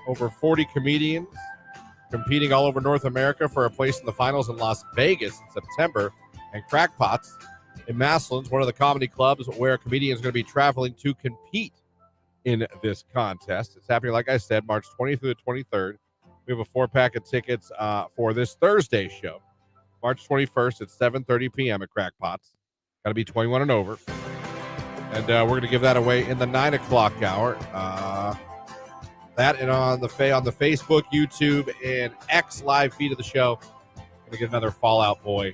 Over 40 comedians competing all over North America for a place in the finals in Las Vegas in September. And Crackpots in Massillon's one of the comedy clubs where comedians are going to be traveling to compete in this contest. It's happening, like I said, March 20th through the 23rd. We have a 4-pack of tickets for this Thursday show. March 21st at 7:30 p.m. at Crackpots. Got to be 21 and over. And we're going to give that away in the 9 o'clock hour. That and on the Facebook, YouTube, and X live feed of the show. Going to get another Fall Out Boy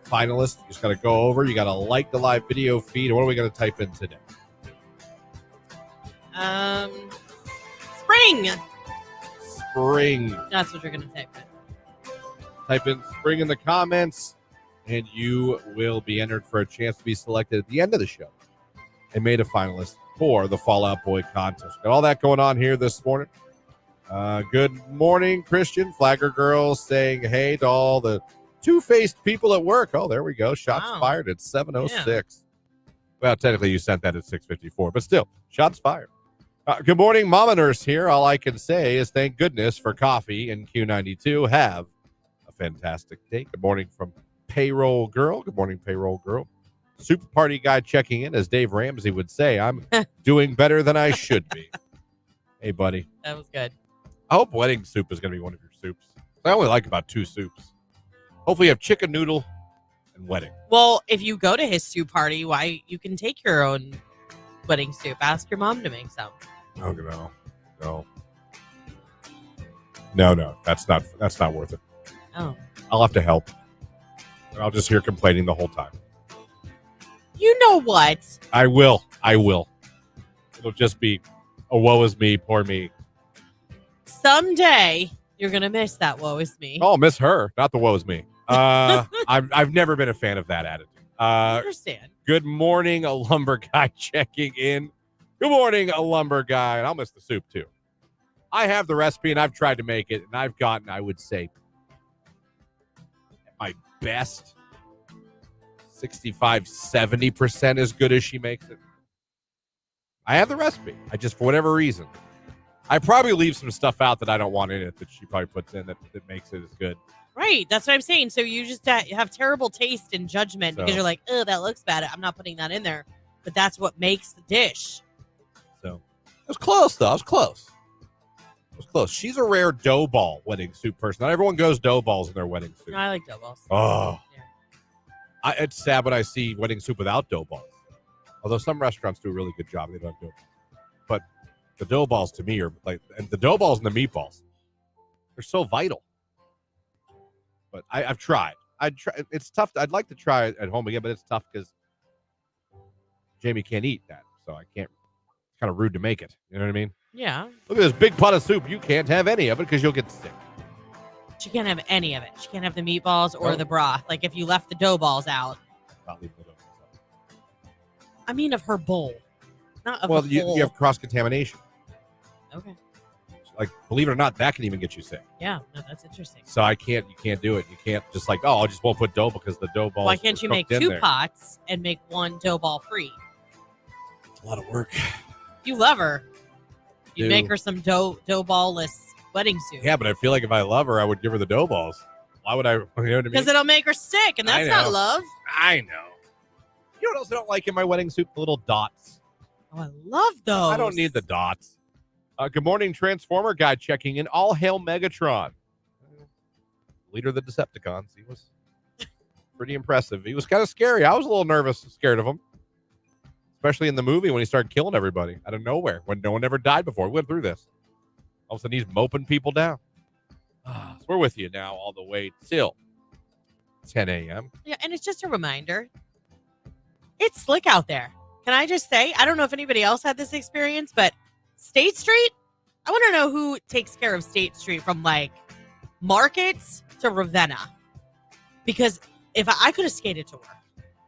finalist. You just got to go over. You got to like the live video feed. What are we going to type in today? Spring. Spring. That's what you're going to type in. Type in spring in the comments, and you will be entered for a chance to be selected at the end of the show and made a finalist for the Fall Out Boy contest. Got all that going on here this morning. Good morning, Christian. Flagger Girls saying hey to all the two-faced people at work. Oh, there we go. Shots fired at 7:06. Yeah. Well, technically you sent that at 6:54, but still, shots fired. Good morning, Mama Nurse here. All I can say is thank goodness for coffee and Q92. Have a fantastic day. Good morning from Payroll Girl. Good morning, Payroll Girl. Super Party guy checking in, as Dave Ramsey would say. I'm doing better than I should be. Hey, buddy. That was good. I hope wedding soup is going to be one of your soups. I only like about 2 soups. Hopefully you have chicken noodle and wedding. Well, if you go to his soup party, why you can take your own wedding soup. Ask your mom to make some. Oh, no. That's not worth it. Oh. I'll have to help. I'll just hear complaining the whole time. You know what? I will. It'll just be a woe is me, poor me. Someday you're gonna miss that woe is me. Oh, miss her, not the woe is me. I've never been a fan of that attitude. I understand. Good morning, a lumber guy checking in. Good morning, a lumber guy, and I'll miss the soup too. I have the recipe and I've tried to make it, and I've gotten, I would say, at my best 65-70% as good as she makes it. I have the recipe. I just, for whatever reason, I probably leave some stuff out that I don't want in it that she probably puts in that makes it as good. Right. That's what I'm saying. So you just have terrible taste and judgment because you're like, oh, that looks bad. I'm not putting that in there. But that's what makes the dish. So it was close, though. It was close. She's a rare dough ball wedding soup person. Not everyone goes dough balls in their wedding soup. No, I like dough balls. Oh. Yeah. It's sad when I see wedding soup without dough balls. Although some restaurants do a really good job. They don't have dough balls. But the dough balls to me are like, and the dough balls and the meatballs, they're so vital. But I've tried. It's tough. I'd like to try it at home again, but it's tough because Jamie can't eat that. So I can't. It's kind of rude to make it. You know what I mean? Yeah. Look at this big pot of soup. You can't have any of it because you'll get sick. She can't have any of it. She can't have the meatballs or the broth. Like if you left the dough balls out. Not leaving the dough balls out. I mean of her bowl. Not of well, the bowl. You have cross-contamination. Okay. Like, believe it or not, that can even get you sick. Yeah, no, that's interesting. So you can't do it. You can't just like, I just won't put dough because the dough balls. Why can't you make 2 pots and make 1 dough ball free? It's a lot of work. You love her. You make her some dough ball-less wedding soup. Yeah, but I feel like if I love her, I would give her the dough balls. Why would I? You know what I mean? Because it'll make her sick, and that's not love. I know. You know what else I don't like in my wedding soup? The little dots. Oh, I love those. I don't need the dots. Good morning, Transformer guy checking in. All hail Megatron. Leader of the Decepticons. He was pretty impressive. He was kind of scary. I was a little nervous and scared of him. Especially in the movie when he started killing everybody out of nowhere. When no one ever died before. We went through this. All of a sudden, he's moping people down. So we're with you now all the way till 10 a.m. Yeah, and it's just a reminder. It's slick out there. Can I just say, I don't know if anybody else had this experience, but State Street, I want to know who takes care of State Street from like Markets to Ravenna. Because if I could have skated to work,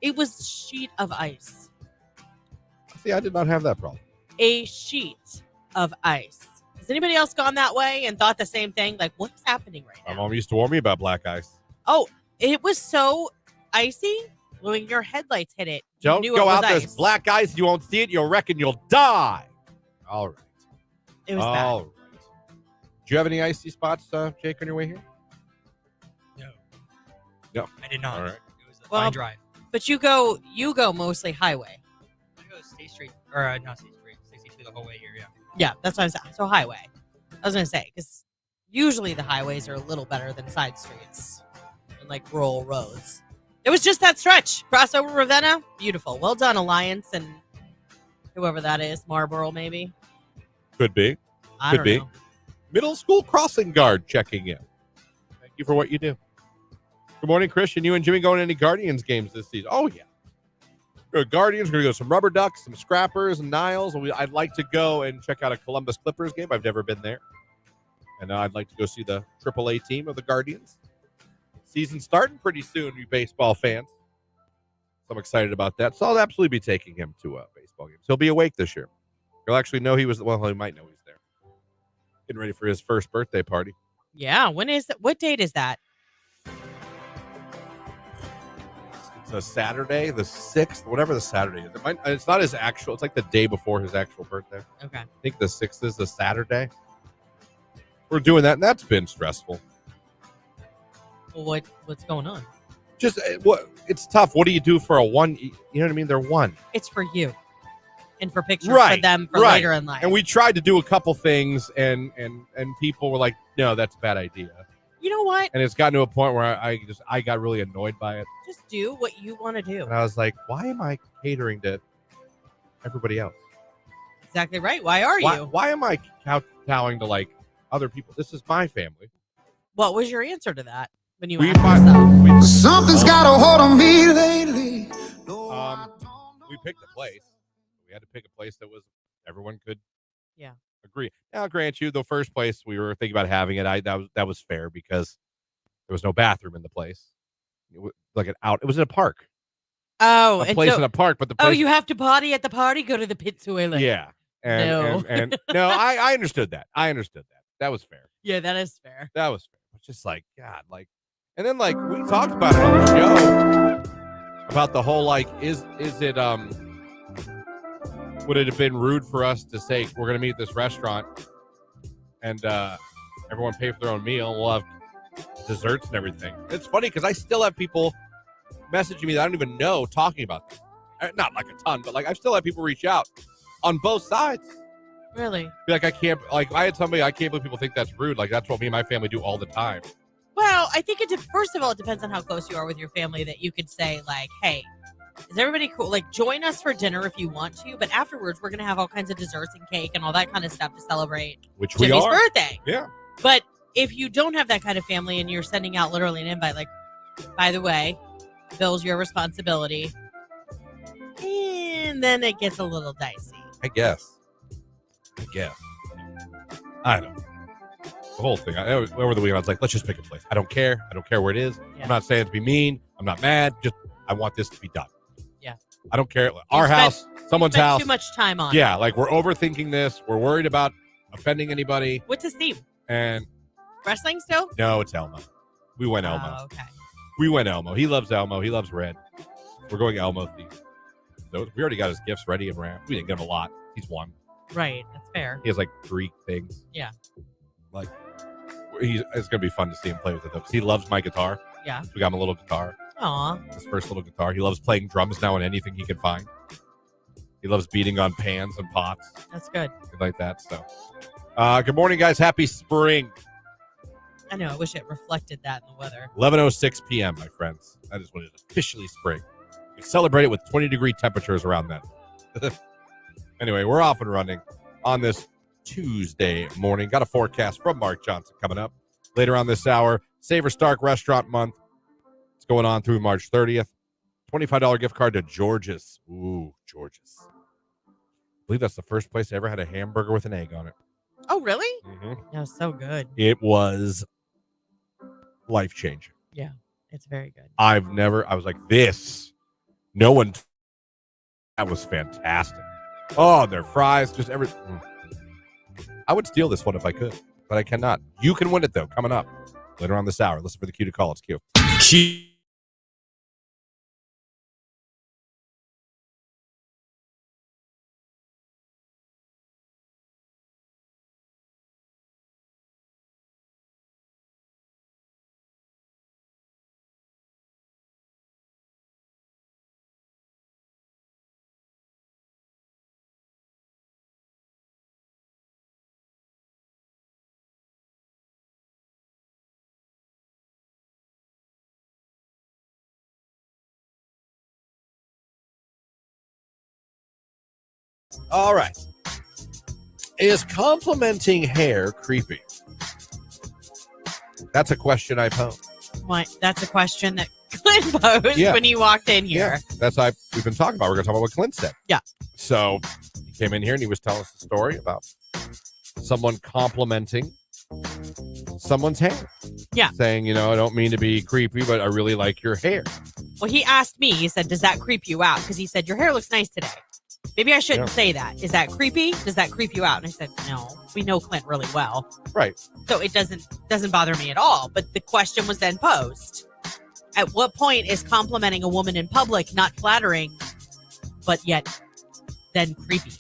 it was a sheet of ice. See, I did not have that problem. A sheet of ice. Has anybody else gone that way and thought the same thing? Like, what's happening right now? My mom used to warn me about black ice. Oh, it was so icy when your headlights hit it. Don't go out. There's black ice. You won't see it. You'll reckon you'll die. All right. It was all bad. Right. Do you have any icy spots, Jake, on your way here? No, I did not. All right. It was a fine drive. But you go mostly highway. I go State Street, or not State Street, 62 the whole way here. Yeah. Yeah, that's what I was saying. So highway. I was gonna say because usually the highways are a little better than side streets and like rural roads. It was just that stretch. Crossover Ravenna, beautiful. Well done, Alliance and whoever that is, Marlboro maybe. Could be. I Could don't be. know. Middle school crossing guard checking in. Thank you for what you do. Good morning, Christian. You and Jimmy going to any Guardians games this season? Oh, yeah. We're Guardians. We're going to go to some Rubber Ducks, some Scrappers, and Niles. I'd like to go and check out a Columbus Clippers game. I've never been there. And I'd like to go see the AAA team of the Guardians. Season starting pretty soon, you baseball fans. So I'm excited about that. So I'll absolutely be taking him to baseball games. He'll be awake this year. He'll actually know he was, well, he might know he's there. Getting ready for his first birthday party. Yeah, when is that? What date is that? It's a Saturday, the 6th, whatever the Saturday is. It's not his actual, it's like the day before his actual birthday. Okay. I think the 6th is the Saturday. We're doing that, and that's been stressful. Well, what's going on? Just, it's tough. What do you do for a one? You know what I mean? They're one. It's for you. And for pictures Right, for them for right. later in life. And we tried to do a couple things, and people were like, no, that's a bad idea. You know what? And it's gotten to a point where I got really annoyed by it. Just do what you want to do. And I was like, why am I catering to everybody else? Exactly right. Why are you? Why am I kowtowing to like other people? This is my family. What was your answer to that when you We asked find- yourself? Something's got a hold on me lately. We picked a place. We had to pick a place that was everyone could Yeah. agree. Now, grant you, the first place we were thinking about having it, that was fair because there was no bathroom in the place. It was it was in a park. Oh, A place in a park, but the place, oh, you have to potty at the party? Go to the pit toilet. yeah. No. And no, I understood that. That was fair. Yeah, that is fair. That was fair. It's just like, God, like, and then like we talked about it on the show about the whole like, is it would it have been rude for us to say we're gonna meet at this restaurant and everyone pay for their own meal? We'll have desserts and everything. It's funny because I still have people messaging me that I don't even know talking about this. Not like a ton, but like I still have people reach out on both sides. Really? Be like, I had somebody, I can't believe people think that's rude. Like, that's what me and my family do all the time. Well, I think first of all, it depends on how close you are with your family that you could say, like, hey, is everybody cool? Like, join us for dinner if you want to, but afterwards, we're going to have all kinds of desserts and cake and all that kind of stuff to celebrate Which Jimmy's we are. birthday. Yeah. But if you don't have that kind of family and you're sending out literally an invite, like, by the way, Bill's your responsibility, and then it gets a little dicey. I guess. I don't know. The whole thing. Over the weekend, I was like, let's just pick a place. I don't care. I don't care where it is. Yeah. I'm not saying to be mean. I'm not mad. Just, I want this to be done. Yeah. I don't care. Our house, someone's Spent house. too much time on it. Yeah, like we're overthinking this. We're worried about offending anybody. What's his theme? And Wrestling still? no, it's Elmo. We went Elmo. Oh, okay. We went Elmo. He loves Elmo. He loves red. We're going Elmo themed. So we already got his gifts ready and wrapped. We didn't get him a lot. He's one. Right. That's fair. He has like 3 things. Yeah. Like, it's going to be fun to see him play with it, though, because he loves my guitar. Yeah. So we got him a little guitar. Aw. His first little guitar. He loves playing drums now on anything he can find. He loves beating on pans and pots. That's good. Things like that. So, good morning, guys. Happy spring. I know. I wish it reflected that in the weather. 11:06 p.m., my friends. That is when it's officially spring. We celebrate it with 20-degree temperatures around then. Anyway, we're off and running on this Tuesday morning. Got a forecast from Mark Johnson coming up later on this hour. Savor Stark Restaurant Month. It's going on through March 30th. $25 gift card to George's. Ooh, George's. I believe that's the first place I ever had a hamburger with an egg on it. Oh, really? Mm-hmm. That was so good. It was life-changing. Yeah. It's very good. I was like, this. No one. That was fantastic. Oh, their fries, just everything. I would steal this one if I could, but I cannot. You can win it, though, coming up later on this hour. Listen for the cue to call. It's Q. All right. Is complimenting hair creepy? That's a question I pose. What? That's a question that Clint posed when he walked in here. Yeah, that's we've been talking about. We're going to talk about what Clint said. Yeah. So he came in here and he was telling us a story about someone complimenting someone's hair. Yeah. Saying, I don't mean to be creepy, but I really like your hair. Well, he asked me, he said, does that creep you out? Because he said, your hair looks nice today. Maybe I shouldn't say that. Is that creepy? Does that creep you out? And I said, no, we know Clint really well. Right. So it doesn't bother me at all. But the question was then posed. At what point is complimenting a woman in public not flattering, but yet then creepy?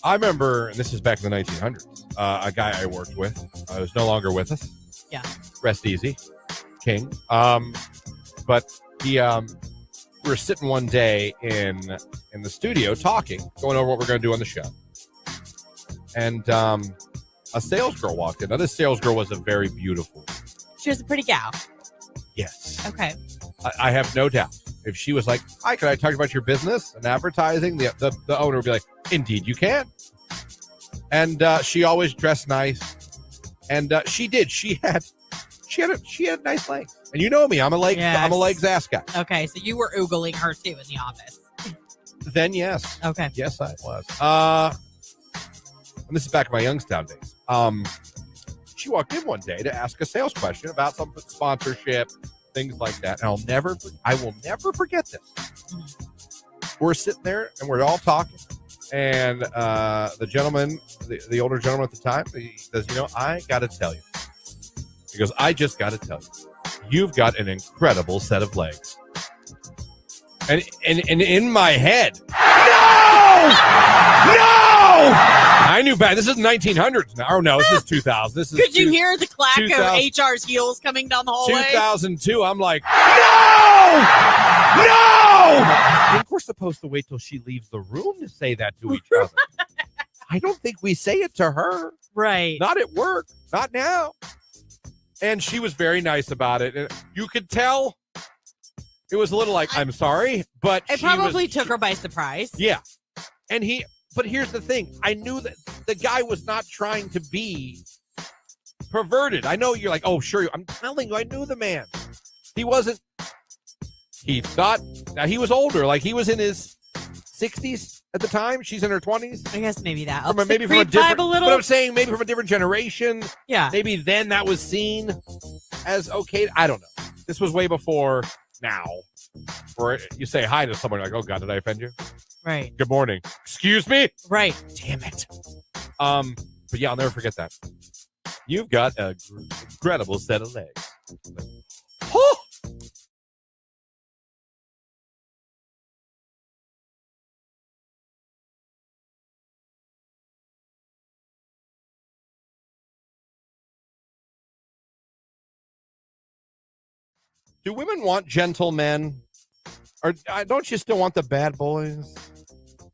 I remember, and this is back in the 1900s, a guy I worked with who's no longer with us. Yeah. Rest easy, King. But he, we were sitting one day in the studio talking, going over what we're going to do on the show. And a sales girl walked in. Now, this sales girl was a very beautiful. She was a pretty gal. Yes. Okay. I have no doubt. If she was like, hi, can I talk about your business and advertising? The owner would be like, indeed you can. And she always dressed nice. And she did. She had nice legs. And you know me, I'm a legs ass guy. Okay, so you were oogling her too in the office. Then yes. Okay. Yes, I was. And this is back in my Youngstown days. She walked in one day to ask a sales question about some sponsorship, things like that. And I will never forget this. We're sitting there and we're all talking. And the gentleman, the older gentleman at the time, he says, I got to tell you. He goes, I just got to tell you, you've got an incredible set of legs. And in my head, no! I knew back. This is 1900s now. Oh, no, this is 2000. This is. Could you hear the clack of HR's heels coming down the hallway? 2002. I'm like, no! I think we're supposed to wait till she leaves the room to say that to each other. I don't think we say it to her. Right. Not at work. Not now. And she was very nice about it. And you could tell it was a little like, I'm sorry, but it probably took her by surprise. Yeah. But here's the thing. I knew that the guy was not trying to be perverted. I know you're like, oh, sure. I'm telling you, I knew the man. He wasn't. He thought he was older. Like he was in his 60s at the time. She's in her 20s. I guess maybe that. Maybe from a different. But I'm saying maybe from a different generation. Yeah. Maybe then that was seen as okay. I don't know. This was way before now, where you say hi to someone like, oh God, did I offend you? Right. Good morning. Excuse me? Right. Damn it. But yeah, I'll never forget that. You've got an incredible set of legs. Oh! Do women want gentle men? Or don't you still want the bad boys?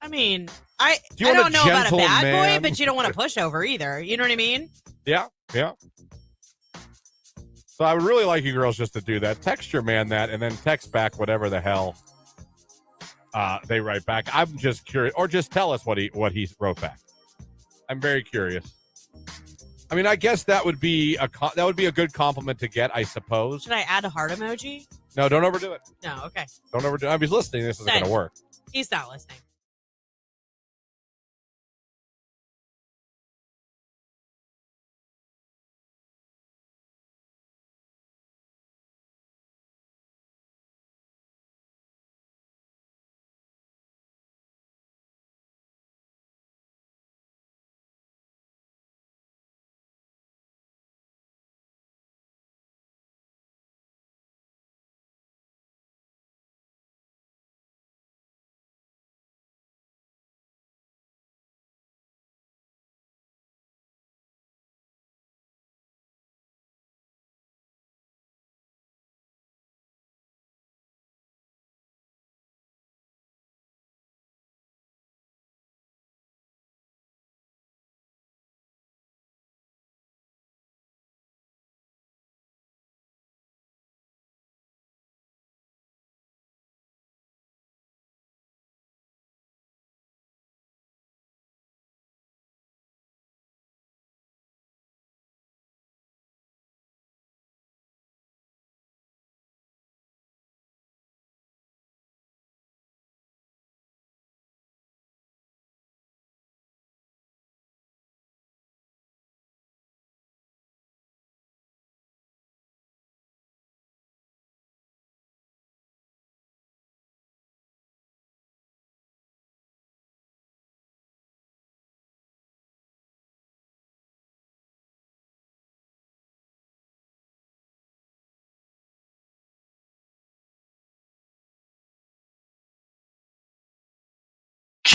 I mean, I don't know about a bad boy, but you don't want a pushover either. You know what I mean? Yeah, yeah. So I would really like you girls just to do that. Text your man that and then text back whatever the hell they write back. I'm just curious. Or just tell us what he wrote back. I'm very curious. I mean, I guess that would be a good compliment to get, I suppose. Should I add a heart emoji? No, don't overdo it. No, okay. Don't overdo it. If he's listening, this isn't going to work. He's not listening.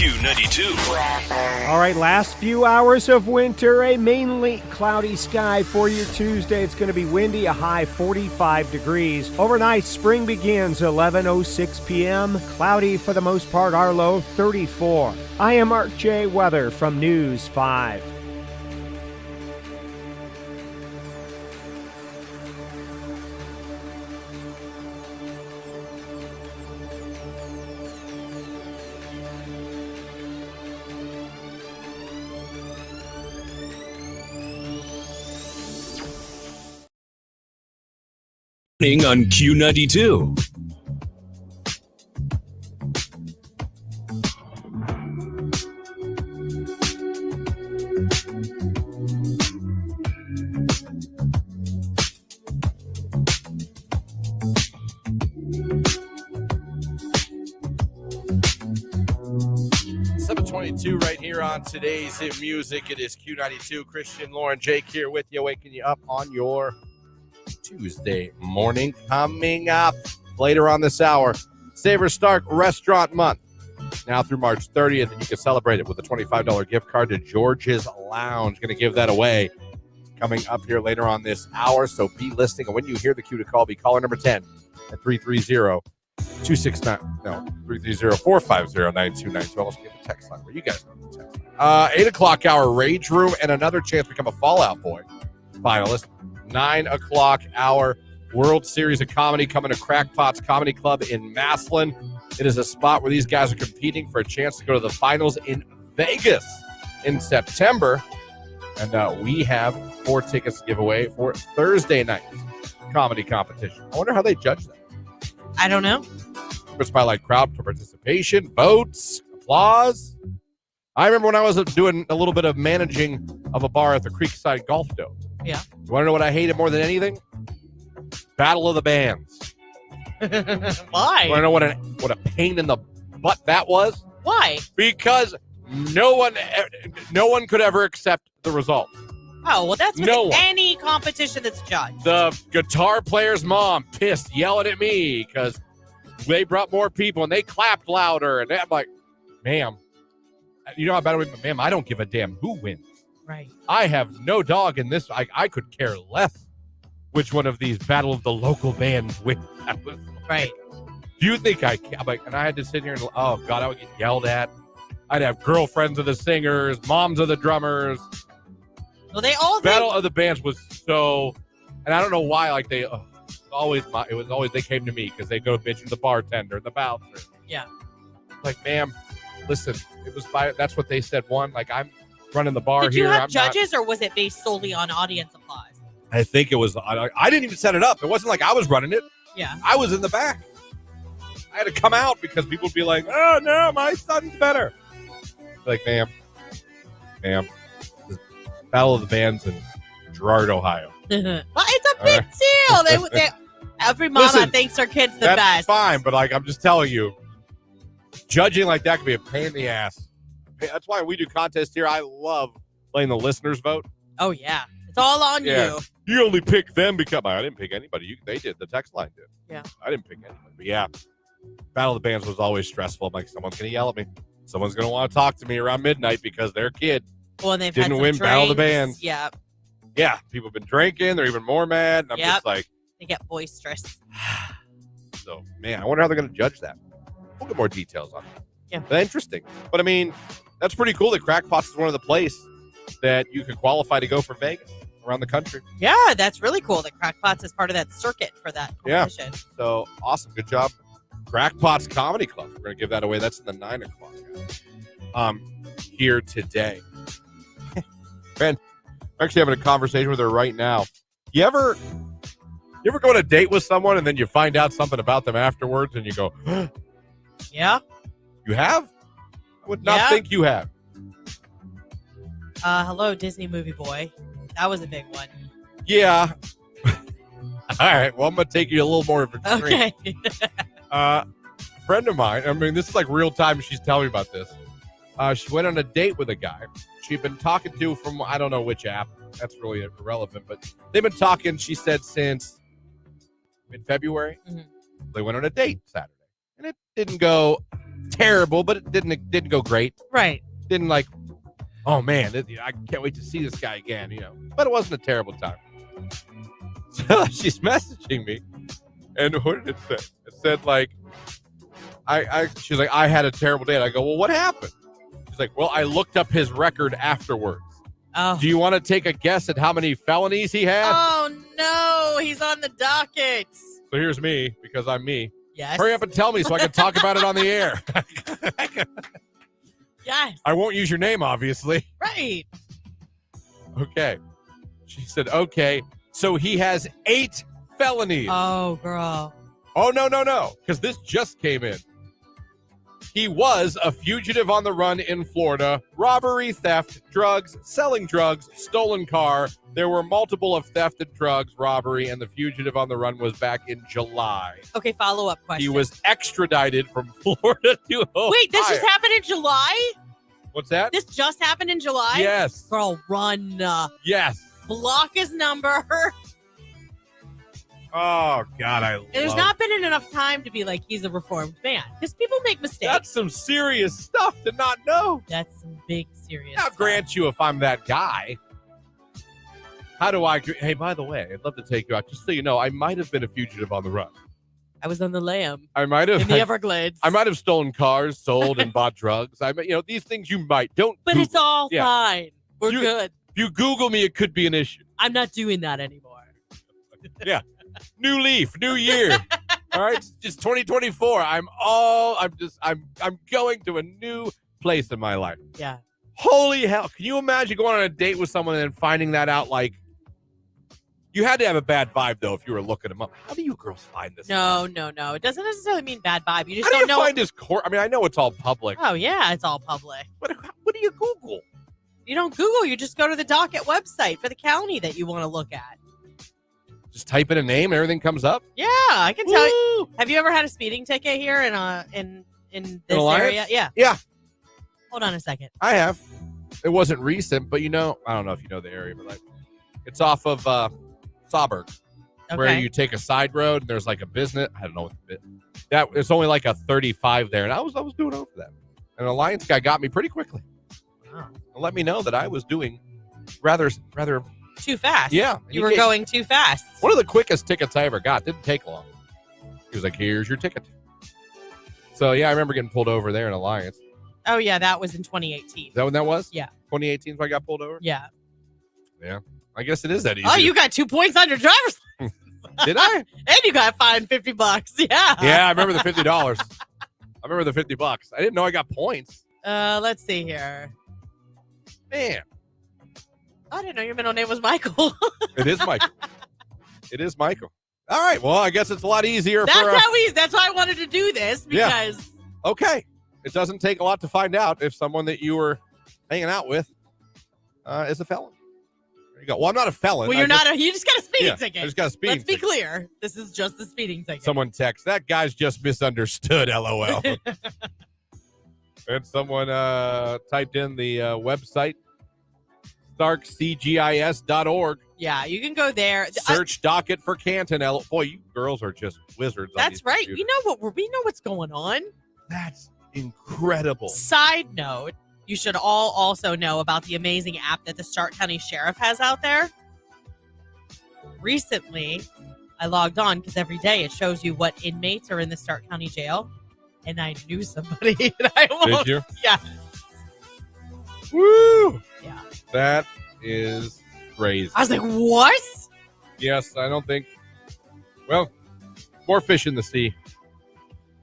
Q92. All right, last few hours of winter, a mainly cloudy sky for your Tuesday. It's going to be windy, a high 45 degrees. Overnight, spring begins 11:06 p.m. Cloudy for the most part, our low 34. I am Art J. Weather from News 5. On Q92. Right here on today's Hit Music. It is Q92. Christian, Lauren, Jake here with you, waking you up on your Tuesday morning. Coming up later on this hour, Savor Stark Restaurant Month. Now through March 30th, and you can celebrate it with a $25 gift card to George's Lounge. Going to give that away coming up here later on this hour, so be listening. And when you hear the cue to call, be caller number 10 at 330-450-9292. I'll also give the text line where you guys know the text line. 8 o'clock hour, Rage Room, and another chance to become a Fallout Boy finalist. 9 o'clock hour, World Series of Comedy coming to Crackpot's Comedy Club in Massillon. It is a spot where these guys are competing for a chance to go to the finals in Vegas in September. And we have 4 tickets to give away for Thursday night's comedy competition. I wonder how they judge that. I don't know. It's by like crowd participation, votes, applause. I remember when I was doing a little bit of managing of a bar at the Creekside Golf Dome. Yeah. You want to know what I hated more than anything? Battle of the Bands. Why? You want to know what a pain in the butt that was? Why? Because no one could ever accept the result. Oh, well, that's with No one. any competition that's judged. The guitar player's mom pissed, yelling at me because they brought more people and they clapped louder. And I'm like, ma'am, you know how bad it was? Ma'am, I don't give a damn who wins. Right. I have no dog in this. I could care less which one of these battle of the local bands wins. That was right. Do you think I'm like, and I had to sit here and, oh, God, I would get yelled at. I'd have girlfriends of the singers, moms of the drummers. Well, they all Battle of the Bands was so, and I don't know why, like it was always they came to me because they go bitch to the bartender, the bouncer. Yeah. Like, ma'am, listen, that's what they said won. Like, I'm running the bar Did here. you have judges, or was it based solely on audience applause? I think it was. I didn't even set it up. It wasn't like I was running it. Yeah. I was in the back. I had to come out because people would be like, "Oh no, my son's better." Like, ma'am, this Battle of the Bands in Girard, Ohio. Well, it's a big deal. They every mama thinks her kid's the that's best. Fine, but like I'm just telling you, judging like that can be a pain in the ass. That's why we do contests here. I love letting the listeners vote. Oh yeah, it's all on you. You only pick them because I didn't pick anybody. They did. The text line did. Yeah. I didn't pick anybody. But yeah, Battle of the Bands was always stressful. I'm like, someone's gonna yell at me. Someone's gonna want to talk to me around midnight because their kid they've didn't had win some Battle of the drinks. Bands. Yeah. Yeah, people have been drinking. They're even more mad. And I'm just like, they get boisterous. So man, I wonder how they're gonna judge that. We'll get more details on that. Yeah. But interesting. But I mean, that's pretty cool that Crackpots is one of the places that you can qualify to go for Vegas around the country. Yeah, that's really cool that Crackpots is part of that circuit for that competition. Yeah. So awesome. Good job. Crackpots Comedy Club. We're going to give that away. That's in the 9 o'clock hour. Here today. Man, I'm actually having a conversation with her right now. You ever go on a date with someone and then you find out something about them afterwards and you go, yeah. You have? I would not think you have. Hello, Disney movie boy. That was a big one. Yeah. All right. Well, I'm going to take you a little more of a extreme. Okay. A friend of mine, I mean, this is like real time. She's telling me about this. She went on a date with a guy she'd been talking to from, I don't know which app. That's really irrelevant. But they've been talking, she said, since mid-February. Mm-hmm. They went on a date Saturday. And it didn't go terrible, but it didn't go great. Right. Didn't like, oh man, I can't wait to see this guy again, But it wasn't a terrible time. So she's messaging me, and what did it say? It said like, she's like, I had a terrible day. And I go, well, what happened? She's like, well, I looked up his record afterwards. Oh. Do you want to take a guess at how many felonies he had? Oh no, he's on the docket. So here's me, because I'm me. Yes. Hurry up and tell me so I can talk about it on the air. Yes. I won't use your name, obviously. Right. Okay. She said, okay, so he has 8 felonies. Oh, girl. Oh, no, because this just came in. He was a fugitive on the run in Florida. Robbery, theft, drugs, selling drugs, stolen car. There were multiple of theft and drugs, robbery, and the fugitive on the run was back in July. Okay, follow-up question. He was extradited from Florida to Ohio. Wait, this just happened in July? What's that? This just happened in July? Yes. Girl, run. Yes. Block his number. Oh, God, There's not been enough time to be like, he's a reformed man. Because people make mistakes. That's some serious stuff to not know. That's some big, serious I'll stuff. grant you if I'm that guy. How do I... Hey, by the way, I'd love to take you out. Just so you know, I might have been a fugitive on the run. I was on the lam. I might have... In the Everglades. I might have stolen cars, sold, and bought drugs. these things you might. Don't But Google. it's all fine. We're You- good. If you Google me, it could be an issue. I'm not doing that anymore. Yeah. New leaf, new year. All right, it's just 2024. I'm going to a new place in my life. Yeah. Holy hell. Can you imagine going on a date with someone and then finding that out? Like, you had to have a bad vibe, though, if you were looking them up. How do you girls find this? No. It doesn't necessarily mean bad vibe. You just How do you don't know. find his court? I mean, I know it's all public. Oh, yeah, it's all public. What do you Google? You don't Google. You just go to the docket website for the county that you want to look at. Just type in a name and everything comes up? Yeah, I can tell you. Woo! Have you ever had a speeding ticket here in this Alliance? area? Yeah. Yeah, Hold on a second. I have. It wasn't recent, but I don't know if you know the area, but like, it's off of Sawburg, where Okay. you take a side road and there's like a business. I don't know what the bit. That it's only like a 35 there, and I was doing over that. An Alliance guy got me pretty quickly. Wow. And let me know that I was doing rather. Too fast. Yeah, You were going too fast. One of the quickest tickets I ever got. Didn't take long. He was like, "Here's your ticket." So yeah, I remember getting pulled over there in Alliance. Oh, yeah, that was in 2018. Is that when that was? Yeah. 2018 is when I got pulled over. Yeah. I guess it is that easy. Oh, you got 2 points on your driver's license. Did I? And you got fined $50. Yeah. Yeah, I remember the $50. I remember the $50. I didn't know I got points. Let's see here. Man, I didn't know your middle name was Michael. it is Michael. It is Michael. All right. Well, I guess it's a lot easier That's for. That's why I wanted to do this because Okay. It doesn't take a lot to find out if someone that you were hanging out with is a felon. There you go. Well, I'm not a felon. you just got a speeding ticket. I just got a speeding Let's be ticket. clear. This is just the speeding ticket. Someone texts, that guy's just misunderstood, LOL. And someone typed in the website, starkcgis.org. Yeah, you can go there. Search docket for Canton. Boy, you girls are just wizards. On That's these right. computers. We know what's going on. That's incredible. Side note, you should all also know about the amazing app that the Stark County Sheriff has out there. Recently, I logged on because every day it shows you what inmates are in the Stark County Jail. And I knew somebody. And I Did you? Yeah. Woo! Yeah. That is crazy. I was like, what? Yes, I don't think. Well, more fish in the sea.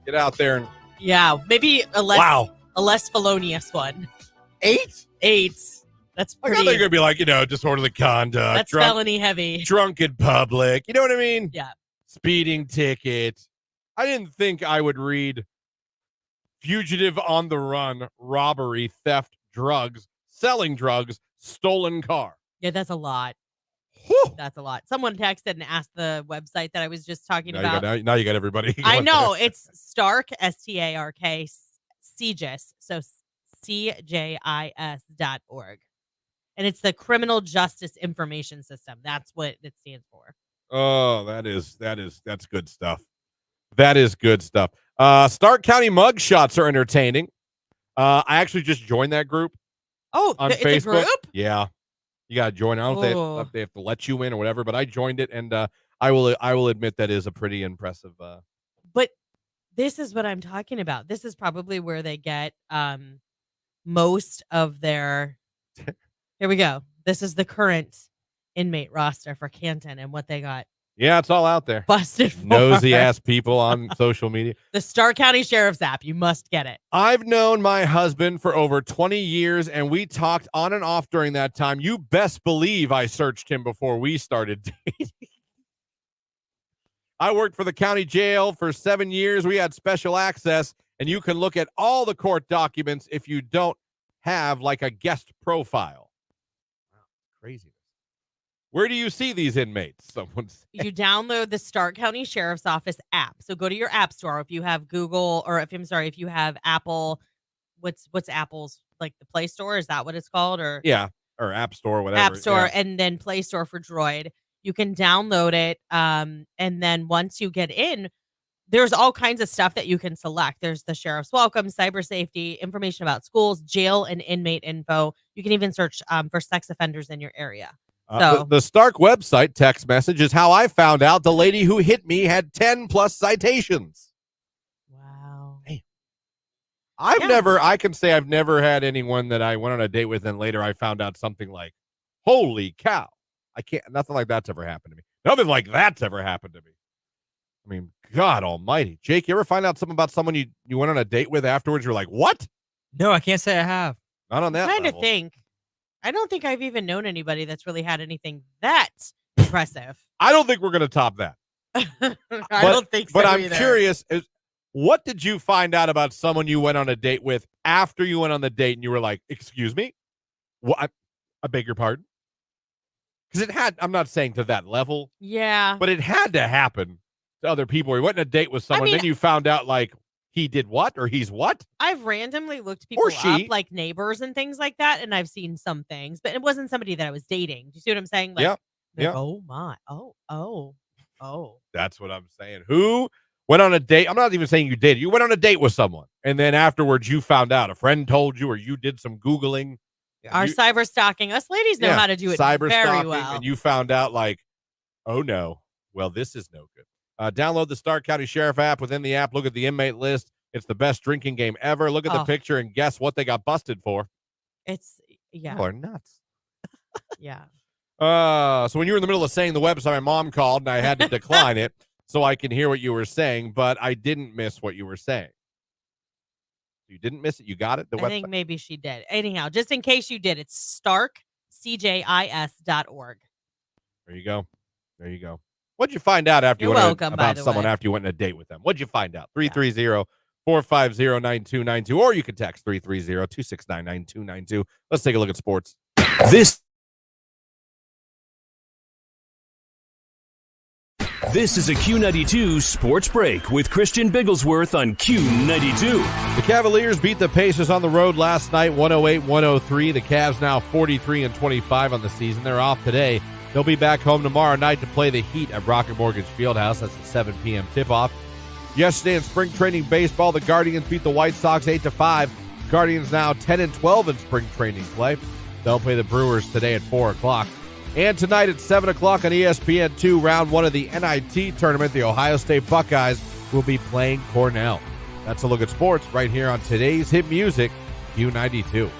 Get out there and. Yeah, maybe a less Wow. a less felonious one. 8? 8. That's I pretty. thought they were going to be like, disorderly conduct. That's felony heavy. Drunk in public. You know what I mean? Yeah. Speeding ticket. I didn't think I would read fugitive on the run, robbery, theft, drugs, selling drugs, stolen car. Yeah, that's a lot. Whew. That's a lot. Someone texted and asked the website that I was just talking Now about. you got everybody. I going know. there. It's Stark, STARK, CJIS. So CJIS.org. And it's the Criminal Justice Information System. That's what it stands for. Oh, that's good stuff. That is good stuff. Stark County mug shots are entertaining. I actually just joined that group Oh, on it's Facebook. a group? Yeah, you got to join. I don't know if they have to let you in or whatever, but I joined it, and I will admit that is a pretty impressive. But this is what I'm talking about. This is probably where they get most of their. Here we go. This is the current inmate roster for Canton and what they got Yeah, it's all out there. busted for. Nosy ass people on social media. The Stark County Sheriff's app. You must get it. I've known my husband for over 20 years, and we talked on and off during that time. You best believe I searched him before we started dating. I worked for the county jail for 7 years. We had special access, and you can look at all the court documents if you don't have like a guest profile. Wow, craziness. Where do you see these inmates? Someone's You download the Stark County Sheriff's Office app. So go to your app store if you have Google or if you have Apple. What's Apple's like the Play Store? Is that what it's called? Or or App Store, whatever. App Store Yeah. and then Play Store for Droid. You can download it. And then once you get in, there's all kinds of stuff that you can select. There's the sheriff's welcome, cyber safety, information about schools, jail and inmate info. You can even search for sex offenders in your area. So The Stark website text message is how I found out the lady who hit me had 10 plus citations. wow. Hey. I can say I've never had anyone that I went on a date with and later I found out something like, holy cow. Nothing like that's ever happened to me. Nothing like that's ever happened to me. I mean, God almighty. Jake, you ever find out something about someone you went on a date with afterwards? You're like, what? No, I can't say I have. Not on that I'm trying level. to think. I don't think I've even known anybody that's really had anything that impressive. I don't think we're going to top that. I don't think so But I'm either. curious, what did you find out about someone you went on a date with after you went on the date and you were like, excuse me? What? I beg your pardon? Because I'm not saying to that level, Yeah. but it had to happen to other people. You went on a date with someone, then you found out like he did what or he's what? I've randomly looked people Or she. up, like neighbors and things like that, and I've seen some things, but it wasn't somebody that I was dating. Do you see what I'm saying? Like, Yeah. oh my. Oh. That's what I'm saying. Who went on a date? I'm not even saying you did. You went on a date with someone, and then afterwards you found out. A friend told you, or you did some Googling. Our cyber stalking. Us ladies know how to do it cyber very stalking, well. and you found out like, oh no, well, this is no good. Download the Stark County Sheriff app. Within the app, look at the inmate list. It's the best drinking game ever. Look at the picture and guess what they got busted for. Yeah. People are nuts. Yeah. So when you were in the middle of saying the website, my mom called and I had to decline it so I can hear what you were saying, but I didn't miss what you were saying. You didn't miss it. You got it. I think maybe she did. Anyhow, just in case you did, it's starkcjis.org. There you go. There you go. What'd you find out after You're you went welcome, about by the someone way. after you went on a date with them? What'd you find out? 330-450-9292, or you can text 330-269-9292. Let's take a look at sports. This is a Q92 Sports Break with Christian Bigglesworth on Q92. The Cavaliers beat the Pacers on the road last night, 108-103. The Cavs now 43-25 on the season. They're off today. They'll be back home tomorrow night to play the Heat at Rocket Mortgage Fieldhouse. That's a 7 p.m. tip-off. Yesterday in spring training baseball, the Guardians beat the White Sox 8-5. Guardians now 10-12 in spring training play. They'll play the Brewers today at 4 o'clock. And tonight at 7 o'clock on ESPN2, round one of the NIT tournament, the Ohio State Buckeyes will be playing Cornell. That's a look at sports right here on today's hit music, Q92.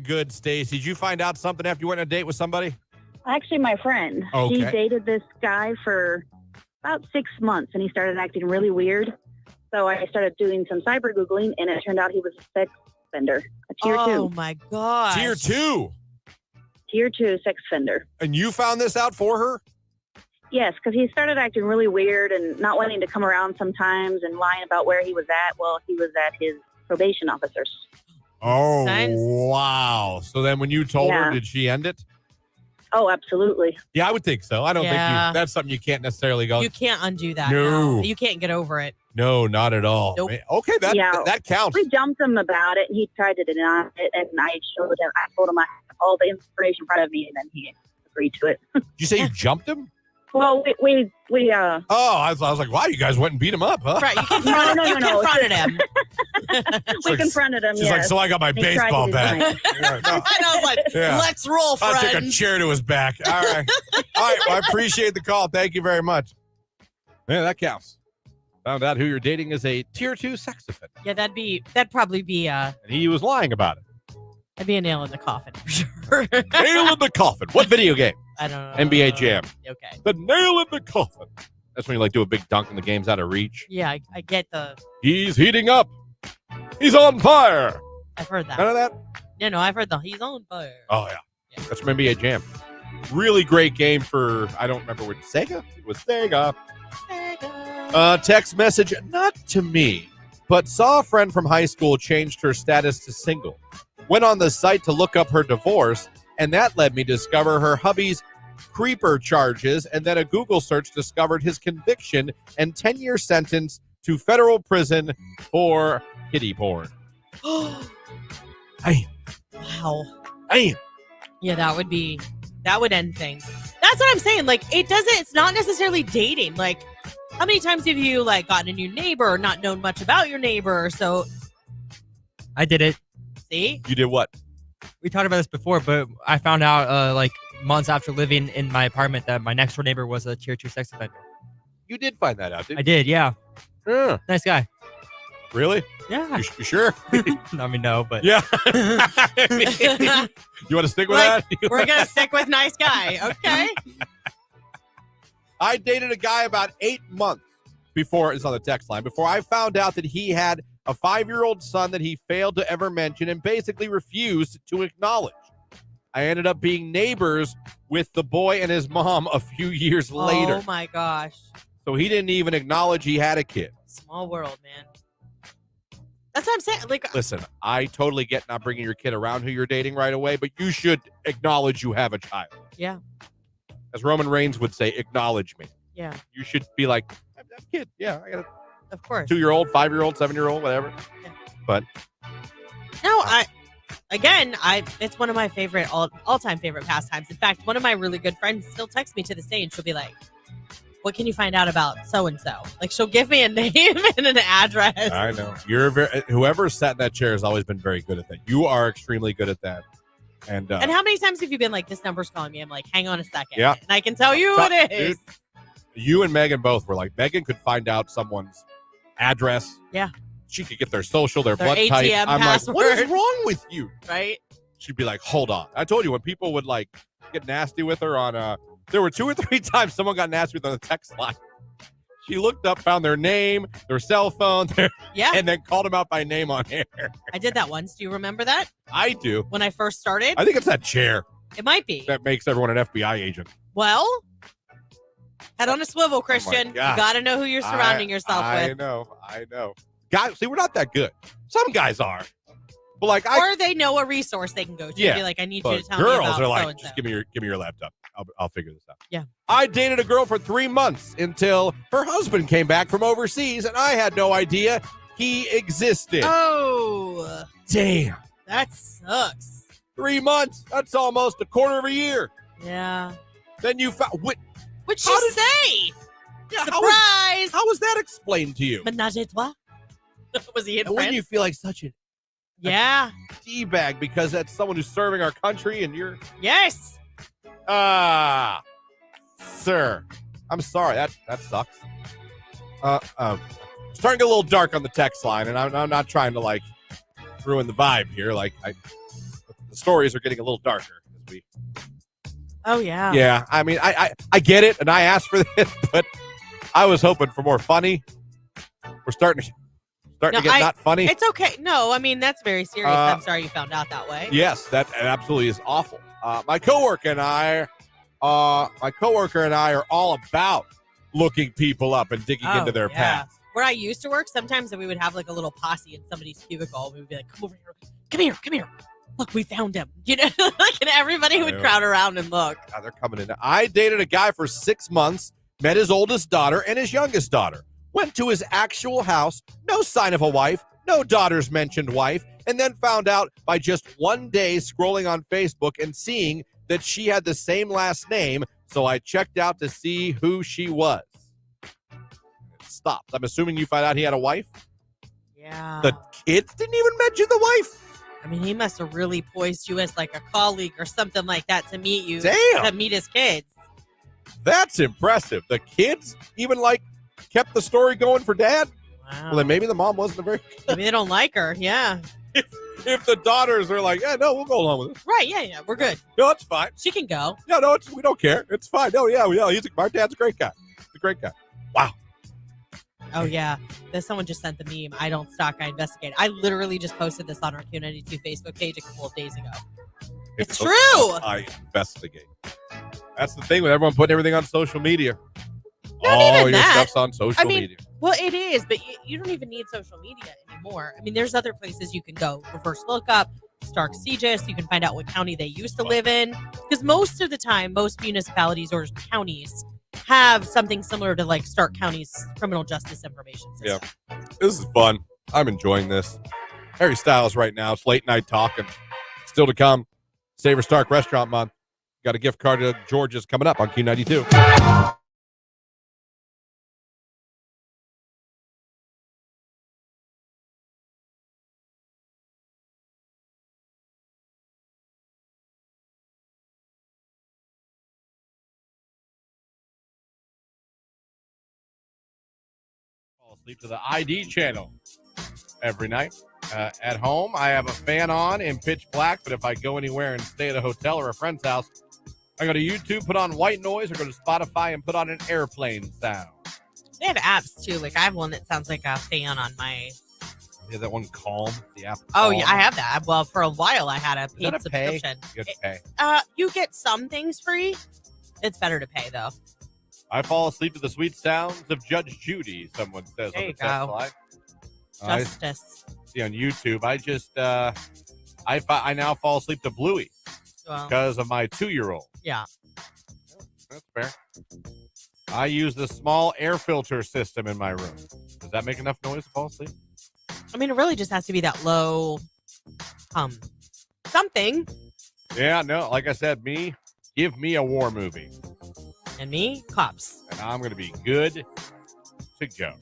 Good, Stacy. Did you find out something after you went on a date with somebody? Actually, my friend. Okay. He dated this guy for about 6 months, and he started acting really weird. So I started doing some cyber Googling, and it turned out he was a sex offender, a tier 2. Oh, my gosh. Tier 2. Tier 2 sex offender. And you found this out for her? Yes, because he started acting really weird and not wanting to come around sometimes and lying about where he was at. Well, he was at his probation officer's. Oh, Sense. wow. So then when you told her, did she end it? Oh, absolutely. Yeah, I would think so. I don't think that's something you can't necessarily go. You can't undo that. No. You can't get over it. No, not at all. Nope. Man, okay, that counts. We jumped him about it. He tried to deny it, and I showed him. I told him I had all the information in front of me, and then he agreed to it. Did you say you jumped him? Well, we Oh, I was like, wow, you guys went and beat him up, huh? Right. You confronted, you confronted him. We confronted him, She's like, so I got my baseball bat. And I was like, let's roll, friends. I took a chair to his back. All right. All right. Well, I appreciate the call. Thank you very much. Man, that counts. Found out who you're dating is a tier 2 sex offender. Yeah, that'd probably be And he was lying about it. that'd be a nail in the coffin for sure. Nail in the coffin. What video game? I don't know. NBA Jam. Okay. The nail in the coffin. That's when you like do a big dunk and the game's out of reach. Yeah, I get the. He's heating up. He's on fire. I've heard that. None of that? No, I've heard the. He's on fire. Oh, yeah. That's from NBA Jam. Really great game for, I don't remember what, Sega? It was Sega. Text message, not to me, but saw a friend from high school changed her status to single. Went on the site to look up her divorce, and that led me to discover her hubby's creeper charges, and then a Google search discovered his conviction and 10-year sentence to federal prison for kitty porn. Hey. Wow. Hey. Yeah, that would end things. That's what I'm saying. Like, it's not necessarily dating. Like, how many times have you, like, gotten a new neighbor or not known much about your neighbor? So, I did it. see? You did what? We talked about this before, but I found out like months after living in my apartment that my next door neighbor was a tier 2 sex offender. You did find that out, didn't I did, yeah. you? Nice guy. Really? Yeah. You sure? I mean, no, but Yeah. You want to stick with Like, that? We're going to stick with nice guy. Okay. I dated a guy about 8 months before, it's on the text line, before I found out that he had a 5-year-old son that he failed to ever mention and basically refused to acknowledge. I ended up being neighbors with the boy and his mom a few years later. Oh, my gosh. So he didn't even acknowledge he had a kid. Small world, man. That's what I'm saying. Like, Listen, I totally get not bringing your kid around who you're dating right away, but you should acknowledge you have a child. yeah. As Roman Reigns would say, acknowledge me. Yeah. You should be like, I have a kid. Yeah, I got a Of course. 2-year-old, 5-year-old, 7-year-old, whatever. Yeah. But No, it's one of my favorite all-time favorite pastimes. In fact, one of my really good friends still texts me to this day, and she'll be like, "What can you find out about so and so?" Like, she'll give me a name and an address. I know whoever sat in that chair has always been very good at that. You are extremely good at that. And how many times have you been like, "This number's calling me"? I'm like, "Hang on a second." Yeah. And I can tell you who it is. Dude, you and Megan both were like, Megan could find out someone's address. Yeah. She could get their social, their blood ATM type. I'm password. like, what is wrong with you? Right? She'd be like, hold on. I told you when people would like get nasty with her on there were 2 or 3 times someone got nasty with her on the text line. She looked up, found their name, their cell phone, Yeah. and then called them out by name on air. I did that once. Do you remember that? I do. When I first started? I think it's that chair It might be. that makes everyone an FBI agent. Well, head on a swivel, Christian. You God. got to know who you're surrounding yourself I with. I know. Guys, see, we're not that good. Some guys are. But like Or they know a resource they can go to. Yeah, Be like, I need you but to tell me girls about are like, so-and-so. just give me your laptop. I'll figure this out. Yeah. I dated a girl for 3 months until her husband came back from overseas, and I had no idea he existed. Oh, Damn. that sucks. 3 months. That's almost a quarter of a year. Yeah. Then you found what? What'd How she did- say? Yeah, Surprise! how was that explained to you? Menage a trois? Was he in And when France? you feel like such a Yeah. D-bag because that's someone who's serving our country and you're Yes. sir, I'm sorry. That sucks. It's starting to get a little dark on the text line, and I'm not trying to like ruin the vibe here. Like, the the stories are getting a little darker as we. Oh yeah. Yeah, I mean, I get it, and I asked for this, but I was hoping for more funny. We're starting to get not funny. It's okay. No, I mean that's very serious. I'm sorry you found out that way. Yes, that absolutely is awful. My coworker and I are all about looking people up and digging into their past. Where I used to work, sometimes we would have like a little posse in somebody's cubicle. We would be like, "Come over here, come here. Look, we found him." You know, and everybody would crowd around and look. God, they're coming in. I dated a guy for 6 months, met his oldest daughter and his youngest daughter. Went to his actual house, no sign of a wife, no daughters mentioned wife, and then found out by just one day scrolling on Facebook and seeing that she had the same last name, so I checked out to see who she was. It stopped. I'm assuming you found out he had a wife? Yeah. The kids didn't even mention the wife? I mean, he must have really poised you as like a colleague or something like that to meet you. Damn. To meet his kids. That's impressive. The kids even kept the story going for dad? Wow. Well, then maybe the mom wasn't a very Maybe they don't like her. Yeah. If the daughters are like, yeah, no, we'll go along with it. Right. Yeah. We're good. No, it's fine. She can go. Yeah, no, we don't care. It's fine. No, yeah. Our dad's a great guy. He's a great guy. Wow. Oh, yeah. Someone just sent the meme. I don't stalk, I investigate. I literally just posted this on our Q92 Facebook page a couple of days ago. It's true. I investigate. That's the thing with everyone putting everything on social media. Not All even your that. stuff's on social media. Well, it is, but you don't even need social media anymore. I mean, there's other places you can go. Reverse lookup, Stark CGIS. You can find out what county they used to live in. Because most of the time, most municipalities or counties have something similar to like Stark County's criminal justice information system. Yeah. This is fun. I'm enjoying this. Harry Styles right now. It's late night talking. Still to come. Savor Stark Restaurant Month. Got a gift card to George's coming up on Q92. Fall asleep to the ID channel every night. At home, I have a fan on in pitch black, but if I go anywhere and stay at a hotel or a friend's house, I go to YouTube, put on white noise, or go to Spotify and put on an airplane sound. They have apps too. Like I have one that sounds like a fan on my. Yeah, that one Calm, the app. Oh Calm. yeah, I have that. Well, for a while I had a Is paid that a pay? subscription. You have to pay. You get some things free. It's better to pay though. I fall asleep to the sweet sounds of Judge Judy, someone says There on the you text go. line. Justice. See on YouTube. I just I now fall asleep to Bluey Well, because of my 2-year-old. yeah. That's fair. I use the small air filter system in my room. Does that make enough noise to fall asleep? I mean, it really just has to be that low, something. Yeah, no. Like I said, give me a war movie, And me, cops. and I'm going to be good to go.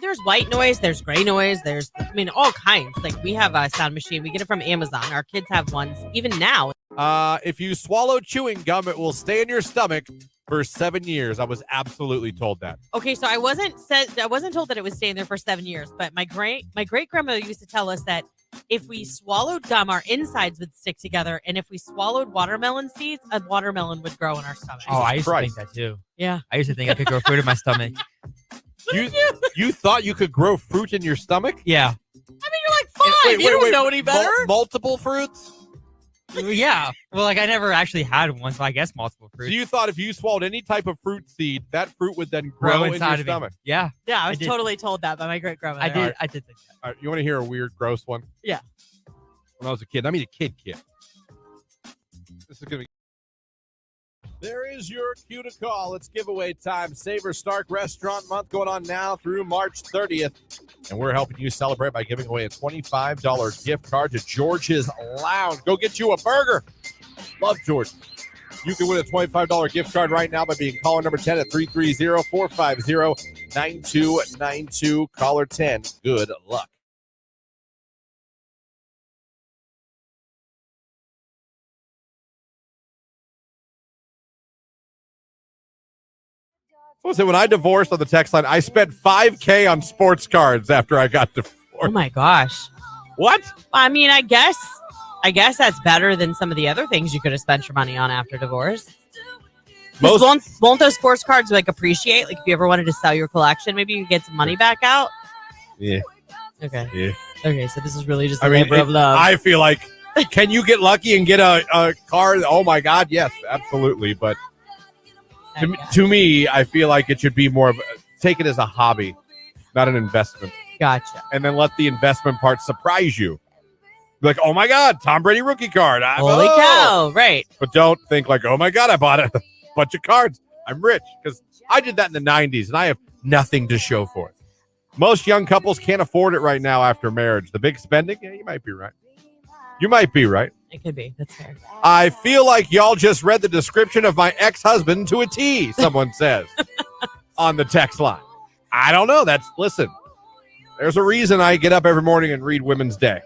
There's white noise, there's gray noise, there's, I mean, all kinds. Like we have a sound machine. We get it from Amazon. Our kids have ones. Even now. If you swallow chewing gum, it will stay in your stomach for 7 years. I was absolutely told that. Okay, so I wasn't told that it was staying there for 7 years, but my great grandmother used to tell us that if we swallowed gum, our insides would stick together, and if we swallowed watermelon seeds, a watermelon would grow in our stomach. Oh, I used to Christ. think that too. Yeah. I used to think I could grow fruit in my stomach. You thought you could grow fruit in your stomach? Yeah. I mean, you're like 5. You don't know any better. Multiple fruits? Yeah. Well, like I never actually had one, so I guess multiple So fruits. you thought if you swallowed any type of fruit seed, that fruit would then grow in your inside of me. stomach? Yeah. Yeah, I was did. totally told that by my great grandmother. I did think that. All right, you want to hear a weird, gross one? Yeah. When I was a kid, I mean a kid. This is going to be There is your cue to call. It's giveaway time. Savor Stark Restaurant Month going on now through March 30th. And we're helping you celebrate by giving away a $25 gift card to George's Lounge. Go get you a burger. Love George. You can win a $25 gift card right now by being caller number 10 at 330-450-9292. Caller 10. Good luck. What was it when I divorced on the text line? I spent $5,000 on sports cards after I got divorced. Oh my gosh. What? I mean, I guess that's better than some of the other things you could have spent your money on after divorce. Won't those sports cards like appreciate? Like if you ever wanted to sell your collection, maybe you could get some money back out. Yeah. Okay. Yeah. Okay. So this is really just a labor of love. I feel like, can you get lucky and get a card? Oh my God, yes, absolutely. But to me, I feel like it should be more of take it as a hobby, not an investment. Gotcha. And then let the investment part surprise you. Like, oh my God, Tom Brady rookie card. Holy cow! Right. But don't think like, oh my God, I bought a bunch of cards. I'm rich, because I did that in the 90s, and I have nothing to show for it. Most young couples can't afford it right now after marriage. The big spending, yeah, you might be right. You might be right. It could be. That's fair. I feel like y'all just read the description of my ex-husband to a T, someone says on the text line. I don't know. Listen, there's a reason I get up every morning and read Women's Day.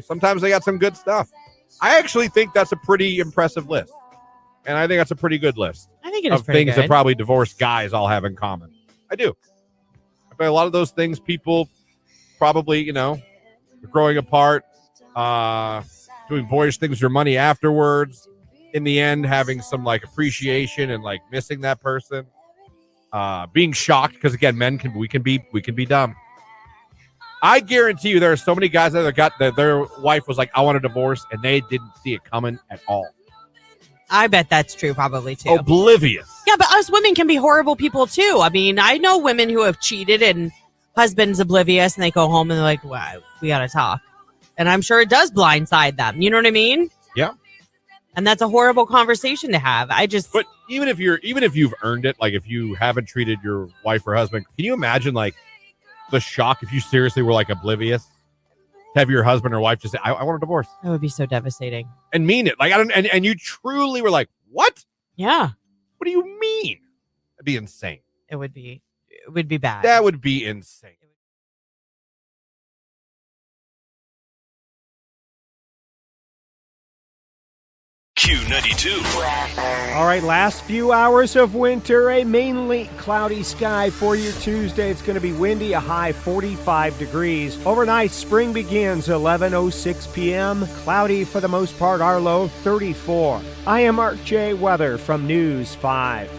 Sometimes they got some good stuff. I actually think that's a pretty impressive list. And I think that's a pretty good list. I think it is of pretty things good. that probably divorced guys all have in common. I do. I bet a lot of those things people probably, growing apart, doing boyish things with your money afterwards, in the end having some like appreciation and like missing that person, being shocked because again, we can be dumb. I guarantee you there are so many guys that got their wife was like, I want a divorce, and they didn't see it coming at all. I bet that's true probably too. Oblivious. Yeah, but us women can be horrible people too. I mean, I know women who have cheated and husband's oblivious and they go home and they're like, wow, we got to talk. And I'm sure it does blindside them. You know what I mean? Yeah. And that's a horrible conversation to have. But even if you've earned it, like if you haven't treated your wife or husband, can you imagine like the shock if you seriously were like oblivious? Have your husband or wife just say, I want a divorce. That would be so devastating. And mean it. Like and you truly were like, what? Yeah. What do you mean? That'd be insane. It would be bad. That would be insane. Q92. All right, last few hours of winter, a mainly cloudy sky for your Tuesday. It's going to be windy, a high 45 degrees. Overnight, spring begins 11:06 p.m. Cloudy for the most part, our low 34. I am Mark J. Weather from News 5.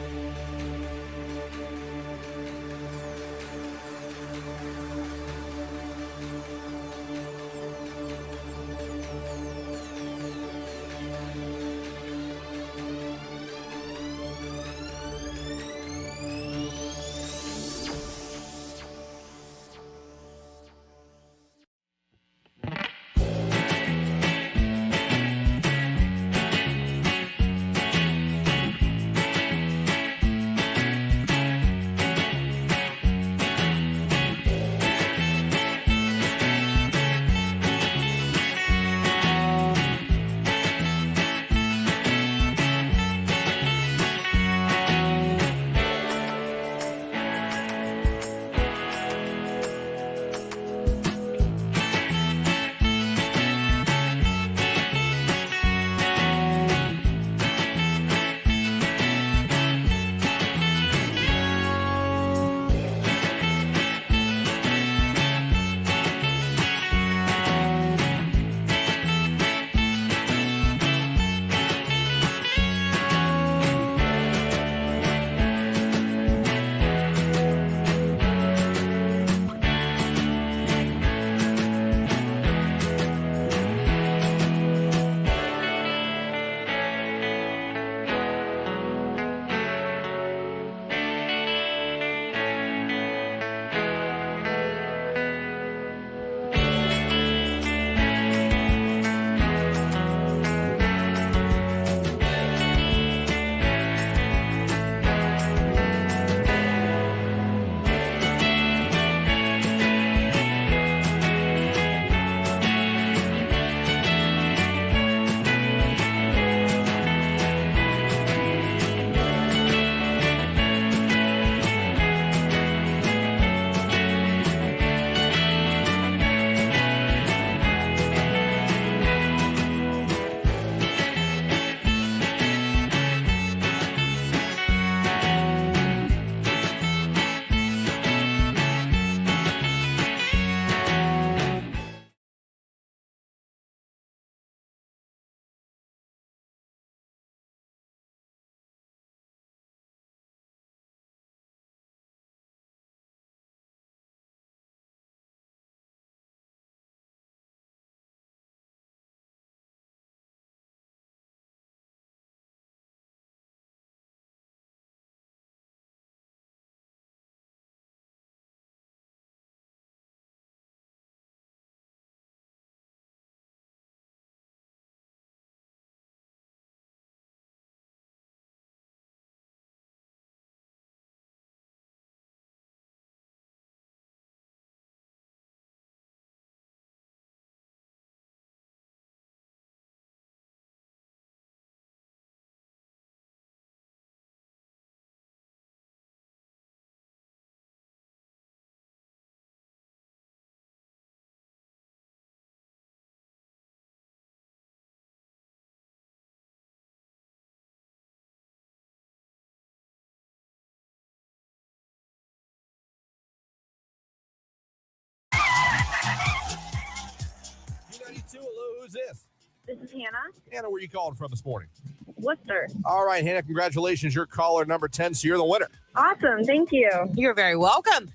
Who's this? This is Hannah. Hannah, where are you calling from this morning? Worcester. All right, Hannah, congratulations. You're caller number 10, so you're the winner. Awesome. Thank you. You're very welcome.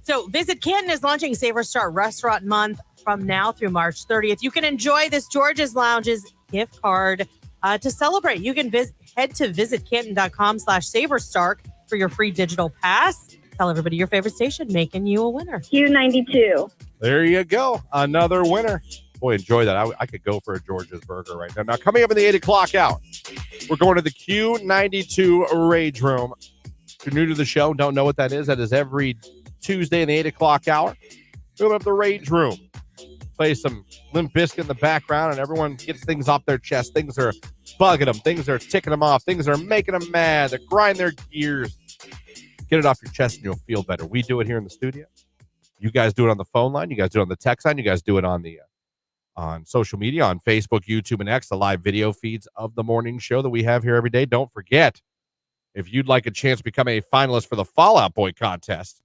So Visit Canton is launching Savor Star Restaurant Month from now through March 30th. You can enjoy this George's Lounge's gift card to celebrate. You can head to visitcanton.com/SavorStark for your free digital pass. Tell everybody your favorite station, making you a winner. Q92. There you go. Another winner. Boy, enjoy that. I could go for a George's burger right now. Now, coming up in the 8 o'clock hour, we're going to the Q92 Rage Room. If you're new to the show, don't know what that is every Tuesday in the 8 o'clock hour. We'll have the Rage Room. Play some Limp Bizkit in the background, and everyone gets things off their chest. Things are bugging them. Things are ticking them off. Things are making them mad. They grind their gears. Get it off your chest, and you'll feel better. We do it here in the studio. You guys do it on the phone line. You guys do it on the text line. You guys do it on the on social media, on Facebook, YouTube, and X, the live video feeds of the morning show that we have here every day. Don't forget, if you'd like a chance to become a finalist for the Fall Out Boy contest,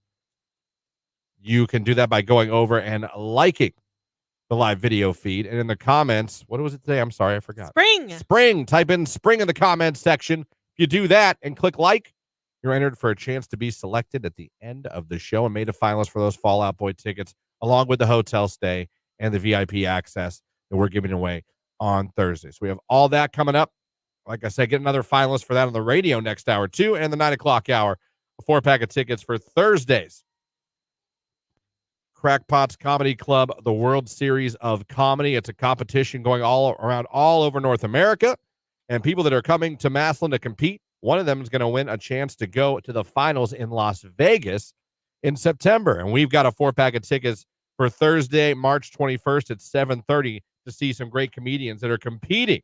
you can do that by going over and liking the live video feed. And in the comments, what was it today? I'm sorry, I forgot. Spring. Type in spring in the comments section. If you do that and click like, you're entered for a chance to be selected at the end of the show and made a finalist for those Fall Out Boy tickets, along with the hotel stay and the VIP access that we're giving away on Thursday. So we have all that coming up. Like I said, get another finalist for that on the radio next hour, too, and the 9 o'clock hour, a 4-pack of tickets for Thursdays. Crackpots Comedy Club, the World Series of Comedy. It's a competition going all over North America, and people that are coming to Massillon to compete, one of them is going to win a chance to go to the finals in Las Vegas in September. And we've got a 4-pack of tickets for Thursday, March 21st at 7:30 to see some great comedians that are competing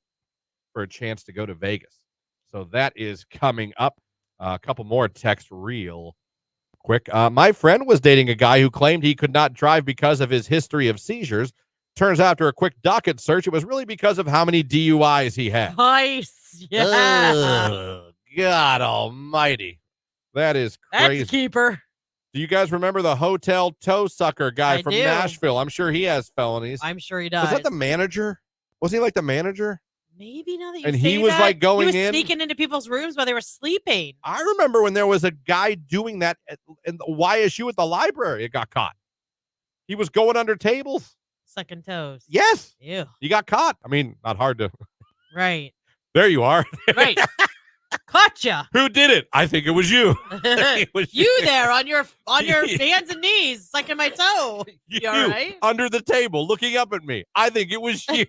for a chance to go to Vegas. So that is coming up. A couple more texts real quick. My friend was dating a guy who claimed he could not drive because of his history of seizures. Turns out after a quick docket search, it was really because of how many DUIs he had. Nice. Yeah. Ugh, God almighty. That is crazy. That's a keeper. Do you guys remember the hotel toe sucker guy from Nashville? I'm sure he has felonies. I'm sure he does. Was that the manager? Was he like the manager? Maybe now that you and say he was that, like going he was in, sneaking into people's rooms while they were sleeping. I remember when there was a guy doing that in the YSU at the library. It got caught. He was going under tables. Sucking toes. Yes. Ew. He got caught. I mean, not hard to. Right. There you are. Right. Caught ya. Who did it? I think it was you. It was you there on your hands and knees, sucking my toe. You all right? Under the table, looking up at me. I think it was you.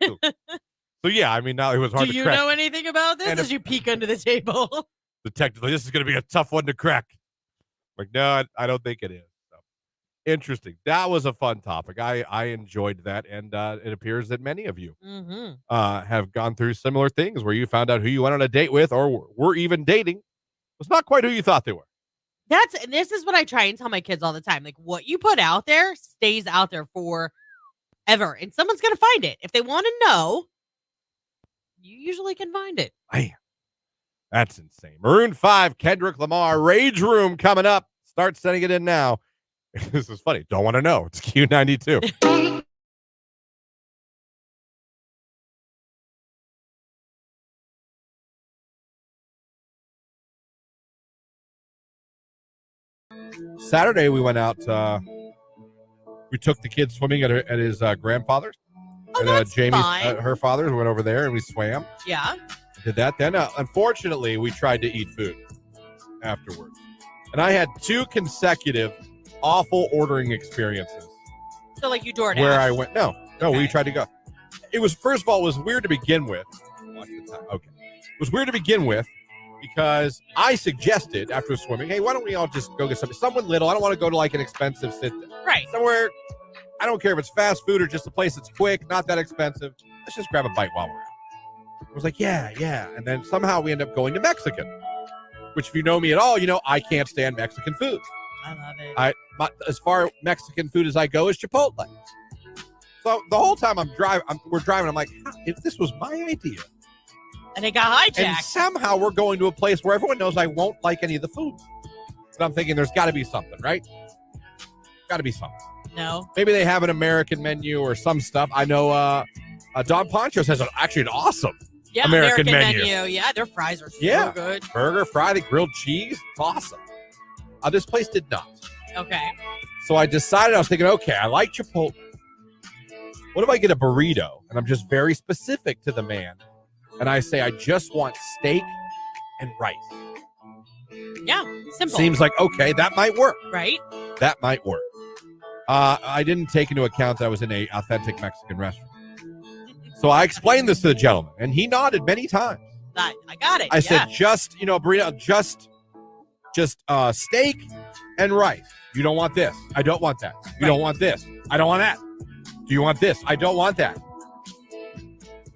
So yeah, I mean, now it was hard to crack. Do you know anything about this? As you peek under the table, detectively, this is going to be a tough one to crack. Like, no, I don't think it is. So, interesting. That was a fun topic. I enjoyed that, and it appears that many of you have gone through similar things where you found out who you went on a date with, or were even dating, was not quite who you thought they were. This is what I try and tell my kids all the time. Like, what you put out there stays out there forever, and someone's going to find it. If they want to know, you usually can find it. Man, that's insane. Maroon 5, Kendrick Lamar, Rage Room coming up. Start sending it in now. This is funny. Don't want to know. It's Q92. Saturday, we went out. We took the kids swimming at his grandfather's. Oh, that's Jamie's, fine. her father's. We went over there and we swam. Yeah. Did that. Then, unfortunately, we tried to eat food afterwards. And I had 2 consecutive awful ordering experiences. So, like, you DoorDash? Where I went. No, okay. We tried to go. It was, first of all, it was weird to begin with. Watch the time. Okay. It was weird to begin with because I suggested after swimming, hey, why don't we all just go get someone little. I don't want to go to like an expensive sit-down. Right. Somewhere, I don't care if it's fast food or just a place that's quick, not that expensive. Let's just grab a bite while we're out. I was like, yeah. And then somehow we end up going to Mexican, which if you know me at all, you know I can't stand Mexican food. I love it. As far Mexican food as I go is Chipotle. So the whole time we're driving, I'm like, if this was my idea. And it got hijacked. And somehow we're going to a place where everyone knows I won't like any of the food. So I'm thinking there's got to be something, right? Got to be something. No. Maybe they have an American menu or some stuff. I know Don Poncho's has actually an awesome Yeah, American menu. Yeah, their fries are so good. Burger, fry, the grilled cheese. It's awesome. This place did not. Okay. So I decided, I was thinking, okay, I like Chipotle. What if I get a burrito? And I'm just very specific to the man. And I say, I just want steak and rice. Yeah, simple. Seems like, okay, that might work. Right? That might work. I didn't take into account that I was in an authentic Mexican restaurant. So I explained this to the gentleman, and he nodded many times. I got it. I said, just, burrito, just steak and rice. You don't want this. I don't want that. You don't want this. I don't want that. Do you want this? I don't want that.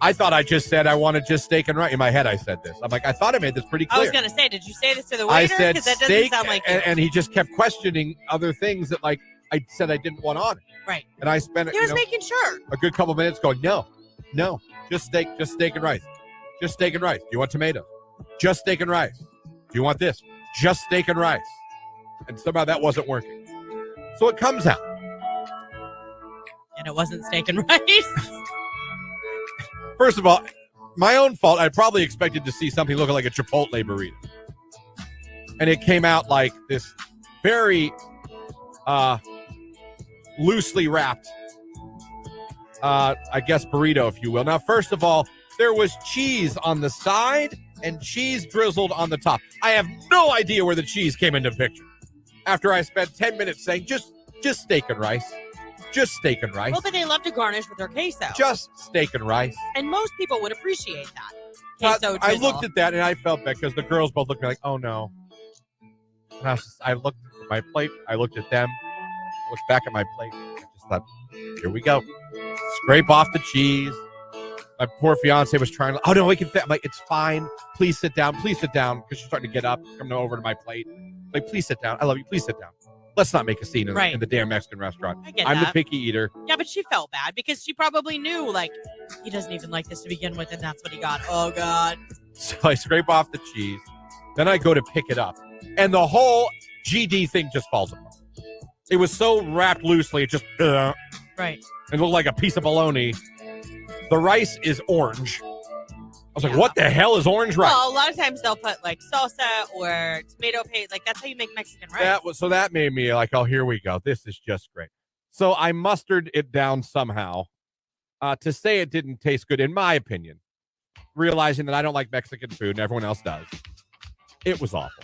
I thought I just said I wanted just steak and rice. In my head, I said this. I'm like, I thought I made this pretty clear. I was going to say, did you say this to the waiter? I said Because that doesn't steak, sound like you. and he just kept questioning other things that, like, I said I didn't want on it. Right. And I spent He was making sure. a good couple minutes going, no, just steak and rice. Just steak and rice. Do you want tomatoes? Just steak and rice. Do you want this? Just steak and rice. And somehow that wasn't working. So it comes out. And it wasn't steak and rice. First of all, my own fault. I probably expected to see something looking like a Chipotle burrito. And it came out like this very loosely wrapped, I guess, burrito, if you will. Now, first of all, there was cheese on the side and cheese drizzled on the top. I have no idea where the cheese came into the picture. After I spent 10 minutes saying, just steak and rice. Just steak and rice. Well, but they love to garnish with their queso. Just steak and rice. And most people would appreciate that. Queso I drizzle. looked at that and I felt bad because the girls both looked at me like, oh no. And I looked at my plate. I looked at them. I looked back at my plate. I just thought, here we go. Scrape off the cheese. My poor fiance was trying to, oh no, we can fit. I'm like, it's fine. Please sit down. Please sit down. Because she's starting to get up, coming over to my plate. Like, please sit down. I love you. Please sit down. Let's not make a scene in the damn Mexican restaurant. I get I'm that. the picky eater. Yeah, but she felt bad because she probably knew, like, he doesn't even like this to begin with, and that's what he got. Oh, God. So I scrape off the cheese. Then I go to pick it up. And the whole GD thing just falls apart. It was so wrapped loosely, it just, Right. it looked like a piece of bologna. The rice is orange. I was like, what the hell is orange rice? Well, a lot of times they'll put, like, salsa or tomato paste. Like, that's how you make Mexican rice. That made me like, oh, here we go. This is just great. So I mustered it down somehow to say it didn't taste good, in my opinion, realizing that I don't like Mexican food and everyone else does. It was awful.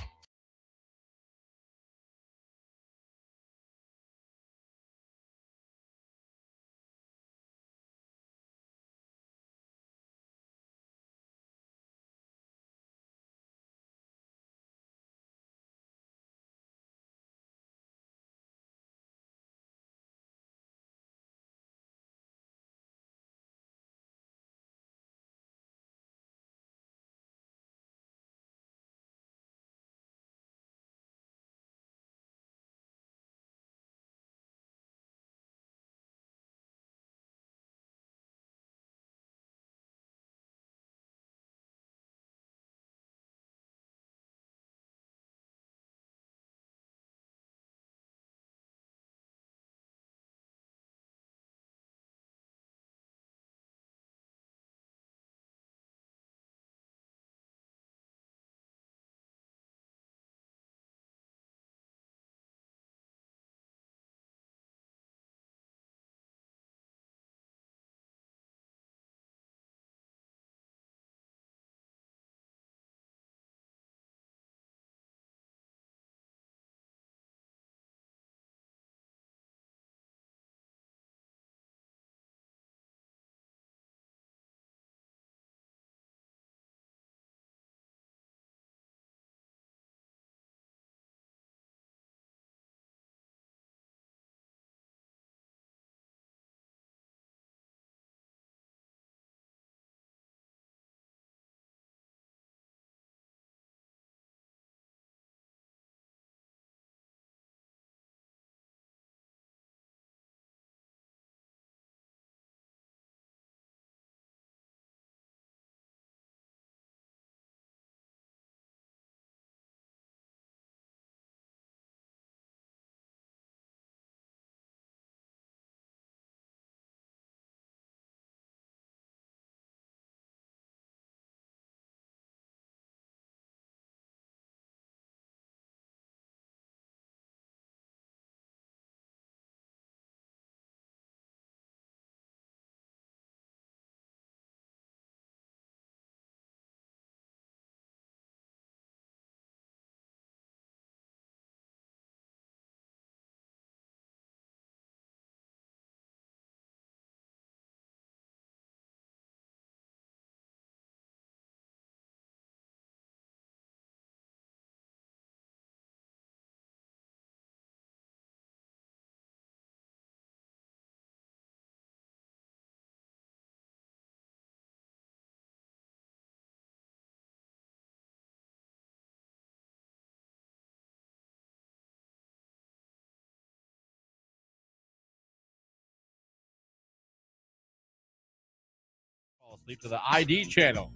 sleep to the ID channel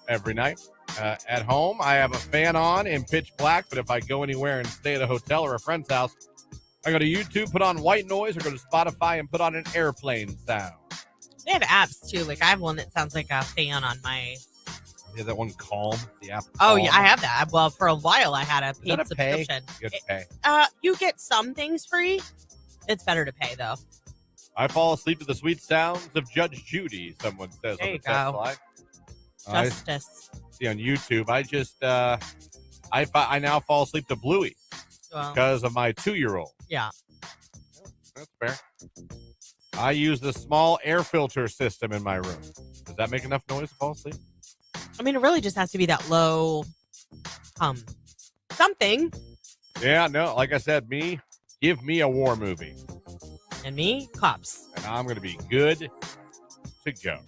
every night. At home, I have a fan on in pitch black, but if I go anywhere and stay at a hotel or a friend's house, I go to YouTube, put on white noise, or go to Spotify and put on an airplane sound. They have apps too. Like I have one that sounds like a fan on my. Yeah, that one Calm, the app. Oh Calm. yeah, I have that. Well, for a while I had a Is paid that a pay? subscription. You have to pay. You get some things free. It's better to pay though. I fall asleep to the sweet sounds of Judge Judy, someone says There on you the text go. line. Justice. I see on YouTube. I just, I now fall asleep to Bluey Well, because of my 2-year-old. yeah. That's fair. I use the small air filter system in my room. Does that make enough noise to fall asleep? I mean, it really just has to be that low something. Yeah, no. Like I said, give me a war movie. And me, cops. And I'm going to be good to go.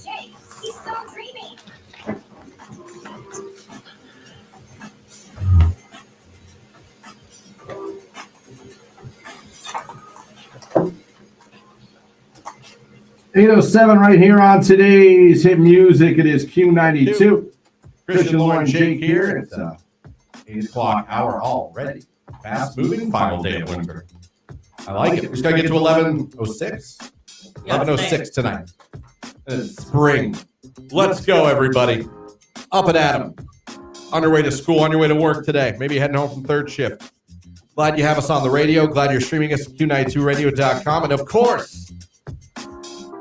Jake, he's so dreamy. 8:07 right here on today's hit music. It is Q92. Christian, Lauren, Jake here. It's 8 o'clock hour already. Fast moving final day of winter. I like it. We just got to get to 11:06. 11:06 tonight. It's spring. Let's go, everybody. Up and at 'em. On your way to school, on your way to work today. Maybe heading home from third shift. Glad you have us on the radio. Glad you're streaming us at Q92radio.com. And of course,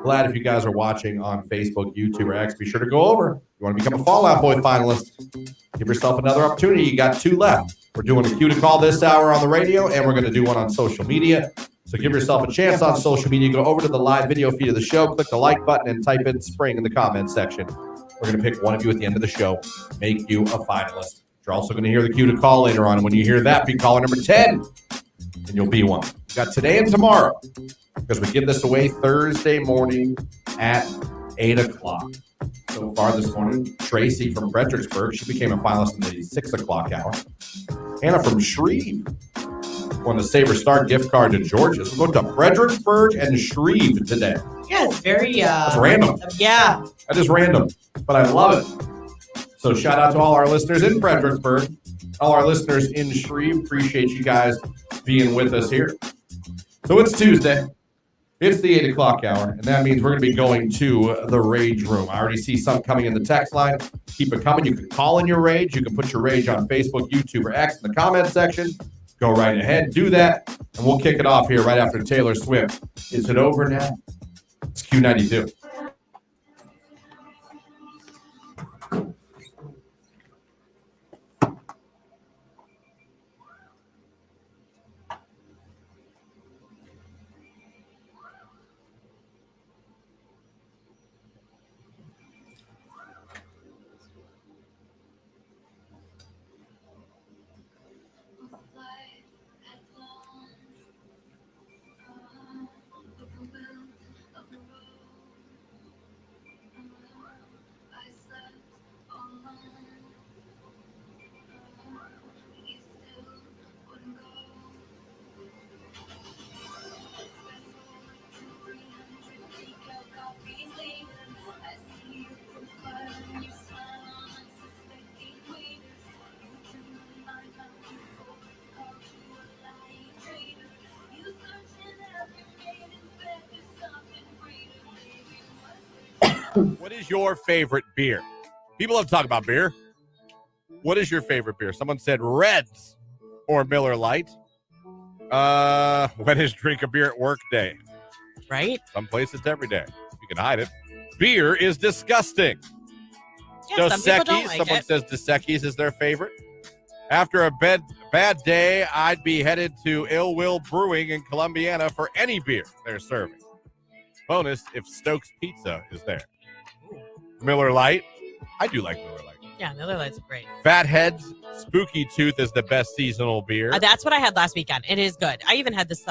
glad if you guys are watching on Facebook, YouTube, or X, be sure to go over. You want to become a Fallout Boy finalist, give yourself another opportunity. You got 2 left. We're doing a Q to call this hour on the radio, and we're going to do one on social media. So give yourself a chance on social media. Go over to the live video feed of the show, click the like button, and type in spring in the comments section. We're going to pick one of you at the end of the show, make you a finalist. You're also going to hear the Q to call later on. And when you hear that, be caller number 10, and you'll be one. We got today and tomorrow, because we give this away Thursday morning at 8 o'clock. So far this morning, Tracy from Fredericksburg, she became a finalist in the 6 o'clock hour. Hannah from Shreve won the Sabre Star gift card to George's. We're going to Fredericksburg and Shreve today. Yeah, it's very That's random. Yeah. That is random, but I love it. So shout out to all our listeners in Fredericksburg, all our listeners in Shreve. Appreciate you guys being with us here. So it's Tuesday. It's the 8 o'clock hour, and that means we're going to be going to the Rage Room. I already see some coming in the text line. Keep it coming. You can call in your rage. You can put your rage on Facebook, YouTube, or X in the comment section. Go right ahead. Do that, and we'll kick it off here right after Taylor Swift. Is it over now? It's Q92. What is your favorite beer? People have talked about beer. What is your favorite beer? Someone said Reds or Miller Lite. When is drink a beer at work day? Right? Some place it's every day. You can hide it. Beer is disgusting. Yeah, some people don't like someone it. says Dos Equis is their favorite. After a bad day, I'd be headed to Ill Will Brewing in Columbiana for any beer they're serving. Bonus if Stokes Pizza is there. Miller Lite. I do like Miller Lite. Yeah, Miller Lite's great. Fathead's Spooky Tooth is the best seasonal beer. That's what I had last weekend. It is good. I even had this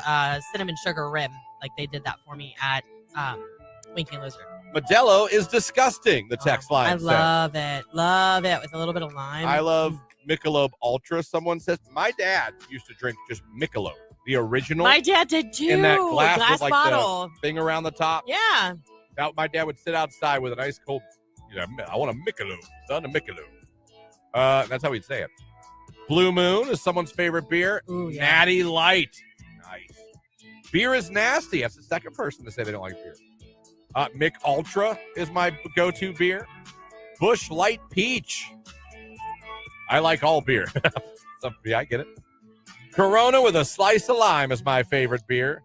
cinnamon sugar rim. Like they did that for me at Winking Lizard. Modelo is disgusting, the text line says. Love it. Love it with a little bit of lime. I love Michelob Ultra. Someone says, my dad used to drink just Michelob, the original. My dad did too. In that glass with like bottle. the thing around the top. Yeah. My dad would sit outside with an ice cold, I want a Michelob, son, a Michelob. That's how he'd say it. Blue Moon is someone's favorite beer. Ooh, yeah. Natty Light. Nice. Beer is nasty. That's the second person to say they don't like beer. Mick Ultra is my go-to beer. Busch Light Peach. I like all beer. Yeah, I get it. Corona with a slice of lime is my favorite beer.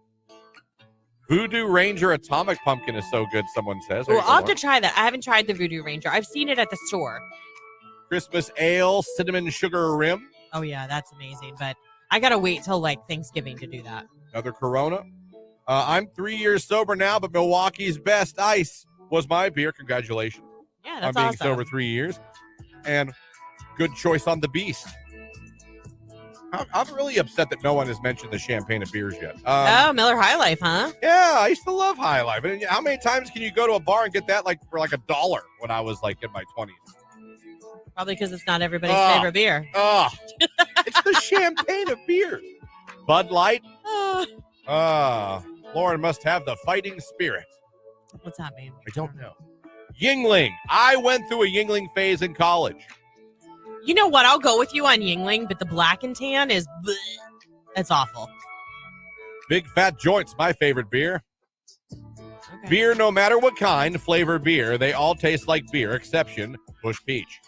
Voodoo Ranger Atomic Pumpkin is so good, someone says. Well, I'll have to try that. I haven't tried the Voodoo Ranger. I've seen it at the store. Christmas Ale Cinnamon Sugar Rim. Oh, yeah, that's amazing. But I got to wait till like Thanksgiving to do that. Another Corona. I'm 3 years sober now, but Milwaukee's Best Ice was my beer. Congratulations. Yeah, that's on being awesome. sober 3 years. And good choice on the Beast. I'm really upset that no one has mentioned the champagne of beers yet. Miller High Life, huh? Yeah, I used to love High Life. And how many times can you go to a bar and get that for $1 when I was like in my 20s? Probably because it's not everybody's favorite beer. It's the champagne of beers. Bud Light. Lauren must have the fighting spirit. What's that mean? I don't know. Yingling. I went through a Yingling phase in college. You know what? I'll go with you on Yingling, but the black and tan is bleh. That's awful. Big Fat Joints, my favorite beer. Okay. Beer, no matter what kind, flavor beer, they all taste like beer, exception Busch Peach.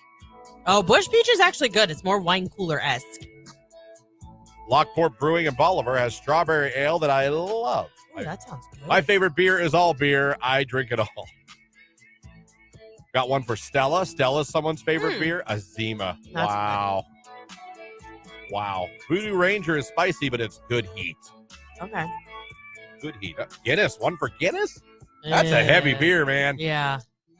Oh, Busch Peach is actually good. It's more wine cooler-esque. Lockport Brewing in Bolivar has strawberry ale that I love. Oh, that sounds good. My favorite beer is all beer. I drink it all. Got one for Stella. Stella's someone's favorite beer. Azima. That's wow. Wow. Voodoo Ranger is spicy, but it's good heat. Okay. Good heat. Guinness. One for Guinness? That's a heavy beer, man. Yeah.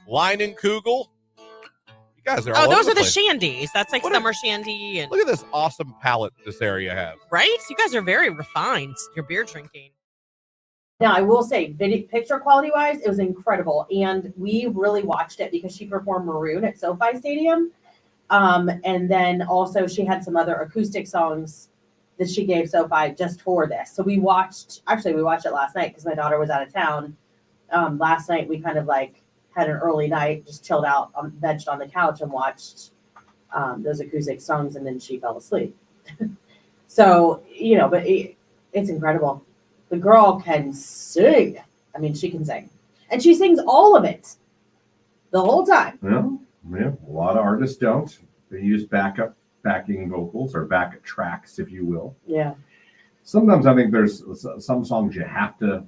Leinenkugel. You guys are all those over are the place. shandies. That's like summer shandy. And Look at this awesome palette this area has. right? You guys are very refined. Your beer drinking. Now, I will say, picture quality wise, it was incredible. And we really watched it because she performed Maroon at SoFi Stadium. And then also she had some other acoustic songs that she gave SoFi just for this. So we watched it last night because my daughter was out of town. Last night we kind of like had an early night, just chilled out, benched on the couch and watched those acoustic songs, and then she fell asleep. So, but it's incredible. The girl can sing. I mean, she can sing. And she sings all of it the whole time. Well, yeah, a lot of artists don't. They use backing vocals or backup tracks, if you will. Yeah. Sometimes I think there's some songs you have to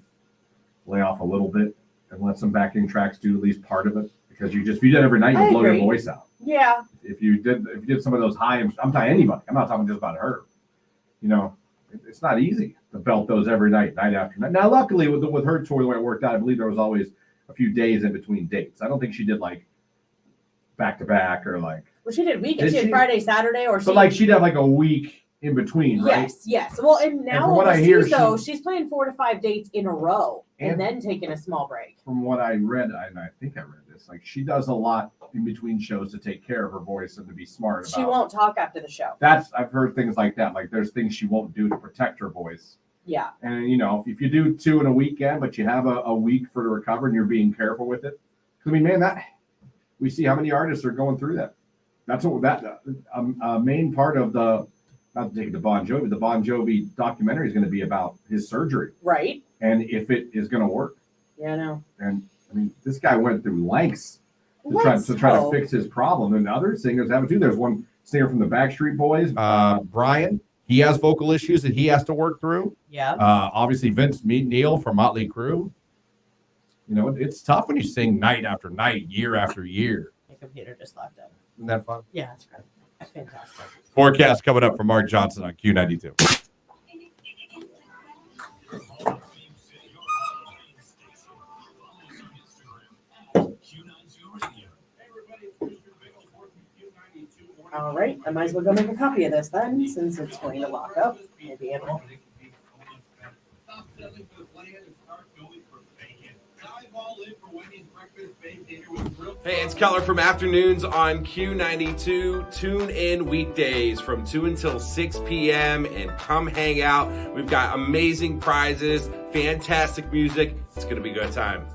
lay off a little bit and let some backing tracks do at least part of it. Because if you did every night, you blow your voice out. Yeah. If you did some of those high, I'm talking anybody. I'm not talking just about her. It's not easy to belt those every night after night. Now, luckily with her tour, the way it worked out, I believe there was always a few days in between dates. I don't think she did like back to back or like. Well, she did weekend. She had Friday, Saturday, or she'd have like a week in between, right? Yes. Well, and now from what I hear, she's playing 4 to 5 dates in a row and then taking a small break. From what I read, and I think I read this, like she does a lot in between shows to take care of her voice and to be smart about. She won't talk after the show. I've heard things like that. Like there's things she won't do to protect her voice. Yeah. And if you do 2 in a weekend, but you have a week for to recover and you're being careful with it. I mean, man, we see how many artists are going through that. That's what a main part of the, not to take it to Bon Jovi, the Bon Jovi documentary is going to be about his surgery. Right. And if it is going to work. Yeah, I know. And I mean, this guy went through lengths to try to fix his problem. And other singers have it too. There's one singer from the Backstreet Boys, Brian. He has vocal issues that he has to work through. Yeah. Obviously, Vince Neil from Motley Crue. It's tough when you sing night after night, year after year. My computer just locked up. Isn't that fun? Yeah, it's great. Fantastic. Forecast coming up from Mark Johnson on Q92. All right, I might as well go make a copy of this then, since it's going to lock up. Maybe it will. Hey, it's Keller from Afternoons on Q92. Tune in weekdays from 2 until 6 p.m. and come hang out. We've got amazing prizes, fantastic music. It's going to be a good time.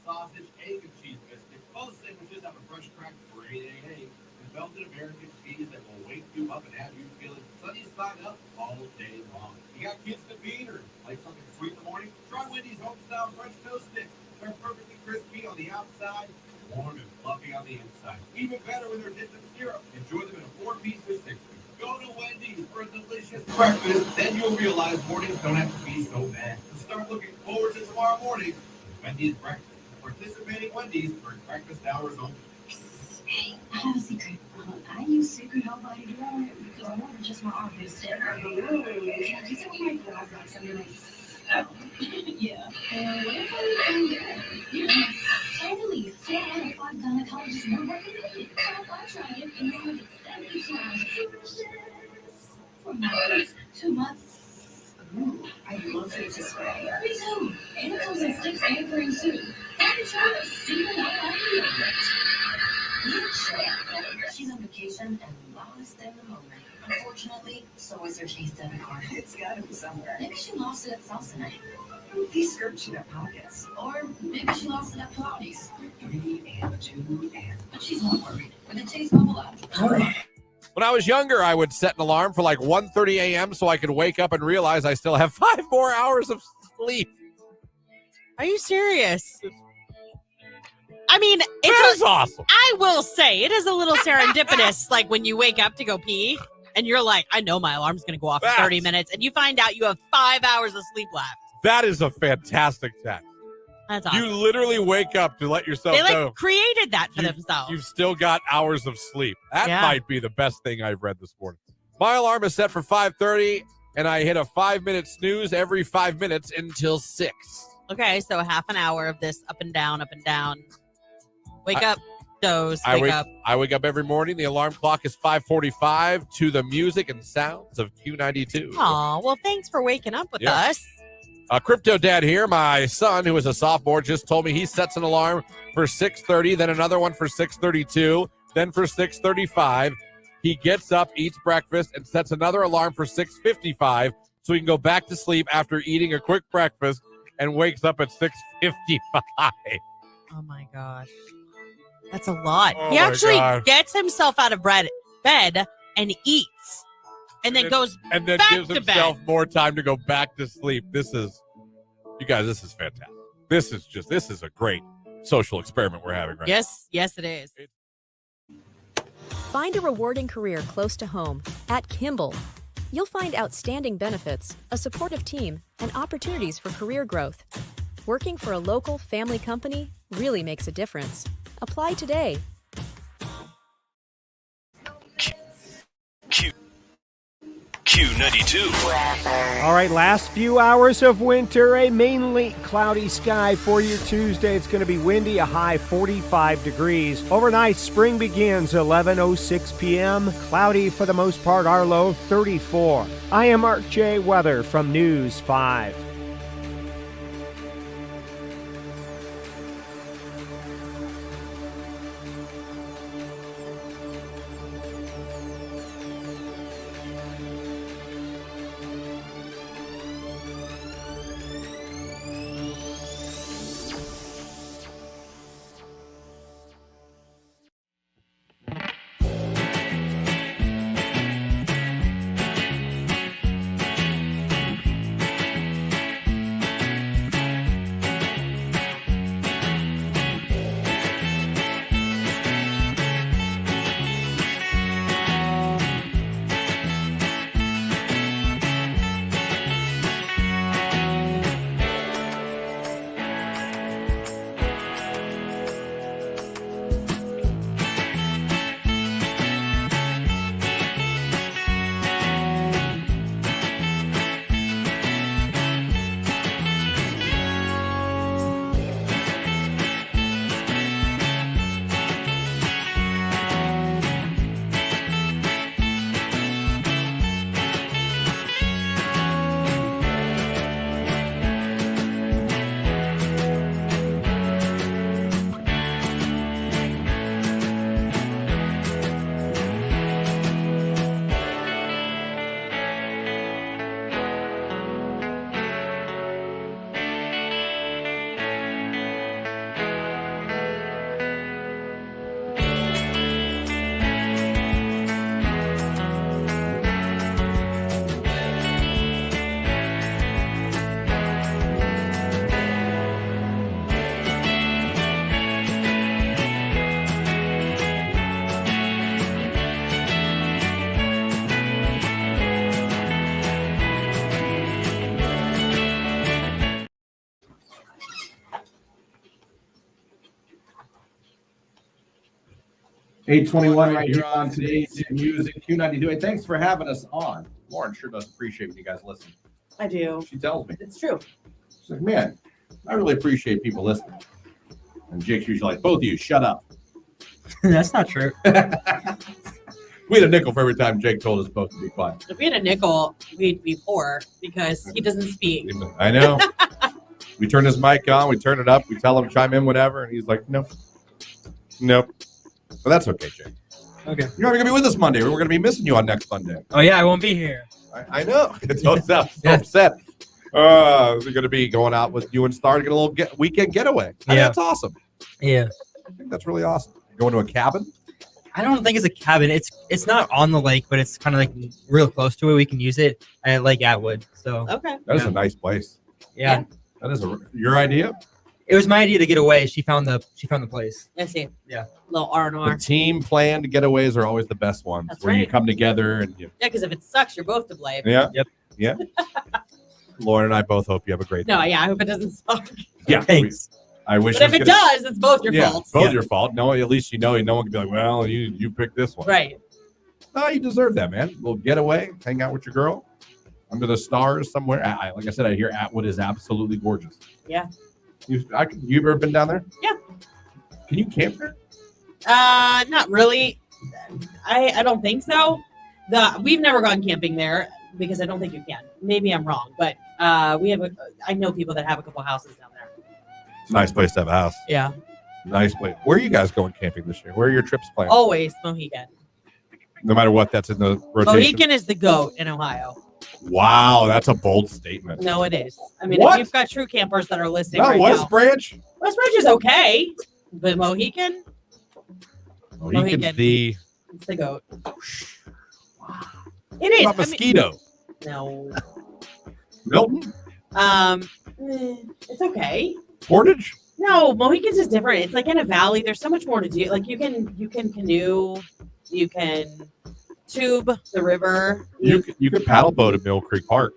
Sausage, egg, and cheese biscuit. Both sandwiches have a fresh cracked grade A and melted American cheese that will wake you up and have you feeling sunny side up all day long. You got kids to feed or like something sweet in the morning? Try Wendy's home-style French toast sticks. They're perfectly crispy on the outside, warm and fluffy on the inside. Even better when they're dipped in syrup. Enjoy them in a 4-piece or 6-piece. Go to Wendy's for a delicious breakfast. Then you'll realize mornings don't have to be so bad. Start looking forward to tomorrow morning with Wendy's breakfast. Participating Wendy's for breakfast hours only. Hey, I have a secret. I use Secret Home Body Deodorant because I want just my armpits. Can I use it with my gloves like something like oh, yeah. And what if I yeah. Totally. So I had a 5 gynecologists not recommended. So I tried it and then I did 72 hours from my first 2 months. Ooh, I love facial spray. Me too. And it comes in sticks and cream too. Have you tried Secret Home Body Deodorant? She's on vacation and lost in the moment. Unfortunately, so is her Chase debit card. It's gotta be somewhere. Maybe she lost it at salsa night. These skirts should have pockets. Or maybe she lost it at Pilates. 3 and 2 and. But she's not worried. With the Chase Bubble app. When I was younger, I would set an alarm for like 1:30 a.m. so I could wake up and realize I still have 5 more hours of sleep. Are you serious? I mean, It's awesome. I will say it is a little serendipitous, like when you wake up to go pee and you're like, I know my alarm's going to go off in 30 minutes, and you find out you have 5 hours of sleep left. That is a fantastic tech. That's awesome. You literally wake up to let yourself They know. created that for themselves. You've still got hours of sleep. That might be the best thing I've read this morning. My alarm is set for 5:30, and I hit a 5-minute snooze every 5 minutes until 6. Okay, so half an hour of this up and down, up and down. Wake up, doze, wake up. I wake up every morning. The alarm clock is 5:45 to the music and sounds of Q92. Aw, well, thanks for waking up with us. Crypto Dad here. My son, who is a sophomore, just told me he sets an alarm for 6:30, then another one for 6:32, then for 6:35. He gets up, eats breakfast, and sets another alarm for 6:55 so he can go back to sleep after eating a quick breakfast and wakes up at 6:55. Oh, my gosh. That's a lot. Oh he my actually God. gets himself out of bed and eats and then goes and then back gives to himself bed. more time to go back to sleep. This is fantastic. This is a great social experiment we're having right now. Yes, it is. Find a rewarding career close to home at Kimball. You'll find outstanding benefits, a supportive team, and opportunities for career growth. Working for a local family company really makes a difference. Apply today. Q92. All right, last few hours of winter, a mainly cloudy sky for your Tuesday. It's going to be windy, a high 45 degrees. Overnight, spring begins 11:06 p.m. Cloudy for the most part, our low 34. I am Mark J. Weather from News 5. 8:21 right here on today's Hit Music Q92. And thanks for having us on. Lauren sure does appreciate when you guys listen. I do. She tells me. It's true. She's like, man, I really appreciate people listening. And Jake's usually like, both of you, shut up. That's not true. We had a nickel for every time Jake told us both to be quiet. If we had a nickel, we'd be poor because he doesn't speak. I know. We turn his mic on, we turn it up, we tell him to chime in whatever, and he's like, nope. But that's okay, Jake. Okay. You're not going to be with us Monday. We're going to be missing you on next Monday. Oh yeah, I won't be here. I know. Don't sound so upset. We're going to be going out with you and Star to get a little weekend getaway. I mean, that's awesome. Yeah. I think that's really awesome. Going to a cabin? I don't think it's a cabin. It's not on the lake, but it's kind of like real close to it. We can use it at Lake Atwood. So okay, that is a nice place. Yeah, that is your idea. It was my idea to get away. She found the place. I see. Yeah, little R&R. The team planned getaways are always the best ones, That's where you right. come together and you. Yeah, because if it sucks, you're both to blame. Yeah. Yep. Yeah. Lauren and I both hope you have a great day. No, yeah, I hope it doesn't suck. Yeah. Thanks. I wish. But if it does, it's both your fault. Both your fault. No, at least no one can be like, well, you picked this one. Right. No, you deserve that, man. We'll get away, hang out with your girl under the stars somewhere. Like I said, I hear Atwood is absolutely gorgeous. Yeah. You ever been down there? Yeah. Can you camp there? Not really. I don't think so. We've never gone camping there because I don't think you can. Maybe I'm wrong, but I know people that have a couple houses down there. It's a nice place to have a house. Yeah. Nice place. Where are you guys going camping this year? Where are your trips planned? Always Mohegan. No matter what, that's in the rotation. Mohegan is the GOAT in Ohio. Wow, that's a bold statement. No, it is. I mean, What? if you've got true campers that are listening No, right West now. Branch? West Branch is okay, but Mohegan, Mohegan's the it's the GOAT. It is. What about Mosquito? No. Milton? It's okay. Portage? No, Mohegan's is different. It's like in a valley. There's so much more to do. Like you can canoe, you can tube the river. You could paddle boat at Mill Creek Park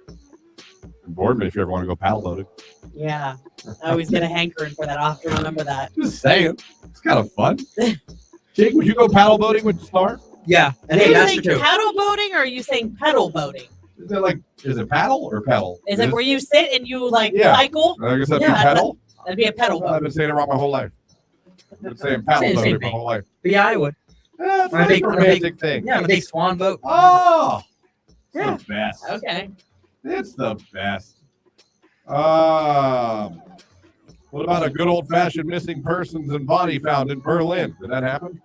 in Boardman if you ever want to go paddle boating. Yeah, I always get a hankering for that. I'll have to remember that. Just saying, it's kind of fun. Jake, would you go paddle boating with Star? Yeah, Are you saying paddle boating or are you saying pedal boating? Is it paddle or pedal? Is it where you sit and you Yeah. cycle? I guess that'd be pedal. That'd be a pedal I've boat. been saying it wrong my whole life. I've been saying paddle Same boating my thing. whole life. But yeah, I would. Yeah, it's On a a big- on a big- romantic thing. Yeah, on a big swan boat. Oh, Yeah. the best. Okay. It's the best. What about a good old-fashioned missing persons and body found in Berlin? Did that happen?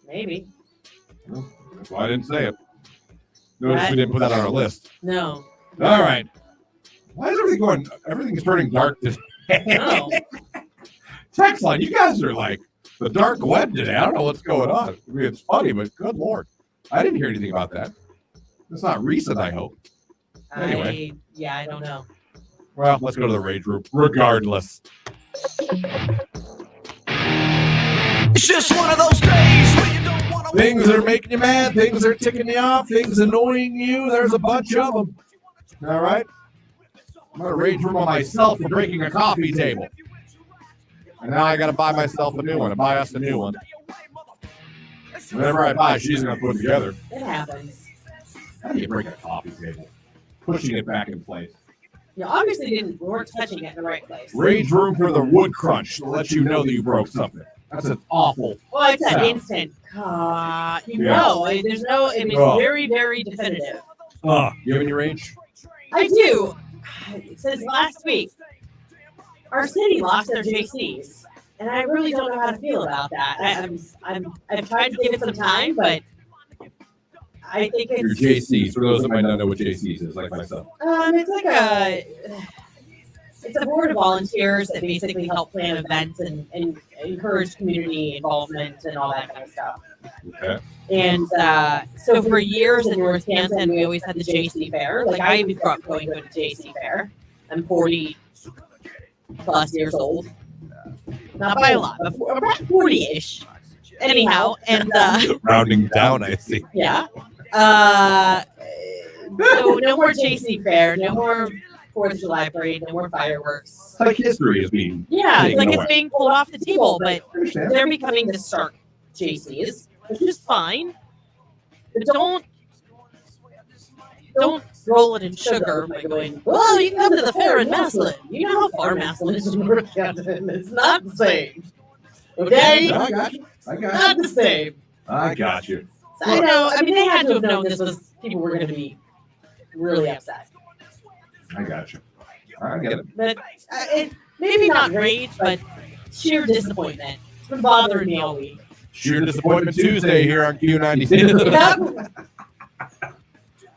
Maybe. That's why I didn't say it. Notice we didn't put that on our list. No. All right. Why is everything going? Everything's turning dark today. No. Text line, you guys are like the dark web today. I don't know what's going on. I mean, it's funny, but good Lord. I didn't hear anything about that. It's not recent, I hope. Anyway. I don't know. Well, let's go to the rage room. Regardless. It's just one of those days when you don't want to. Things that are making you mad, things that are ticking you off, things annoying you. There's a bunch of them. All right? I'm going to rage room on myself for breaking a coffee table. And now I got to buy myself a new one, and buy us a new one. Whenever I buy, she's going to put it together. It happens. How do you break a coffee table? Pushing it back in place. You obviously weren't touching it in the right place. Rage room for the wood crunch to let you know that you broke something. That's an awful. Well, it's an sound. instant. You Yeah. know, there's no. I mean, Oh. it's very, very definitive. You have any rage? I do. Since last week, our city lost their JCs, and I really don't know how to feel about that. I've tried to give it some time, but I think Your it's JCs. For those that might not know what JCs is, like myself. It's like it's a board of volunteers that basically help plan events and encourage community involvement and all that kind of stuff. Okay. And so for years in North Canton, we always had the JC Fair. Like I even grew up going to the JC Fair. I'm 40 plus years old. Not by a lot, but about 40-ish. Anyhow, and Rounding down, I see. yeah. So no more JC Fair, no more 4th of July parade, no more fireworks. It's like history is being Yeah, it's taken like away. it's being pulled off the table, but Understand. they're becoming the start JC's, which is fine. But don't roll it in sugar by going, well, you can come to the fair in Maslin. You know how far Maslin is from North Canton. It's not the same. Okay? I got you. Not the same. I got you. So I know. I mean, they had to have known this was people were going to be really upset. I got you. I get it. But maybe not rage, but sheer disappointment. It's been bothering me all week. Sheer Disappointment Tuesday here on Q92.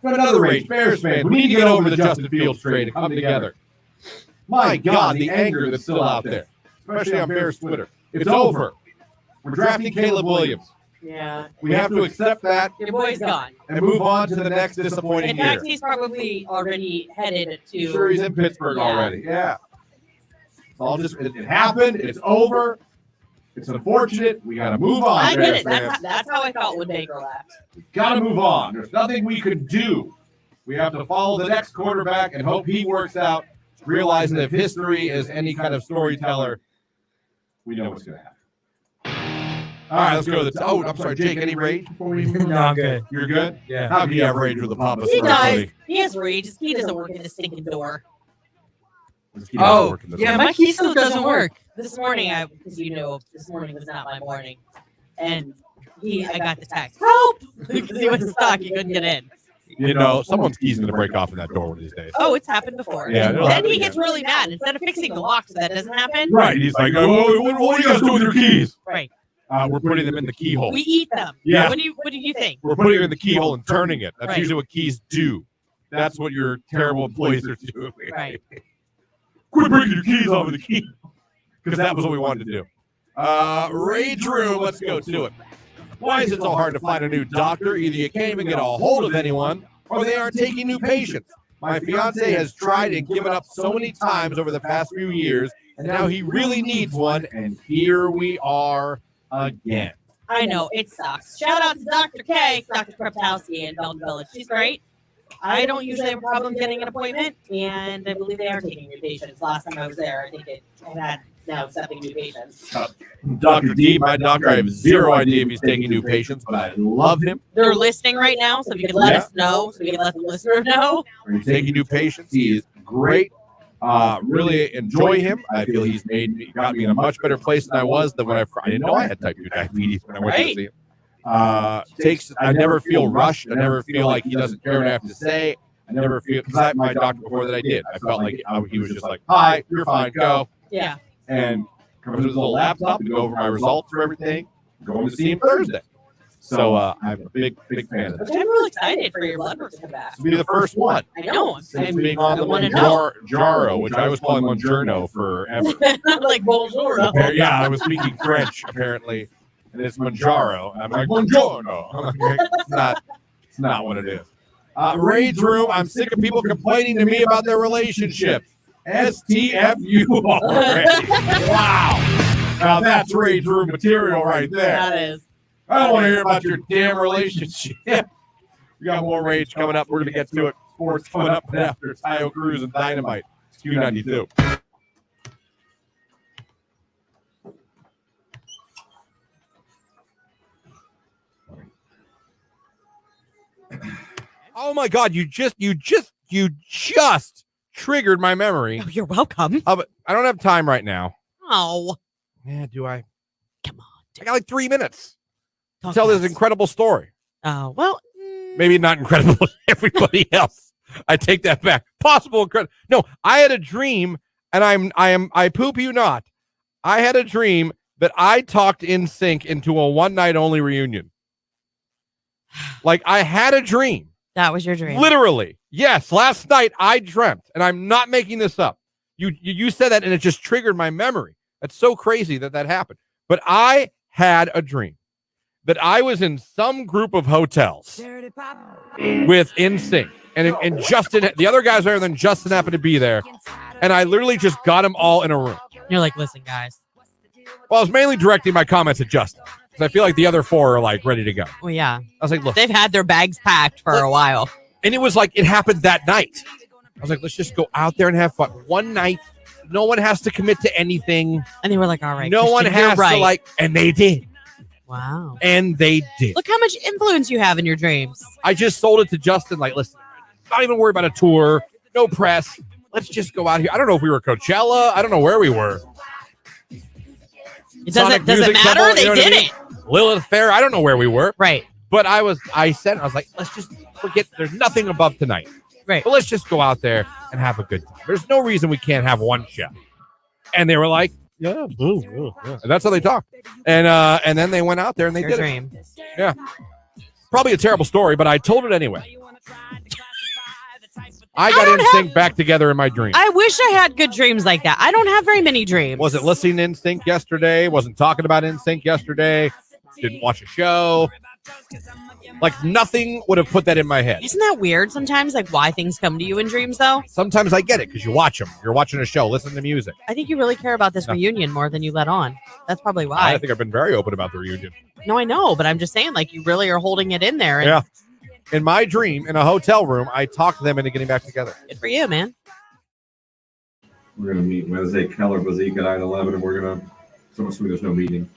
For another rage, Bears fans, we need to get over the Justin Fields trade and come together. My God, the anger that's still out there, especially on Bears Twitter. It's over. We're drafting Caleb Williams. Yeah. We have to accept that. Your boy's gone. And move on to the next disappointing In year. fact, he's probably already headed to. Sure, he's in Pittsburgh already. Yeah. It's all just, it happened. It's over. It's unfortunate. We got to move on. I get it. Bears fans. That's how I felt when Baker left. Got to move on. There's nothing we could do. We have to follow the next quarterback and hope he works out, realizing if history is any kind of storyteller, we know what's going to happen. All right, let's go to the. I'm sorry, Jake. Any rage before we move on? No, I'm good. You're good? Yeah. How can you have rage with the Papa? He does. He has rage. His key doesn't work in the stinking door. Oh, yeah, my key still doesn't work. This morning, because this morning was not my morning, and I got the text, help, because he was stuck. He couldn't get in. You know, someone's key's going to break off in that door one of these days. Oh, it's happened before. Yeah, And it'll then happen he again. gets really mad. Instead of fixing the lock so that doesn't happen. Right. He's like, oh, what do you guys do with your keys? Right. We're putting them in the keyhole. We eat them. Yeah. What do you think? We're putting them in the keyhole and turning it. That's Right. usually what keys do. That's what your terrible employees are doing. Right. Quit breaking your keys off of the key. Because that was what we wanted to do. Rage room, let's go to it. Why is it so hard to find a new doctor? Either you can't even get a hold of anyone, or they aren't taking new patients. My fiance has tried and given up so many times over the past few years, and now he really needs one, and here we are again. I know, it sucks. Shout out to Dr. K, Dr. Kreptowski in Belton Village. She's great. I don't usually have a problem getting an appointment, and I believe they are taking new patients. Last time I was there, I think it had now accepting new patients. Dr. D, my doctor, I have zero idea if he's taking new patients, but I love him. They're listening right now, so if you could let us know, so we can let the listener know. He's taking new patients. He is great. Really enjoy him. I feel he's got me in a much better place than I was than when I didn't know I had type 2 diabetes when I went to see him. I never feel rushed. I never feel like he doesn't care what I have to say. I never feel, because I had my doctor before that I did. I felt like he was just like, hi, you're fine, go. Yeah. And comes with his little laptop and go over my results for everything. Going to see him Thursday. So I'm a big fan of Which that. I'm really excited for your blood work to come back. To be the first one. I know. Since being on the Manjaro, which I was calling Monjourno forever. Like bonjour. Yeah, I was speaking French apparently, and it's Manjaro. I'm like Buongiorno. I'm like, it's not what it is. Rage room. I'm sick of people complaining to me about their relationships. STFU already. Wow. Now that's rage room material right there. That is. I don't want to hear about your damn relationship. We got more rage coming up. We're going to get to it. Sports coming up after Tayo Cruz and Dynamite. It's Q92. Oh my God! You just triggered my memory. Oh, you're welcome. But I don't have time right now. Oh. Yeah, do I? Come on. I got like 3 minutes to tell this incredible story. Oh, well. Maybe not incredible to everybody else. I take that back. Possible incredible. No, I had a dream, and I poop you not. I had a dream that I talked NSYNC into a one-night only reunion. Like, I had a dream. That was your dream. Literally. Yes, last night I dreamt, and I'm not making this up. You said that, and it just triggered my memory. That's so crazy that happened. But I had a dream that I was in some group of hotels with NSYNC, and Justin, the other guys there, then Justin happened to be there, and I literally just got them all in a room. You're like, listen, guys. Well, I was mainly directing my comments at Justin because I feel like the other four are like ready to go. Well, yeah. I was like, look, they've had their bags packed for a while, and it was like it happened that night. I was like, let's just go out there and have fun. One night. No one has to commit to anything. And they were like, all right. No one has to like, and they did. Wow. And they did. Look how much influence you have in your dreams. I just sold it to Justin. Like, listen, not even worry about a tour. No press. Let's just go out here. I don't know if we were Coachella. I don't know where we were. Does it matter? They did it. Lilith Fair. I don't know where we were. Right. But I was like, let's just forget. There's nothing above tonight. Right. But let's just go out there and have a good time. There's no reason we can't have one show. And they were like, yeah. And that's how they talk. And then they went out there and they Your did dream. it. Yeah. Probably a terrible story, but I told it anyway. I got NSYNC back together in my dream. I wish I had good dreams like that. I don't have very many dreams. Wasn't listening to NSYNC yesterday. Wasn't talking about NSYNC yesterday. Didn't watch a show. Like nothing would have put that in my head. Isn't that weird sometimes, like why things come to you in dreams, though? Sometimes I get it because you watch them. You're watching a show, listen to music. I think you really care about this reunion more than you let on. That's probably why. I think I've been very open about the reunion. No, I know, but I'm just saying, like, you really are holding it in there. And Yeah. In my dream, in a hotel room, I talked them into getting back together. Good for you, man. We're going to meet Wednesday, Keller, Bazika, 9/11, and we're going to, so much there's no meeting.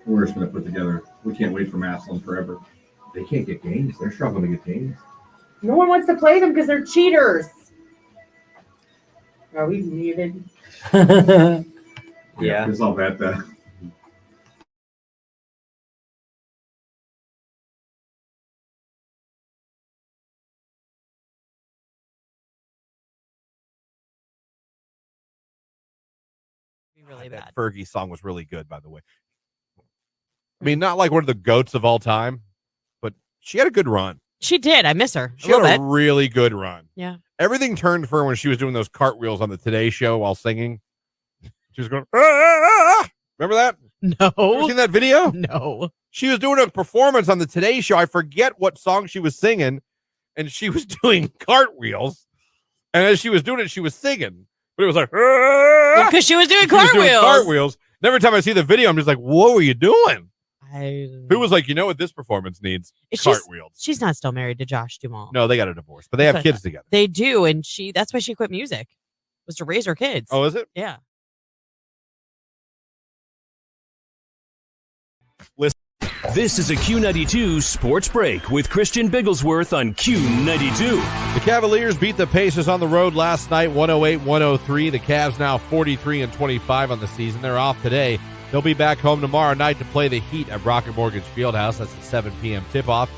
We're just going to put together, we can't wait for Maslin forever. They can't get games. They're struggling to get games. No one wants to play them because they're cheaters. Are we muted? Yeah. It's all that. Really bad. That Fergie song was really good, by the way. I mean, not like one of the GOATs of all time, but she had a good run. She did. I miss her. She had a really good run. Yeah. Everything turned for her when she was doing those cartwheels on the Today Show while singing. She was going, ah! Remember that? No. Ever seen that video? No. She was doing a performance on the Today Show. I forget what song she was singing, and she was doing cartwheels. And as she was doing it, she was singing. But it was like, because she was doing cartwheels. And every time I see the video, I'm just like, what were you doing? Who was like, you know what this performance needs? Cartwheels. She's not still married to Josh Duhamel. No, they got a divorce, but they have kids together. They do, and that's why she quit music, was to raise her kids. Oh, is it? Yeah. This is a Q92 Sports Break with Christian Bigglesworth on Q92. The Cavaliers beat the Pacers on the road last night, 108-103. The Cavs now 43-25 on the season. They're off today. They'll be back home tomorrow night to play the Heat at Rocket Mortgage Fieldhouse. That's a 7 p.m. tip-off.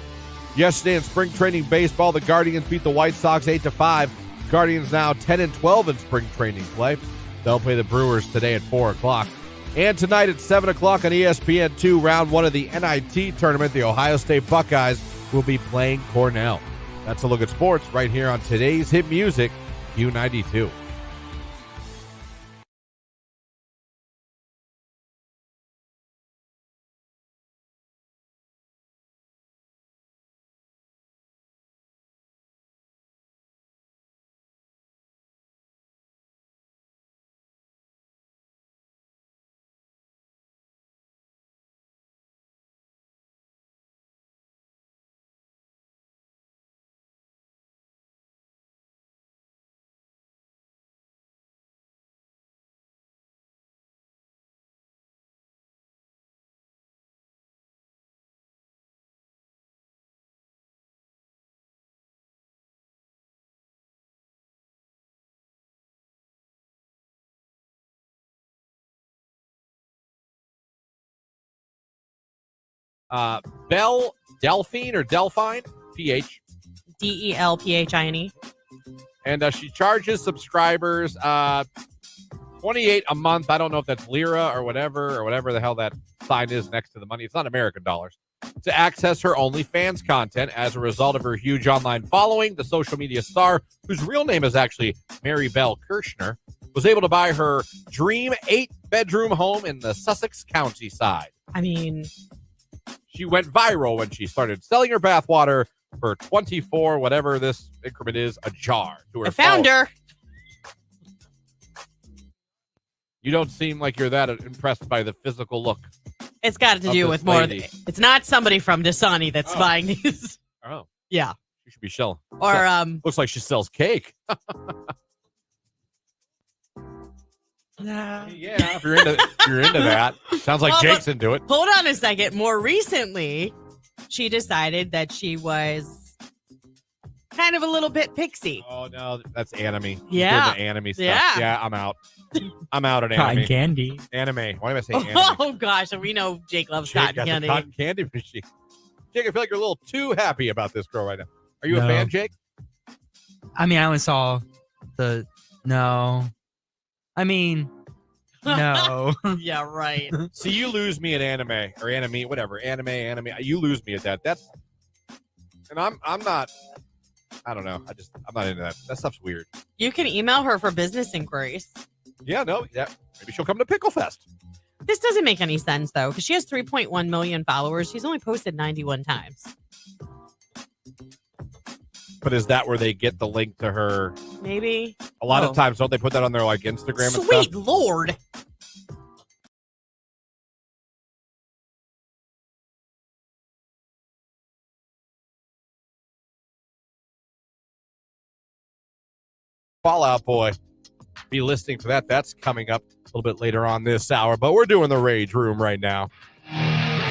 Yesterday in spring training baseball, the Guardians beat the White Sox 8-5. Guardians now 10-12 in spring training play. They'll play the Brewers today at 4 o'clock. And tonight at 7 o'clock on ESPN2, round one of the NIT tournament, the Ohio State Buckeyes will be playing Cornell. That's a look at sports right here on today's hit music, Q92. Belle Delphine or Delphine, PH. DELPHINE. And she charges subscribers $28 a month. I don't know if that's lira or whatever the hell that sign is next to the money. It's not American dollars. To access her OnlyFans content. As a result of her huge online following, the social media star, whose real name is actually Mary Belle Kirshner, was able to buy her dream 8-bedroom home in the Sussex County side. I mean, she went viral when she started selling her bathwater for 24, whatever this increment is, a jar. To her I found her. You don't seem like you're that impressed by the physical look. It's got to do with more. It's not somebody from Dasani that's buying these. Oh. Yeah. She should be selling. Or looks like she sells cake. Yeah, if you're into that. Sounds like Well, Jake's but into it. Hold on a second. More recently, she decided that she was kind of a little bit pixie. Oh no, that's anime. She's Yeah. doing the anime stuff. Yeah. I'm out. I'm out at Cotton anime. candy. Anime. Why am I saying anime? Oh gosh, we know Jake loves Jake cotton got candy. the cotton candy machine. Jake, I feel like you're a little too happy about this girl right now. Are you a No. fan, Jake? I mean, I only saw the no. I mean, no. Yeah, right. See, you lose me at anime or anime, whatever. Anime. You lose me at that. And I'm not. I don't know. I'm not into that. That stuff's weird. You can email her for business inquiries. Yeah, no, yeah. Maybe she'll come to Pickle Fest. This doesn't make any sense though, because she has 3.1 million followers. She's only posted 91 times. But is that where they get the link to her? Maybe. A lot of times, don't they put that on their like Instagram and Sweet stuff? Lord. Fallout Boy. Be listening for that. That's coming up a little bit later on this hour, but we're doing the Rage Room right now.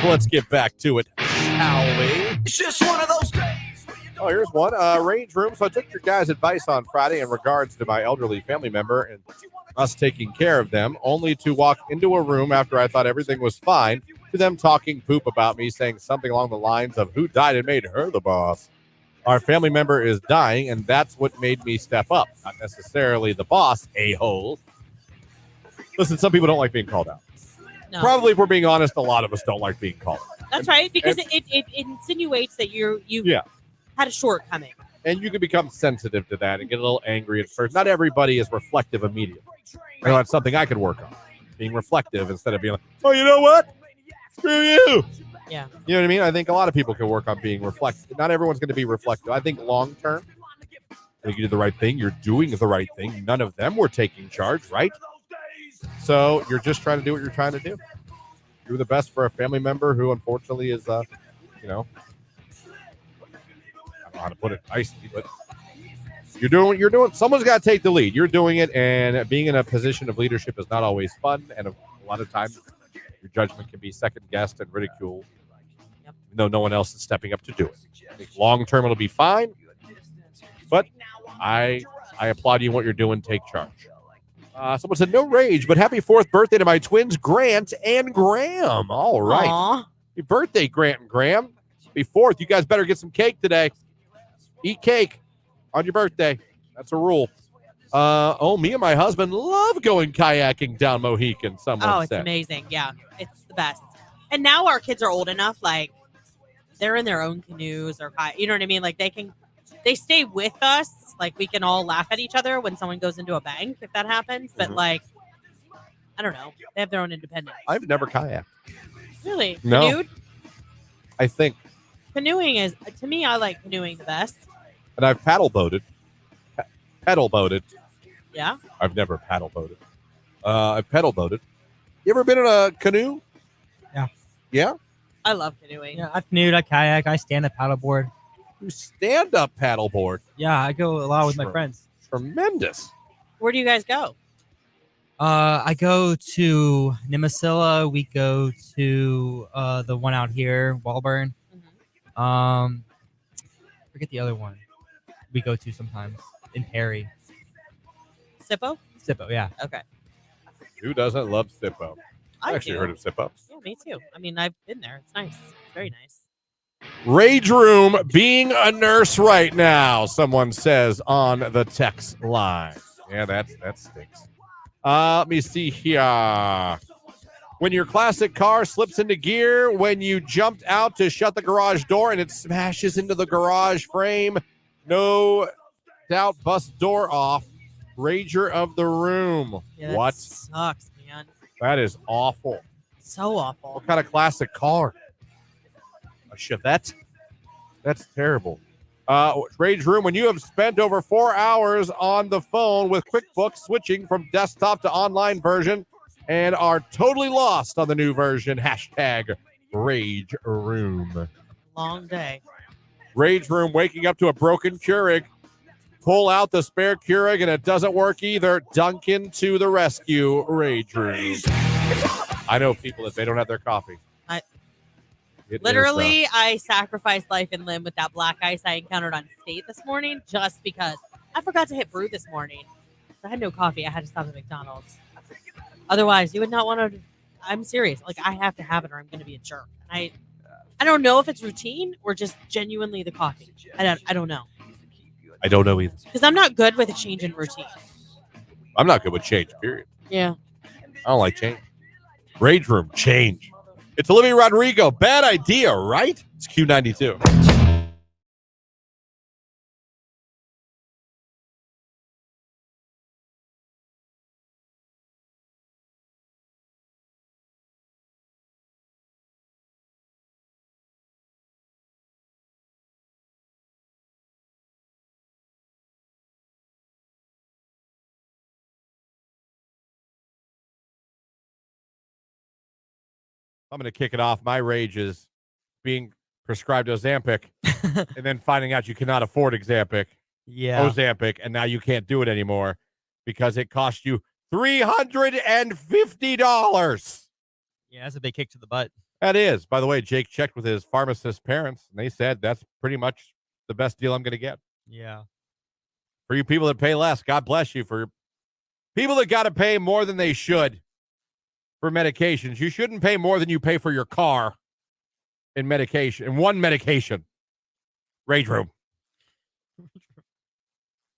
So let's get back to it, shall we? It's just one of those days. Oh, here's one. Rage Room. So I took your guys' advice on Friday in regards to my elderly family member and us taking care of them, only to walk into a room after I thought everything was fine, to them talking poop about me, saying something along the lines of who died and made her the boss. Our family member is dying, and that's what made me step up. Not necessarily the boss, a-hole. Listen, some people don't like being called out. No. Probably, if we're being honest, a lot of us don't like being called out. That's right, because it insinuates that you had a shortcoming. And you can become sensitive to that and get a little angry at first. Not everybody is reflective immediately. I know that's something I could work on. Being reflective instead of being like, oh, you know what? Screw you. Yeah. You know what I mean? I think a lot of people can work on being reflective. Not everyone's going to be reflective. I think long term, I think you did the right thing. You're doing the right thing. None of them were taking charge, right? So you're just trying to do what you're trying to do. Do the best for a family member who unfortunately is, I don't know how to put it nicely, but you're doing what you're doing. Someone's got to take the lead. You're doing it, and being in a position of leadership is not always fun, and a lot of times your judgment can be second-guessed and ridiculed, even though no one else is stepping up to do it. I think long-term it'll be fine, but I applaud you in what you're doing. Take charge. Someone said, no rage, but happy 4th birthday to my twins, Grant and Graham. All right. Aww. Happy birthday, Grant and Graham. Happy 4th. You guys better get some cake today. Eat cake on your birthday. That's a rule. Me and my husband love going kayaking down Mohican, someone It's said. amazing. Yeah, it's the best. And now our kids are old enough, like they're in their own canoes or, you know what I mean? Like they stay with us. Like we can all laugh at each other when someone goes into a bank, if that happens. But like, I don't know. They have their own independence. I've never kayaked. Really? No. Canoed? I think. Canoeing is, to me, I like canoeing the best. And I've paddle boated. Pedal boated. Yeah. I've never paddle boated. I've pedal boated. You ever been in a canoe? Yeah. Yeah? I love canoeing. Yeah, I canoed, I kayak, I stand up paddleboard. You stand up paddleboard. Yeah, I go a lot with my friends. Tremendous. Where do you guys go? I go to Nimasilla. We go to the one out here, Walburn. Forget the other one. We go to sometimes in Perry. Sippo? Sippo, yeah. Okay. Who doesn't love Sippo? I I've actually do. heard of Sippo. Yeah, me too. I mean, I've been there. It's nice. It's very nice. Rage Room being a nurse right now, someone says on the text line. Yeah, that stinks. Let me see here. When your classic car slips into gear, when you jumped out to shut the garage door and it smashes into the garage frame, no doubt bust door off. Rager of the room. Yeah, that What? sucks, man. That is awful. So awful. What kind of classic car? A Chevette? That's terrible. Rage Room, when you have spent over 4 hours on the phone with QuickBooks, switching from desktop to online version, and are totally lost on the new version, hashtag Rage Room. Long day. Rage Room, waking up to a broken Keurig. pull out the spare Keurig and it doesn't work either. Duncan to the rescue, Rage Room. I know people that they don't have their coffee. Literally, I sacrificed life and limb with that black ice I encountered on State this morning just because I forgot to hit brew this morning. I had no coffee. I had to stop at McDonald's. Otherwise, you would not want to. I'm serious. Like, I have to have it or I'm going to be a jerk. I don't know if it's routine or just genuinely the coffee. I don't know. I don't know either. Because I'm not good with a change in routine. I'm not good with change, period. Yeah. I don't like change. Rage Room, change. It's Olivia Rodrigo. Bad idea, right? It's Q92. I'm going to kick it off. My rage is being prescribed Ozempic and then finding out you cannot afford Ozempic, and now you can't do it anymore because it cost you $350. Yeah, that's a big kick to the butt. That is. By the way, Jake checked with his pharmacist parents, and they said that's pretty much the best deal I'm going to get. Yeah. For you people that pay less, God bless you. For people that got to pay more than they should for medications, you shouldn't pay more than you pay for your car in medication, in one medication. Rage Room.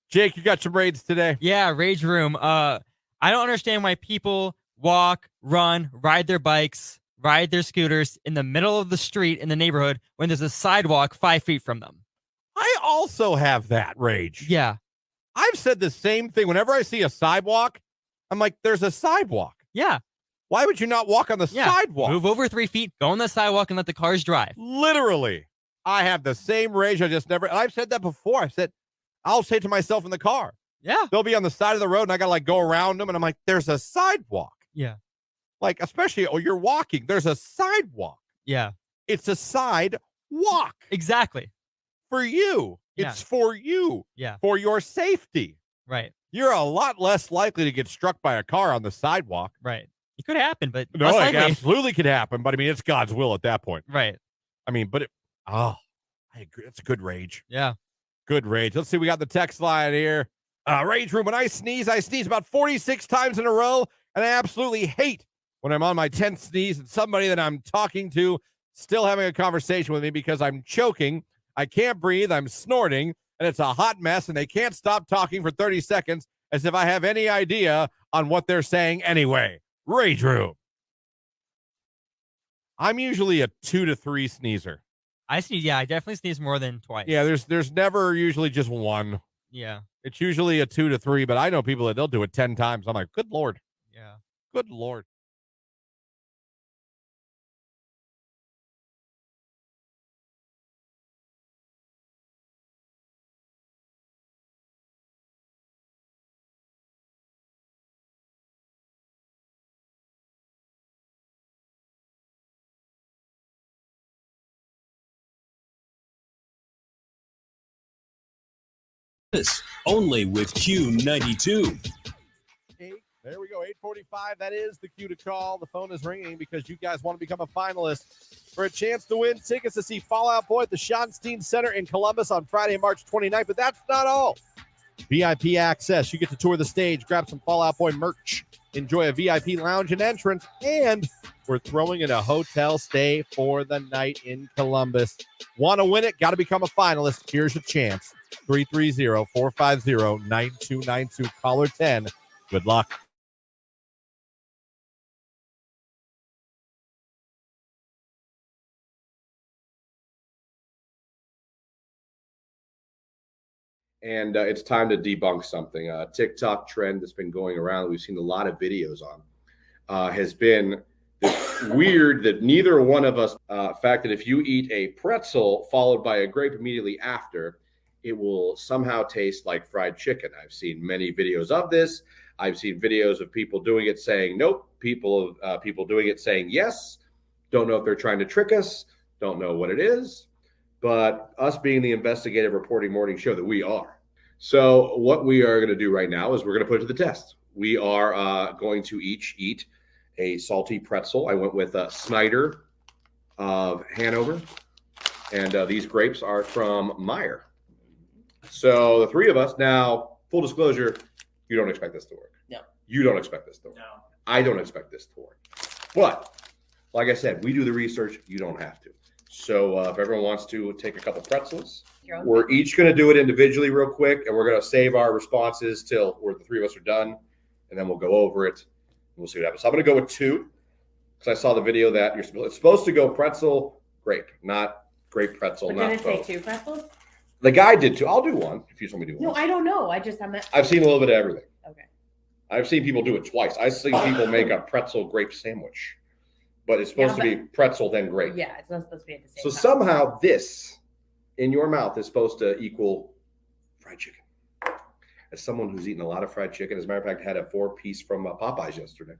Jake, you got some raids today? Yeah, Rage Room. I don't understand why people walk, run, ride their bikes, ride their scooters in the middle of the street in the neighborhood when there's a sidewalk 5 feet from them. I also have that rage. Yeah. I've said the same thing. Whenever I see a sidewalk, I'm like, there's a sidewalk. Yeah. Why would you not walk on the sidewalk? Move over 3 feet, go on the sidewalk, and let the cars drive. Literally. I have the same rage. I've said that before. I'll say to myself in the car. Yeah. They'll be on the side of the road, and I got to, go around them, and I'm like, there's a sidewalk. Yeah. Especially, you're walking. There's a sidewalk. Yeah. It's a sidewalk. Exactly. For you. Yeah. It's for you. Yeah. For your safety. Right. You're a lot less likely to get struck by a car on the sidewalk. Right. It could happen, but no, it absolutely could happen. But it's God's will at that point. Right. I agree. It's a good rage. Yeah. Good rage. Let's see. We got the text line here. Rage Room. When I sneeze about 46 times in a row. And I absolutely hate when I'm on my 10th sneeze and somebody that I'm talking to still having a conversation with me because I'm choking. I can't breathe. I'm snorting. And it's a hot mess. And they can't stop talking for 30 seconds as if I have any idea on what they're saying anyway. Rage Room. I'm usually a 2 to 3 sneezer. I definitely sneeze more than twice. Yeah, there's never usually just one. Yeah. It's usually a 2 to 3, but I know people that they'll do it 10 times. I'm like, good Lord. Yeah. Good Lord. Only with Q92. There we go, 8:45. That is the cue to call. The phone is ringing because you guys want to become a finalist for a chance to win tickets to see Fall Out Boy at the Schottenstein Center in Columbus on Friday, March 29th. But that's not all. VIP access. You get to tour the stage, grab some Fall Out Boy merch, enjoy a VIP lounge and entrance, and we're throwing in a hotel stay for the night in Columbus. Want to win it? Got to become a finalist. Here's your chance. 330-450-9292. Caller 10. Good luck. And it's time to debunk something. A TikTok trend that's been going around, we've seen a lot of videos on, has been this weird that neither one of us, fact that if you eat a pretzel followed by a grape immediately after, it will somehow taste like fried chicken. I've seen many videos of this. I've seen videos of people doing it saying nope, people doing it saying yes. Don't know if they're trying to trick us. Don't know what it is. But us being the investigative reporting morning show that we are, So what we are going to do right now is we're going to put it to the test. We are going to each eat a salty pretzel. I went with Snyder of Hanover, and these grapes are from Meyer. So the three of us, now, full disclosure, you don't expect this to work. No. You don't expect this to work. No. I don't expect this to work. But like I said, we do the research. You don't have to. So if everyone wants to take a couple pretzels, we're each going to do it individually real quick, and we're going to save our responses till the three of us are done, and then we'll go over it. We'll see what happens. So I'm going to go with 2 because I saw the video that it's supposed to go pretzel, grape, not grape pretzel. But not did it say both. 2 pretzels? The guy did 2. I'll do 1 if you just want me to do 1. No, I don't know. I've seen a little bit of everything. Okay. I've seen people do it twice. I've seen people make a pretzel grape sandwich, but it's supposed to be pretzel then grape. Yeah, it's not supposed to be at the same So time. somehow this in your mouth is supposed to equal fried chicken. As someone who's eaten a lot of fried chicken, as a matter of fact, had a 4-piece from Popeyes yesterday.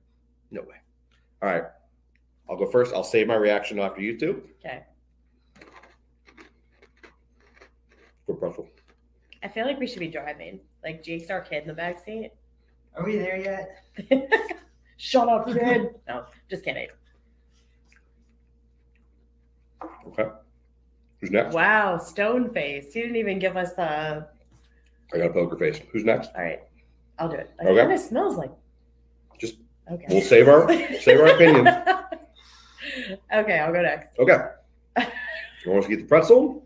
No way. All right. I'll go first. I'll save my reaction after you two. Okay. For pretzel. I feel like we should be driving. Like Jake's our kid in the back seat. Are we there yet? Shut up, kid. No, just kidding. Okay. Who's next? Wow, stone face. He didn't even give us a. I got a poker face. Who's next? All right, I'll do it. It Okay. kind of smells like. Just. Okay. We'll save our opinions. Okay, I'll go next. Okay. You want us to get the pretzel?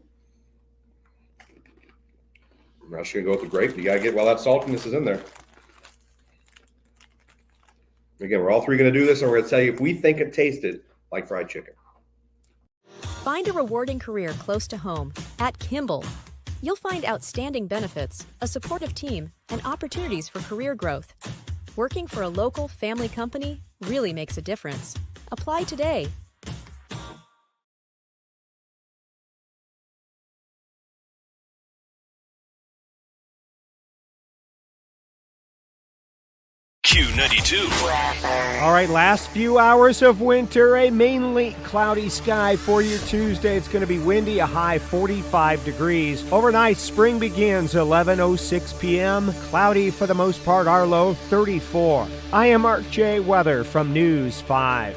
I'm actually gonna go with the grape. You gotta get while that saltiness is in there. Again, we're all three gonna do this, and we're gonna tell you if we think it tasted like fried chicken. Find a rewarding career close to home at Kimball. You'll find outstanding benefits, a supportive team, and opportunities for career growth. Working for a local family company really makes a difference. Apply today. Q92. All right, last few hours of winter, a mainly cloudy sky for your Tuesday. It's going to be windy, a high 45 degrees. Overnight, spring begins 11:06 p.m. Cloudy for the most part, our low 34. I am Mark J. Weather from News 5.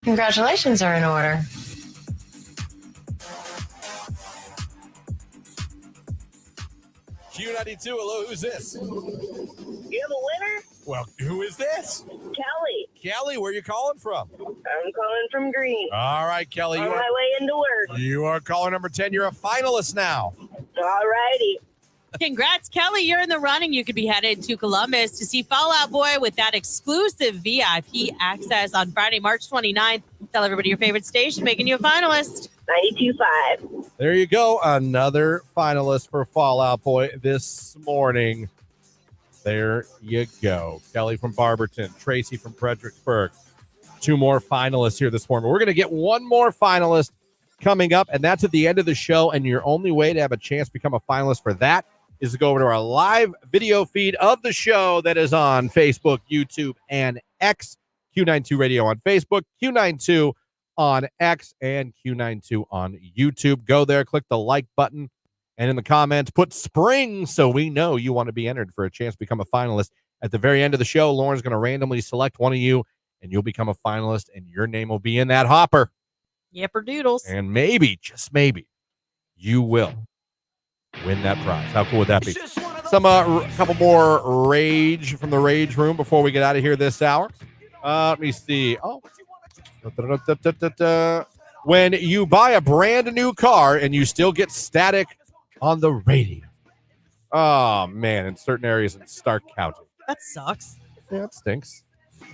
Congratulations are in order. Q92, hello, who's this? You have a winner? Well, who is this? Kelly. Kelly, where are you calling from? I'm calling from Green. All right, Kelly. On my way into work. You are caller number 10. You're a finalist now. All righty. Congrats, Kelly. You're in the running. You could be headed to Columbus to see Fall Out Boy with that exclusive VIP access on Friday, March 29th. Tell everybody your favorite station, making you a finalist. 92.5. There you go. Another finalist for Fall Out Boy this morning. There you go. Kelly from Barberton, Tracy from Fredericksburg. 2 more finalists here this morning. We're going to get 1 more finalist coming up, and that's at the end of the show. And your only way to have a chance to become a finalist for that is to go over to our live video feed of the show that is on Facebook, YouTube, and X. Q92 Radio on Facebook, Q92 on X, and Q92 on YouTube. Go there, click the like button, and in the comments, put spring so we know you want to be entered for a chance to become a finalist. At the very end of the show, Lauren's going to randomly select one of you, and you'll become a finalist, and your name will be in that hopper. Yipper doodles. And maybe, just maybe, you will win that prize. How cool would that be? Some couple more rage from the rage room before we get out of here this hour. Let me see. When you buy a brand new car and you still get static on the radio. Oh, man, in certain areas in Stark County. That sucks. Yeah, that stinks.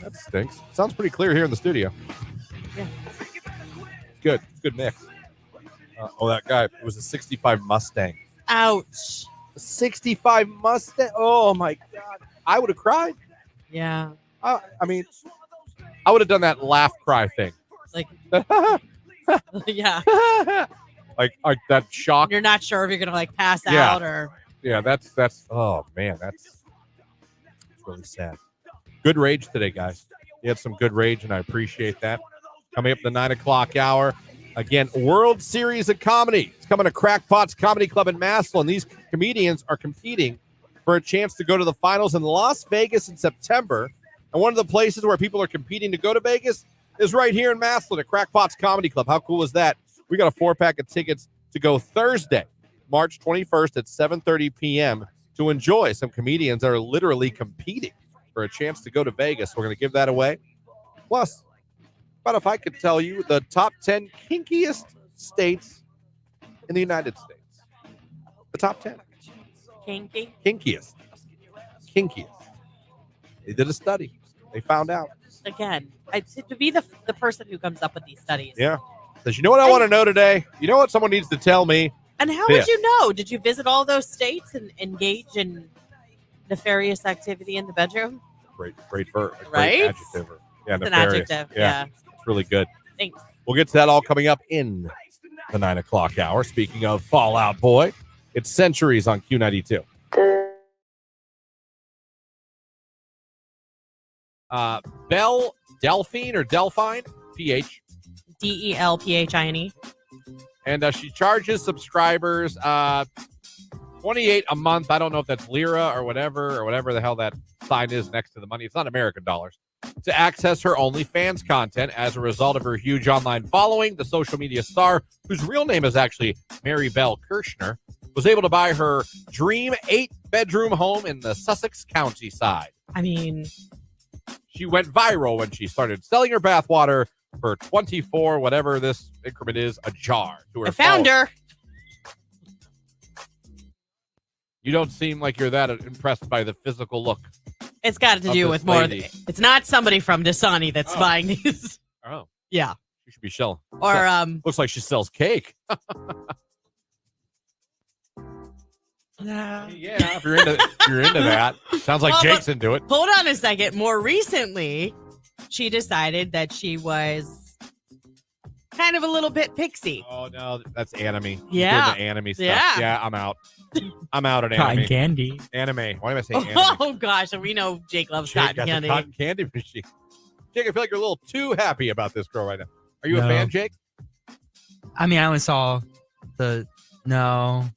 That stinks. Sounds pretty clear here in the studio. Yeah. Good mix. That guy, it was a 65 Mustang. Ouch. A 65 Mustang. Oh, my God. I would have cried. Yeah. I mean, I would have done that laugh cry thing. Like, yeah. like that shock. You're not sure if you're going to pass out or. Yeah, that's, oh, man, that's really sad. Good rage today, guys. You had some good rage, and I appreciate that. Coming up the 9 o'clock hour. Again, World Series of Comedy. It's coming to Crackpot's Comedy Club in Massillon. These comedians are competing for a chance to go to the finals in Las Vegas in September. And one of the places where people are competing to go to Vegas is right here in Massillon at Crackpot's Comedy Club. How cool is that? We got a 4-pack of tickets to go Thursday, March 21st at 7:30 p.m. to enjoy some comedians that are literally competing for a chance to go to Vegas. We're going to give that away. Plus, but if I could tell you the top 10 kinkiest states in the United States. The top 10. Kinky? Kinkiest. They did a study. They found out. Again, to be the person who comes up with these studies. Yeah. Says, you know what I want to know today? You know what someone needs to tell me? And how would you know? Did you visit all those states and engage in nefarious activity in the bedroom? Great verb. Right? Adjective. Yeah, it's an nefarious. adjective. Yeah. It's really good. Thanks. We'll get to that all coming up in the 9 o'clock hour. Speaking of Fall Out Boy, it's Centuries on Q92. Belle Delphine or Delphine, PH. DELPHINE. And she charges subscribers $28 a month. I don't know if that's lira or whatever the hell that sign is next to the money. It's not American dollars. To access her OnlyFans content. As a result of her huge online following, the social media star, whose real name is actually Mary Belle Kirshner, was able to buy her dream 8-bedroom home in the Sussex countryside. I mean, she went viral when she started selling her bathwater for 24, whatever this increment is, a jar. To her I found her. You don't seem like you're that impressed by the physical look. It's got to do with more. It's not somebody from Dasani that's buying these. Oh. Yeah. She should be selling. Or looks like she sells cake. Yeah, if you're into that. Sounds like Jake's into it. Hold on a second. More recently, she decided that she was kind of a little bit pixie. Oh no, that's anime. Yeah. The anime stuff. Yeah, I'm out. I'm out at anime. Cotton candy. Anime. Why am I saying anime? Oh gosh, we know Jake loves Jake cotton candy. Cotton candy machine. Jake, I feel like you're a little too happy about this girl right now. Are you a fan, Jake? I mean, I only saw the no.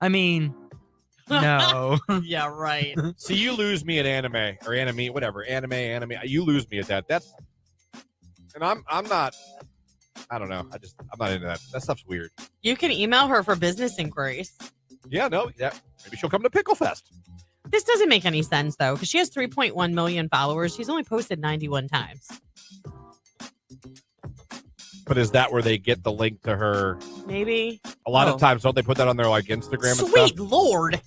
I mean, no. Yeah, right. See, you lose me at anime or anime, whatever. Anime. You lose me at that. And I'm not. I don't know. I'm not into that. That stuff's weird. You can email her for business inquiries. Yeah, no, yeah. Maybe she'll come to Pickle Fest. This doesn't make any sense, though, because she has 3.1 million followers. She's only posted 91 times. But is that where they get the link to her? Maybe. A lot of times, don't they put that on their like Instagram and stuff? Sweet Lord.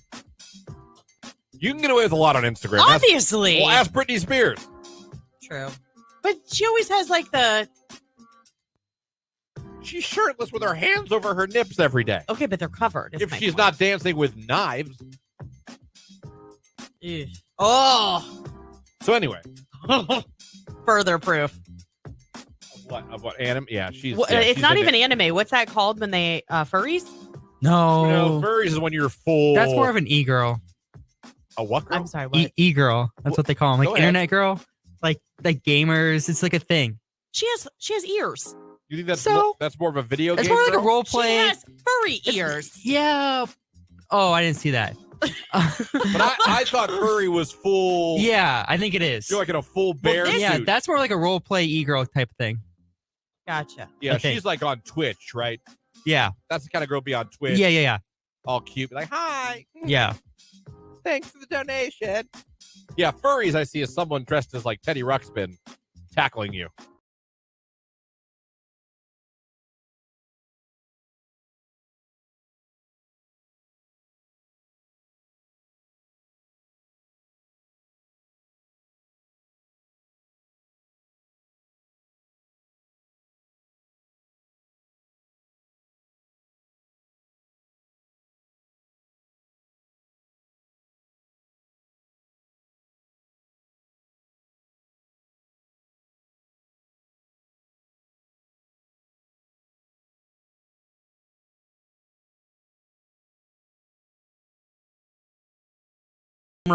You can get away with a lot on Instagram. Obviously. Ask Britney Spears. True. But she always has like the... She's shirtless with her hands over her nips every day. Okay, but they're covered. If she's not dancing with knives. Ew. Oh. So anyway. Further proof. Of what anime? Yeah, she's. Well, yeah, it's she's not into- even anime. What's that called when they furries? No. Furries is when you're full. That's more of an e-girl. A what girl? I'm sorry, what? E-girl. That's what they call them. Go Like ahead. internet girl. Like gamers. It's like a thing. She has ears. You think that's So- that's more of a video It's game? more like a girl? role She play. has furry ears. Yeah. Oh, I didn't see that. But I thought furry was full. Yeah, I think it is. You're like in a full bear Yeah, suit. that's more like a role play e-girl type of thing. Gotcha. Yeah, I think. she's like on Twitch, right? Yeah. That's the kind of girl be on Twitch. Yeah. All cute, like hi. Yeah. Thanks for the donation. Yeah, furries I see as someone dressed as like Teddy Ruxpin tackling you.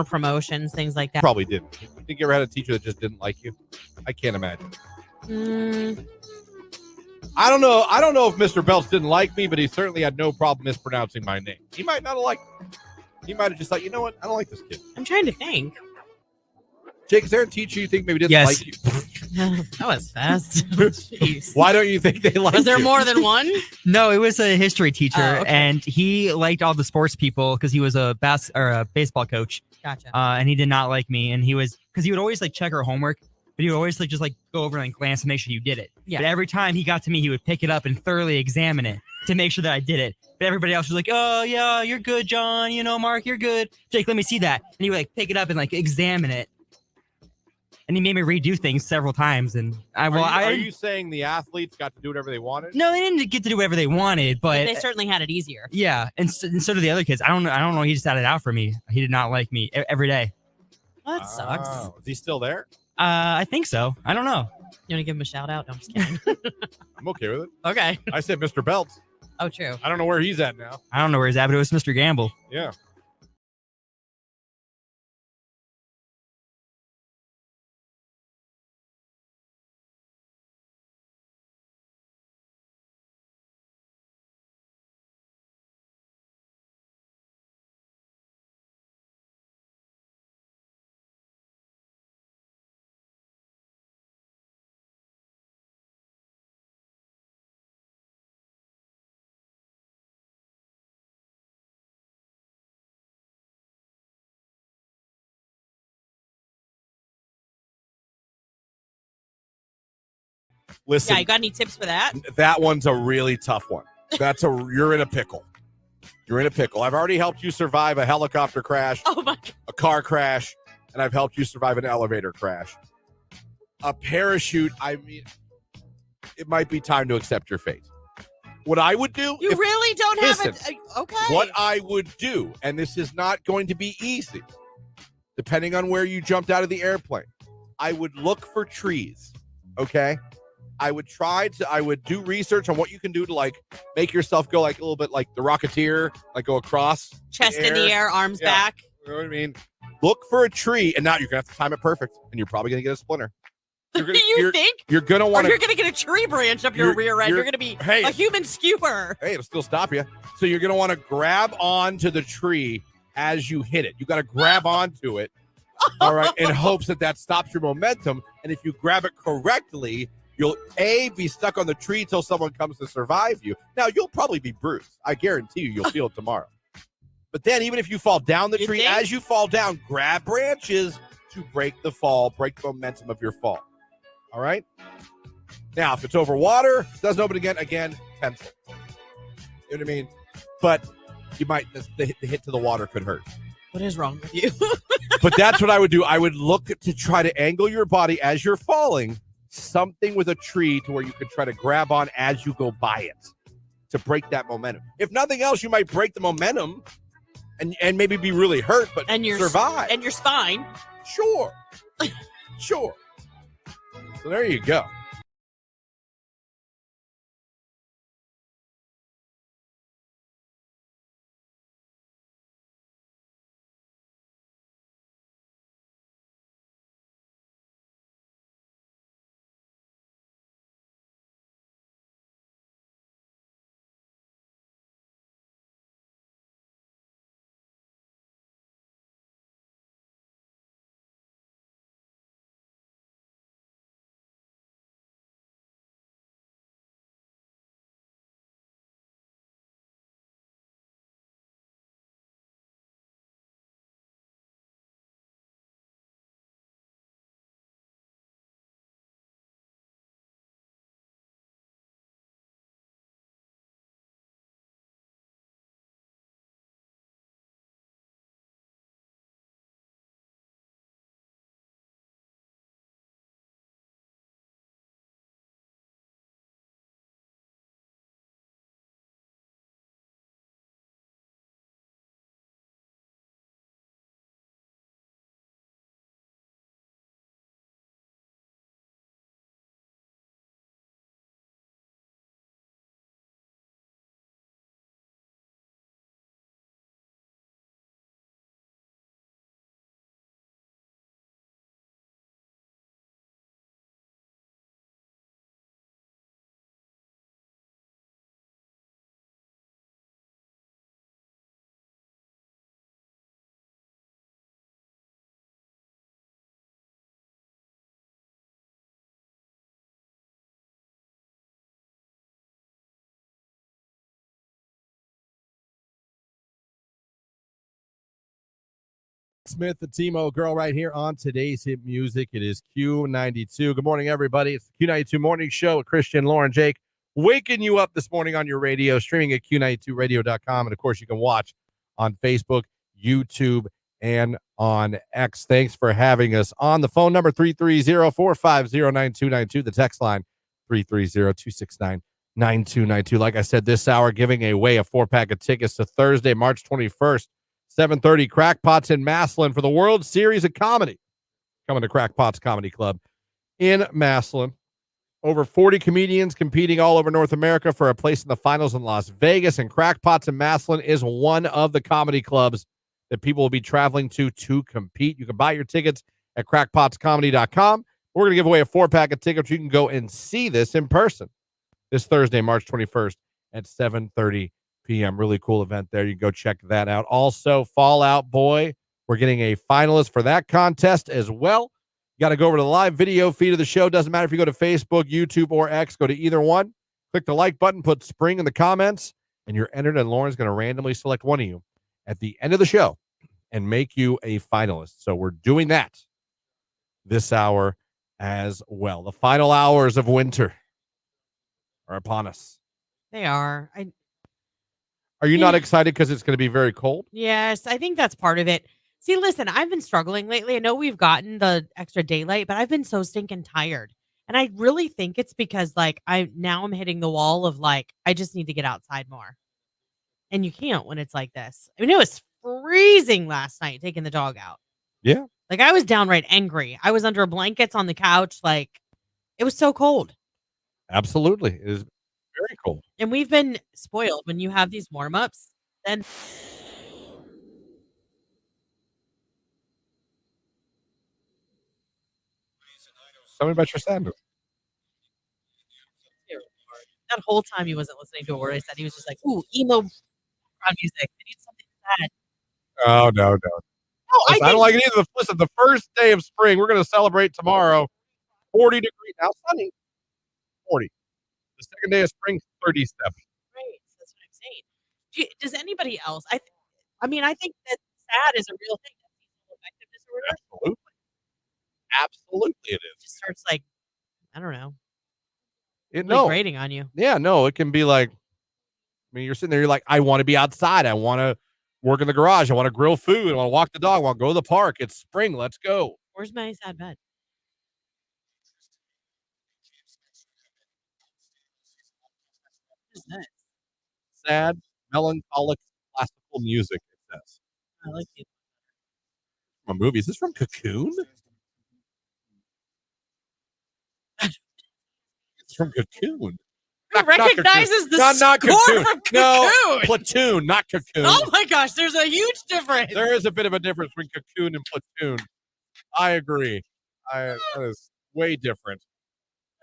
Promotions, things like that. Probably didn't. I think you ever had a teacher that just didn't like you? I can't imagine. I don't know. I don't know if Mr. Belts didn't like me, but he certainly had no problem mispronouncing my name. He might not have liked me. He might have just thought, you know what? I don't like this kid. I'm trying to think. Jake, is there a teacher you think maybe didn't Yes. like you? That was fast. Jeez. Why don't you think they like you? Was there more than one? No, it was a history teacher, Oh, okay. and he liked all the sports people because he was a baseball coach. Gotcha. And he did not like me, and he would always like check our homework, but he would always like just like go over and glance to make sure you did it. Yeah. But every time he got to me, he would pick it up and thoroughly examine it to make sure that I did it. But everybody else was like, "Oh yeah, you're good, John. You know, Mark, you're good. Jake, let me see that." And he would like pick it up and like examine it. And he made me redo things several times. And Are you saying the athletes got to do whatever they wanted? No, they didn't get to do whatever they wanted, but They certainly had it easier. yeah, and so did the other kids. I don't know. He just had it out for me. He did not like me every day. Well, that sucks. Oh, is he still there? I think so. I don't know. You want to give him a shout out? No, I'm just kidding. I'm okay with it. Okay. I said Mr. Belts. Oh, true. I don't know where he's at now. I don't know where he's at, but it was Mr. Gamble. Yeah. Listen, Yeah, you got any tips for that? that one's a really tough one. You're in a pickle. You're in a pickle. I've already helped you survive a helicopter crash, Oh my God. a car crash, and I've helped you survive an elevator crash. A parachute, I mean, it might be time to accept your fate. What I would do, You really don't have listen, it. Okay. what I would do, and this is not going to be easy, depending on where you jumped out of the airplane, I would look for trees, okay? I would do research on what you can do to like make yourself go like a little bit like the Rocketeer, like go across. Chest in the air, arms Yeah. back. You know what I mean? Look for a tree, and now you're going to have to time it perfect, and you're probably going to get a splinter. You're gonna, You think? You're going to Or want you're going to get a tree branch up your You're- rear end. you're- You're going to be hey. a human skewer. Hey, it'll still stop you. So you're going to want to grab onto the tree as you hit it. You got to grab onto it, all right, in hopes that stops your momentum. And if you grab it correctly, You'll be stuck on the tree till someone comes to survive you. Now you'll probably be bruised. I guarantee you'll feel it tomorrow. But then even if you fall down the tree, as you fall down, grab branches to break the fall, break the momentum of your fall. All right? Now, if it's over water, doesn't open again, pencil. You know what I mean? But you might, the hit to the water could hurt. What is wrong with you? But that's what I would do. I would look to try to angle your body as you're falling, something with a tree to where you could try to grab on as you go by it to break that momentum. If nothing else, you might break the momentum and maybe be really hurt, but survive. And your spine. Sure. Sure. So there you go. Smith, the Timo girl right here on today's hit music. It is Q92. Good morning, everybody. It's the Q92 Morning Show with Christian, Lauren, Jake, waking you up this morning on your radio, streaming at Q92radio.com. And, of course, you can watch on Facebook, YouTube, and on X. Thanks for having us on the phone number 330-450-9292, the text line 330-269-9292. Like I said, this hour giving away a 4-pack of tickets to Thursday, March 21st. 7:30 Crackpots in Massillon for the World Series of Comedy. Coming to Crackpots Comedy Club in Massillon. Over 40 comedians competing all over North America for a place in the finals in Las Vegas. And Crackpots in Massillon is one of the comedy clubs that people will be traveling to compete. You can buy your tickets at crackpotscomedy.com. We're going to give away a 4-pack of tickets. You can go and see this in person this Thursday, March 21st at 7:30 p.m. Really cool event there. You can go check that out. Also, Fall Out Boy, we're getting a finalist for that contest as well. You got to go over to the live video feed of the show. Doesn't matter if you go to Facebook, YouTube, or X. Go to either one. Click the like button, put spring in the comments, and you're entered, and Lauren's going to randomly select one of you at the end of the show and make you a finalist. So we're doing that this hour as well. The final hours of winter are upon us. They are. Are you not excited because it's going to be very cold? Yes, I think that's part of it. See, listen, I've been struggling lately. I know we've gotten the extra daylight, but I've been so stinking tired. And I really think it's because I'm hitting the wall of I just need to get outside more. And you can't when it's like this. I mean, it was freezing last night taking the dog out. Yeah. I was downright angry. I was under blankets on the couch. It was so cold. Absolutely. It is very cold. And we've been spoiled when you have these warm-ups. Then tell me about your sandwich. That whole time he wasn't listening to a word I said. He was just like, ooh, emo background music. I need something sad. Oh, no. No, Listen, I don't like it either. Listen, the first day of spring, we're going to celebrate tomorrow. 40 degrees. Now sunny. 40. The second day of spring, 37. Right. That's what I'm saying. Does anybody else? I mean, I think that SAD is a real thing. That seasonal affective disorder. Absolutely. Absolutely it is. It just starts like, I don't know, It, really no. grating on you. Yeah, no, it can be like, I mean, you're sitting there, you're like, I want to be outside. I want to work in the garage. I want to grill food. I want to walk the dog. I want to go to the park. It's spring. Let's go. Where's my sad bed? What is that? Sad, melancholic, classical music, it says. I like it. From a movie. Is this from Cocoon? It's from Cocoon. Who recognizes the not score Cocoon. from No, Cocoon? Platoon, not Cocoon. Oh my gosh, there's a huge difference. There is a bit of a difference between Cocoon and Platoon. I agree. That is way different.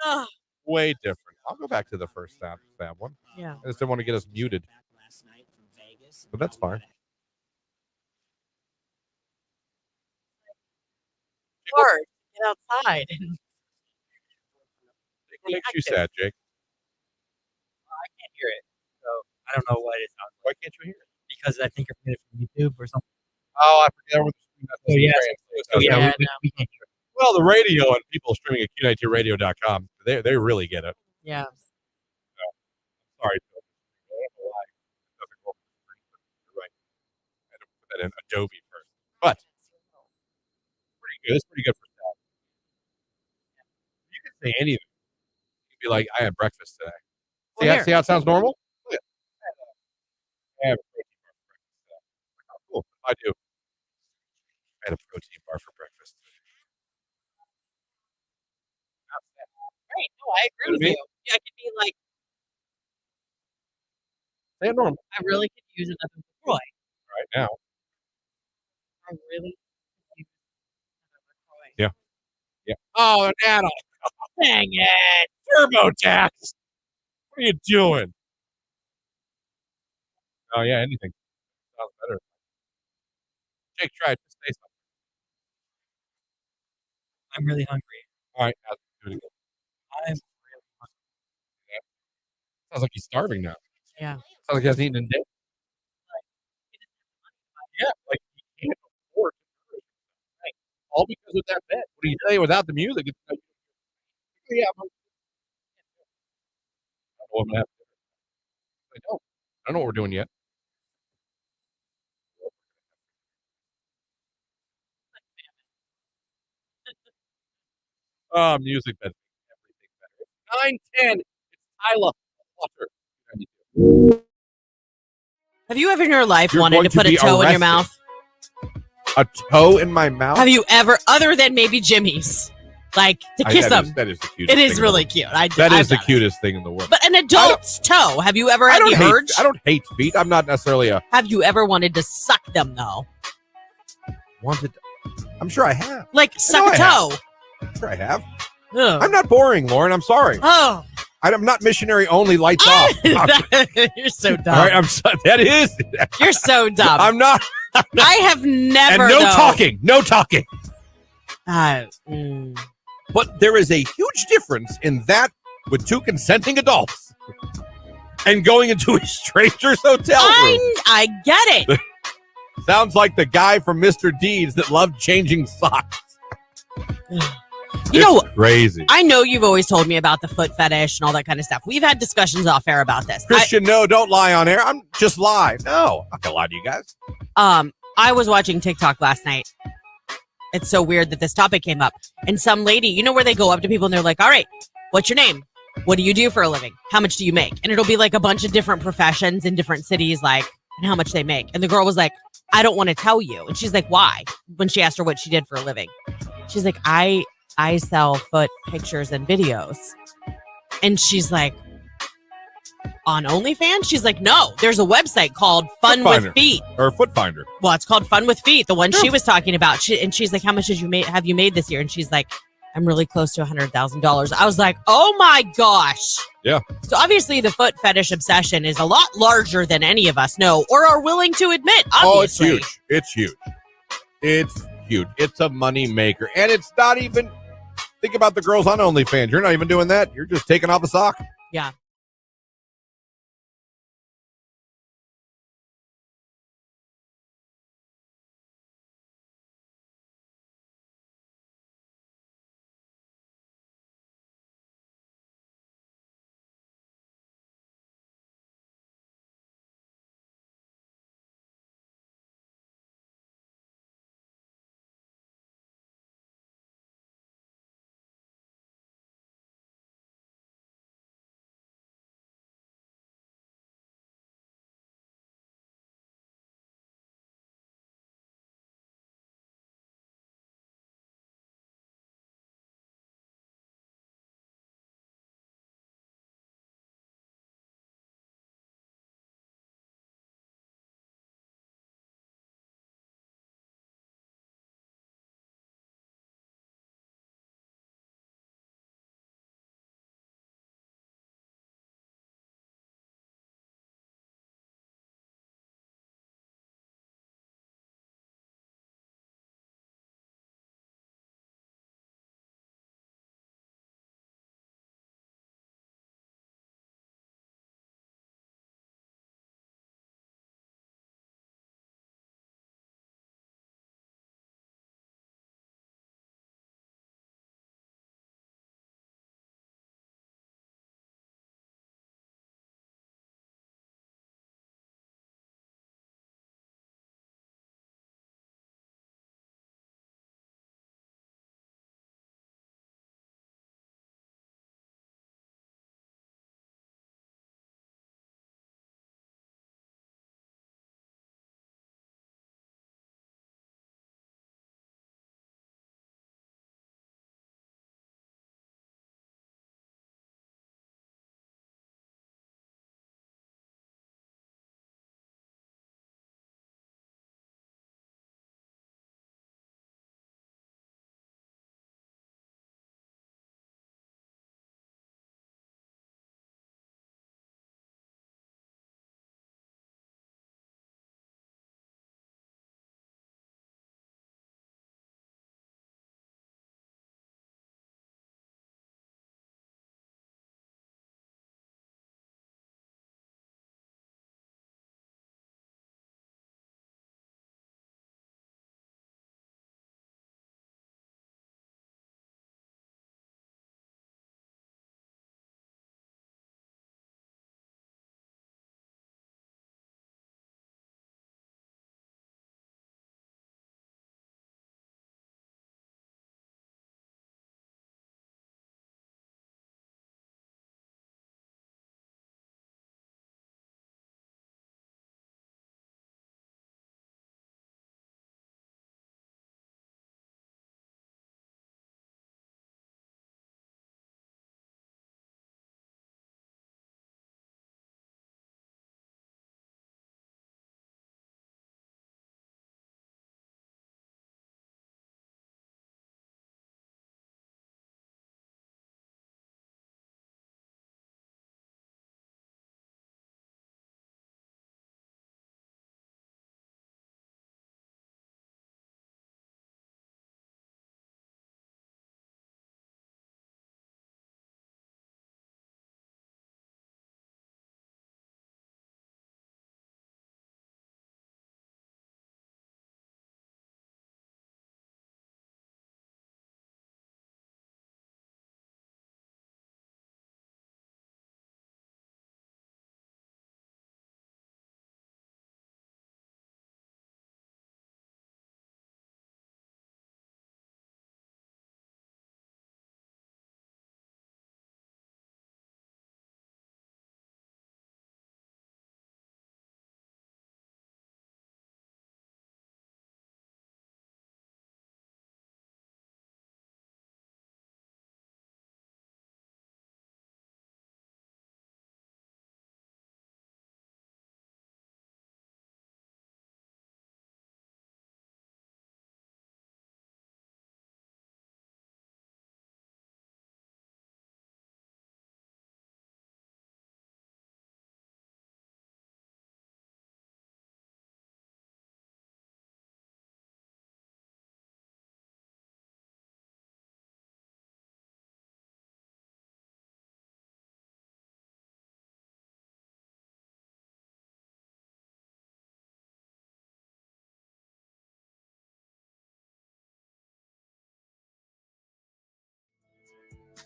Ugh. Way different. I'll go back to the first Fab one. Yeah. I just didn't want to get us muted. But that's fine. Hard. Get outside. What makes you sad, Jake? I can't hear it, so I don't know what it sounds like. Why can't you hear it? Because I think you're from YouTube or something. Oh, I forget where Oh, yeah. So, yeah, we can't hear it. Well, the radio and people streaming at Q92radio.com, they really get it. Yeah. Sorry. I don't know why it doesn't go over the screen, but you're right. I had to put that in Adobe first. But pretty good. It's pretty good for that. You can say anything. You can be like, I had breakfast today. Well, See how it sounds normal? Look at that. I have a protein bar for breakfast today. Oh, cool. I do. I had a protein bar for breakfast. Right. No, I agree with me? you. Yeah, I could be like, Say it normal. I really could use another Roy. Right now. I really could use another Roy. Yeah. Yeah. Oh, Nano. Dang it. TurboTax. What are you doing? Oh, yeah, anything. Sounds better. Jake, try it. Just say something. I'm really hungry. All right. I'll do it again. I'm really hungry. Sounds like he's starving now. Yeah. Sounds like he hasn't eaten in days. Yeah, like he can't afford to do it. Like, all because of that bet. What do you say without the music? It's like, yeah, I don't know what I'm gonna have to do. I don't know what we're doing yet. Music that everything better. 9:10. It's Tyler Flutter. Have you ever in your life You're wanted going to put to a be toe in your arrested. mouth? A toe in my mouth? Have you ever, other than maybe Jimmy's, like to kiss them? That is the cutest It thing is in really the cute. world. That is the cutest thing in the world. But an adult's toe. Have you ever had the urge? I don't hate feet. I'm not necessarily a Have you ever wanted to suck them though? wanted. I'm sure I have. Like suck a I have. toe. I'm sure I have. Ugh. I'm not boring, Lauren. I'm sorry. Oh, I'm not missionary only. Lights off. you're so dumb. All right, that is. You're so dumb. I'm not. I have never. And no though. talking. No talking. Mm. But there is a huge difference in that with two consenting adults and going into a stranger's hotel room. I get it. Sounds like the guy from Mr. Deeds that loved changing socks. You know, crazy. I know you've always told me about the foot fetish and all that kind of stuff. We've had discussions off air about this. Christian, no, don't lie on air. I'm just lie. No, I'm not gonna lie to you guys. I was watching TikTok last night. It's so weird that this topic came up. And some lady, you know where they go up to people and they're like, all right, what's your name? What do you do for a living? How much do you make? And it'll be like a bunch of different professions in different cities, like, and how much they make. And the girl was like, I don't want to tell you. And she's like, why? When she asked her what she did for a living. She's like, I sell foot pictures and videos. And she's like, on OnlyFans? She's like, no, there's a website called Fun with Feet. Or Foot Finder. Well, it's called Fun with Feet, the one she was talking about. And she's like, how much have you made this year? And she's like, I'm really close to $100,000. I was like, oh my gosh. Yeah. So obviously the foot fetish obsession is a lot larger than any of us know or are willing to admit, obviously. Oh, it's huge. It's huge. It's huge. It's a money maker. And it's not even, Think about the girls on OnlyFans. You're not even doing that. You're just taking off a sock. Yeah.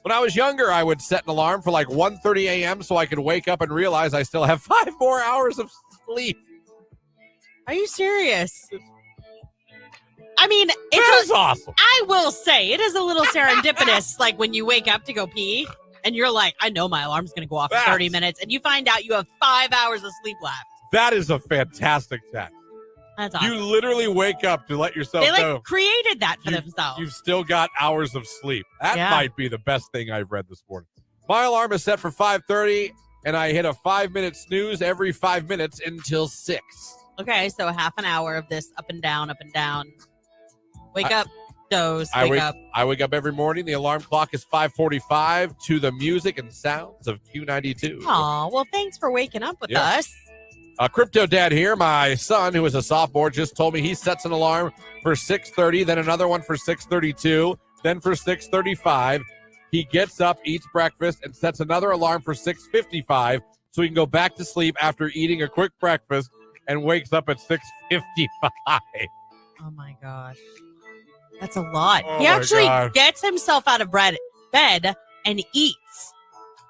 When I was younger, I would set an alarm for like 1:30 a.m. so I could wake up and realize I still have 5 more hours of sleep. Are you serious? I mean, That is awesome. I will say, it is a little serendipitous, like when you wake up to go pee, and you're like, I know my alarm's going to go off in 30 minutes, and you find out you have 5 hours of sleep left. That is a fantastic test. That's awesome. You literally wake up to let yourself know. They created that for themselves. You've still got hours of sleep. That might be the best thing I've read this morning. My alarm is set for 5:30, and I hit a 5-minute snooze every 5 minutes until 6. Okay, so half an hour of this up and down, up and down. Wake up, doze, wake up. I wake up every morning. The alarm clock is 5:45 to the music and sounds of Q92. Aw, well, thanks for waking up with us. Crypto Dad here. My son, who is a sophomore, just told me he sets an alarm for 6:30, then another one for 6:32, then for 6:35. He gets up, eats breakfast, and sets another alarm for 6:55 so he can go back to sleep after eating a quick breakfast and wakes up at 6:55. Oh, my gosh. That's a lot. Oh he my actually God. gets himself out of bed and eats,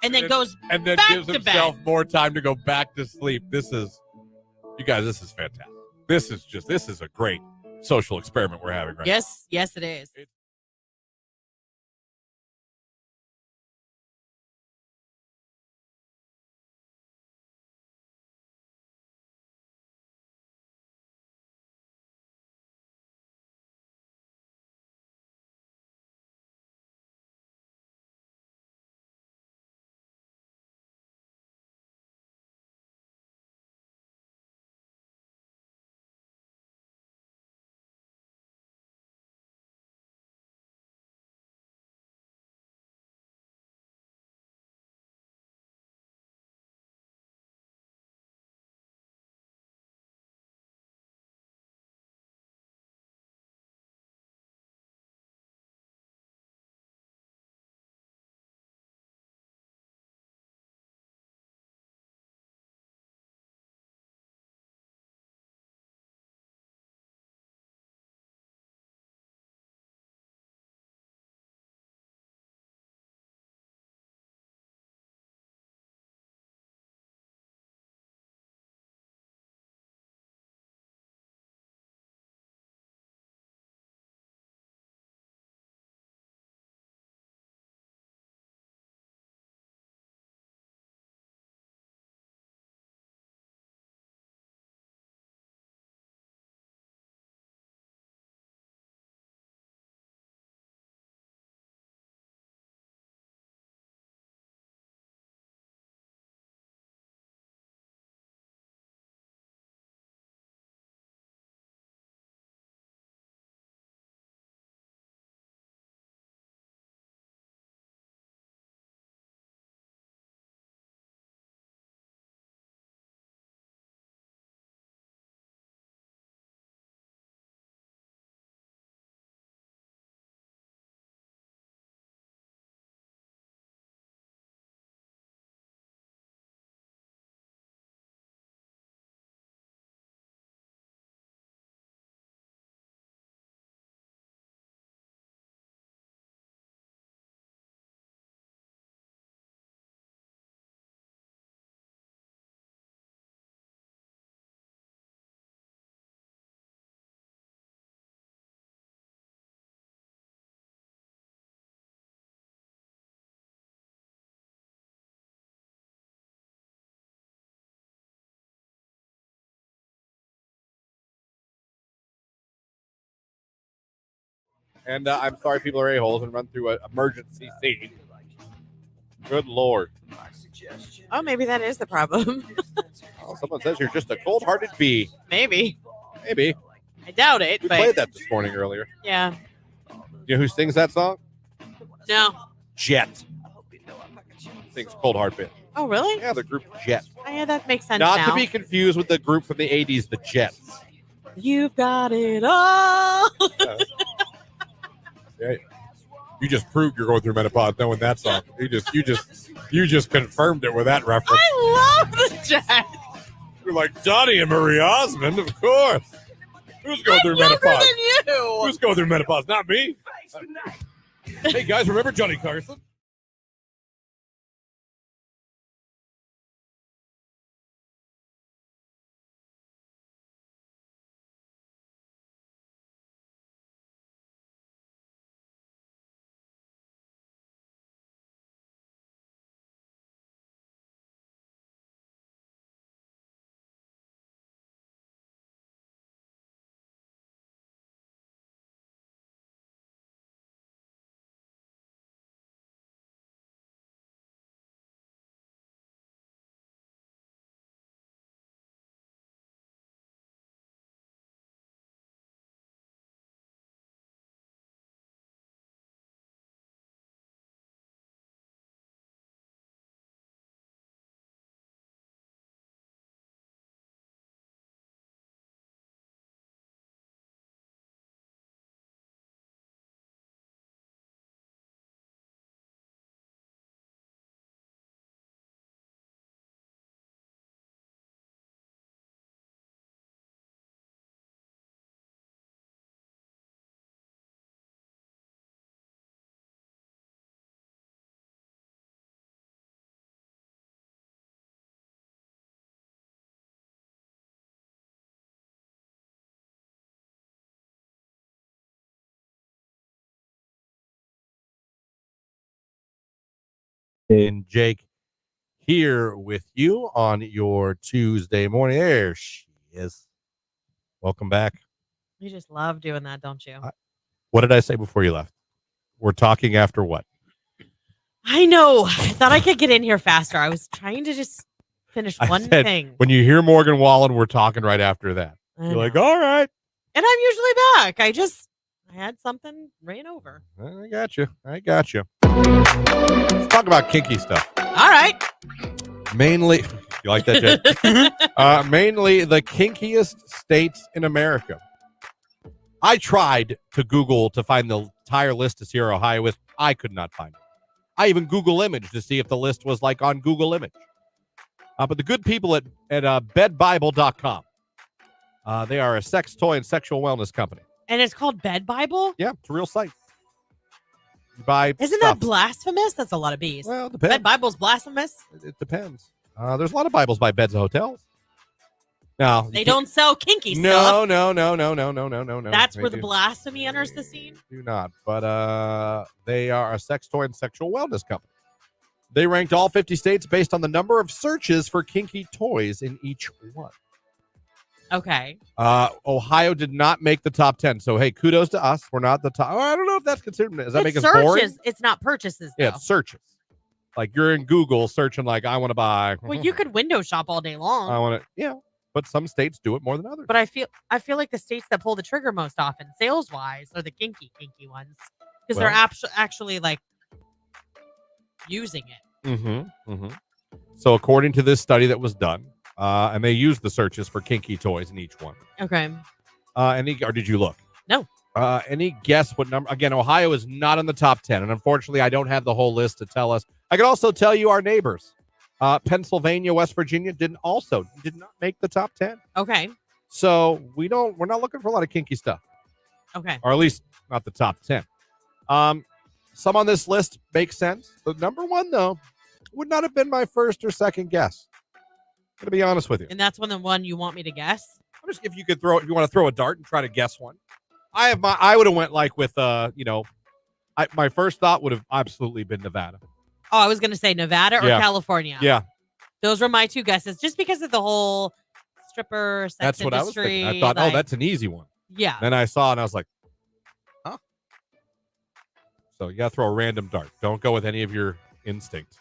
and then goes and then back gives to himself bed. more time to go back to sleep. This is fantastic. This is a great social experiment we're having right now. Yes, it is. And I'm sorry people are a-holes and run through an emergency scene. Good Lord. Oh, maybe that is the problem. Oh, someone says you're just a cold-hearted bee. Maybe. I doubt it. We but played that this morning earlier. Yeah. You know who sings that song? No. Jet. Sings Cold Hard Bit. Oh, really? Yeah, the group Jet. Oh, yeah, that makes sense Not now. to be confused with the group from the 80s, the Jets. You've got it all. Yeah. You just proved you're going through menopause knowing that song. You just confirmed it with that reference. I love the Jets. You're like Donnie and Marie Osmond, of course. Who's going through menopause? Younger than you. Who's going through menopause? Not me. Hey guys, remember Johnny Carson? And Jake here with you on your Tuesday morning. There she is. Welcome back. You just love doing that, don't you? What did I say before you left? We're talking after what? I know. I thought I could get in here faster. I was trying to just finish I one said, thing. when you hear Morgan Wallen, we're talking right after that. I You're like, know. all right. And I'm usually back. I had something ran over. I got you. Let's talk about kinky stuff. All right. Mainly, you like that, Jake? Mainly the kinkiest states in America. I tried to Google to find the entire list to see where Ohio is. I could not find it. I even Google Image to see if the list was like on Google Image. But the good people at bedbible.com, they are a sex toy and sexual wellness company. And it's called Bed Bible? Yeah, it's a real site. You buy Isn't stuff. that blasphemous? That's a lot of bees. Well, it depends. Bed Bible's blasphemous? It depends. There's a lot of Bibles by beds and hotels. No, They don't sell kinky stuff. No. That's They where the do blasphemy enters the scene? not. But they are a sex toy and sexual wellness company. They ranked all 50 states based on the number of searches for kinky toys in each one. Okay. Ohio did not make the top 10. So, hey, kudos to us. We're not the top. I don't know if that's considered. Does that make us boring? It's not purchases, though. Yeah, it's searches. Like you're in Google searching like, I want to buy. Well, you could window shop all day long. I want to, but some states do it more than others. But I feel like the states that pull the trigger most often, sales wise, are the kinky ones, because they're actually like using it. So according to this study that was done, and they used the searches for kinky toys in each one. Okay. Or did you look? No. Any guess what number? Again, Ohio is not in the top 10, and unfortunately, I don't have the whole list to tell us. I can also tell you our neighbors. Pennsylvania, West Virginia did not make the top 10. Okay. So we're not looking for a lot of kinky stuff. Okay. Or at least not the top 10. Some on this list make sense. The number one, though, would not have been my first or second guess. I'm going to be honest with you. And that's the one you want me to guess? If you want to throw a dart and try to guess one. I would have went like with, my first thought would have absolutely been Nevada. Oh, I was going to say Nevada or California. Yeah. Those were my two guesses, just because of the whole stripper sex That's what industry. I was thinking. I thought, that's an easy one. Yeah. Then I saw it and I was like, huh? So you got to throw a random dart. Don't go with any of your instinct.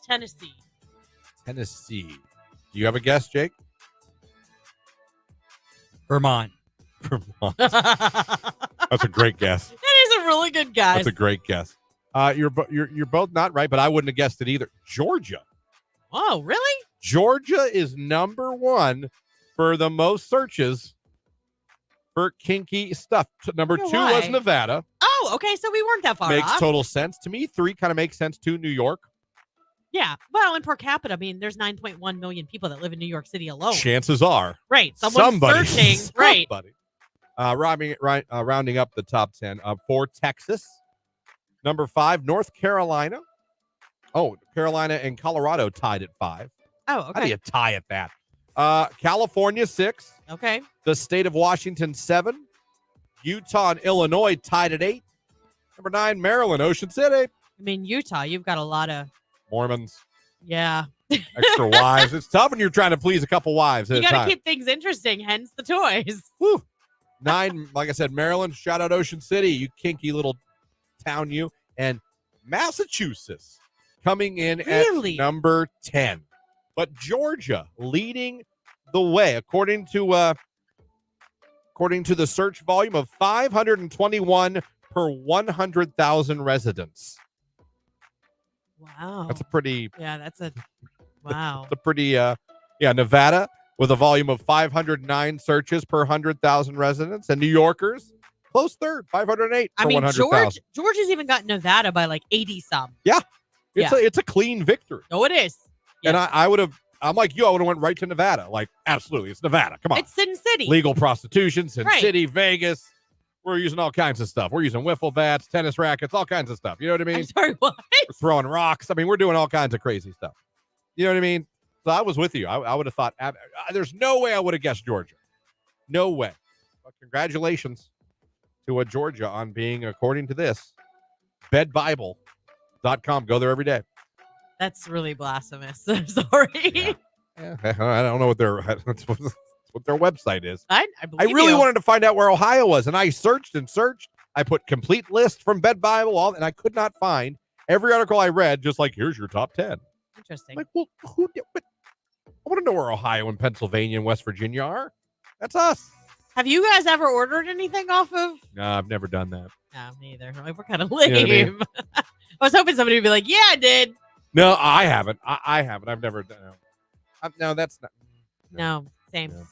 Tennessee. Do you have a guess, Jake? Vermont. That's a great guess. That is a really good guess. That's a great guess. You're both not right, but I wouldn't have guessed it either. Georgia. Oh, really? Georgia is number one for the most searches for kinky stuff. Number two was Nevada. Oh, okay. So we weren't that far Makes off. total sense to me. 3 kind of makes sense too. New York. Yeah. Well, and per capita, I mean, there's 9.1 million people that live in New York City alone. Chances are. Right. Someone's searching. Right. Rounding up the top 10 for Texas. Number 5, North Carolina. Oh, Carolina and Colorado tied at 5. Oh, okay. How do you tie at that? California 6. Okay. The state of Washington 7. Utah and Illinois tied at 8. Number 9, Maryland, Ocean City. I mean, Utah, you've got a lot of Mormons. Yeah. Extra wives. It's tough when you're trying to please a couple wives at You a got time. to keep things interesting, hence the toys. Whew. 9, like I said, Maryland. Shout out Ocean City, you kinky little town, you. And Massachusetts coming in at number 10. But Georgia leading the way, according to the search volume of 521 per 100,000 residents. Wow. That's a pretty. Yeah, that's a. Wow. It's a pretty. Nevada with a volume of 509 searches per 100,000 residents, and New Yorkers close third, 508 per 100,000. Georgia's even got Nevada by like 80 some. Yeah, it's a clean victory. Oh, it is. And I would have. I'm like you. I would have went right to Nevada. Like absolutely, it's Nevada. Come on. It's Sin City. Legal prostitution, Sin Right. City, Vegas. We're using all kinds of stuff. We're using wiffle bats, tennis rackets, all kinds of stuff. You know what I mean? I'm sorry, what? We're throwing rocks. I mean, we're doing all kinds of crazy stuff. You know what I mean? So I was with you. I would have thought, there's no way I would have guessed Georgia. No way. But congratulations to Georgia on being, according to this, Bedbible.com. Go there every day. That's really blasphemous. I'm sorry. Yeah, I don't know what their website is. I I believe really you. wanted to find out where Ohio was, and I searched and searched. I put complete list from Bed Bible, and I could not find every article I read. Just like, here's your top 10. Interesting. Like, well, who did? But I want to know where Ohio and Pennsylvania and West Virginia are. That's us. Have you guys ever ordered anything off of? No, I've never done that. No, me either. Like, we're kind of lame. You know what I mean? I was hoping somebody would be like, "Yeah, I did." No, I haven't. I haven't. I've never done. No, that's not. No, same. No.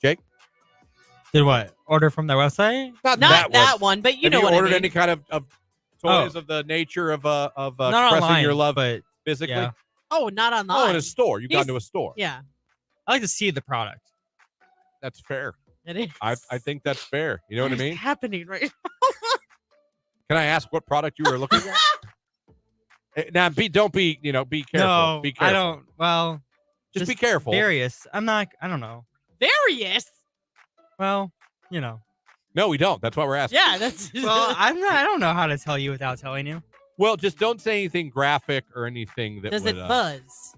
Jake, Did what? Order from their website? Not that one, but you have know you what ordered I mean. any kind of toys of the nature of Not expressing online, your love but physically? yeah. Oh, not online. Oh, in a store. You've gone to a store. Yeah, I like to see the product. That's fair. it is. I think that's fair. You know what I is mean? happening right Can I ask what product you were looking at? Now, don't be careful. No, Be careful. I don't. Well, Just be careful. Various. I don't know. Various. Well, No, we don't. That's why we're asking. Yeah, that's. Well, I don't know how to tell you without telling you. Well, just don't say anything graphic or anything that Does would, it buzz?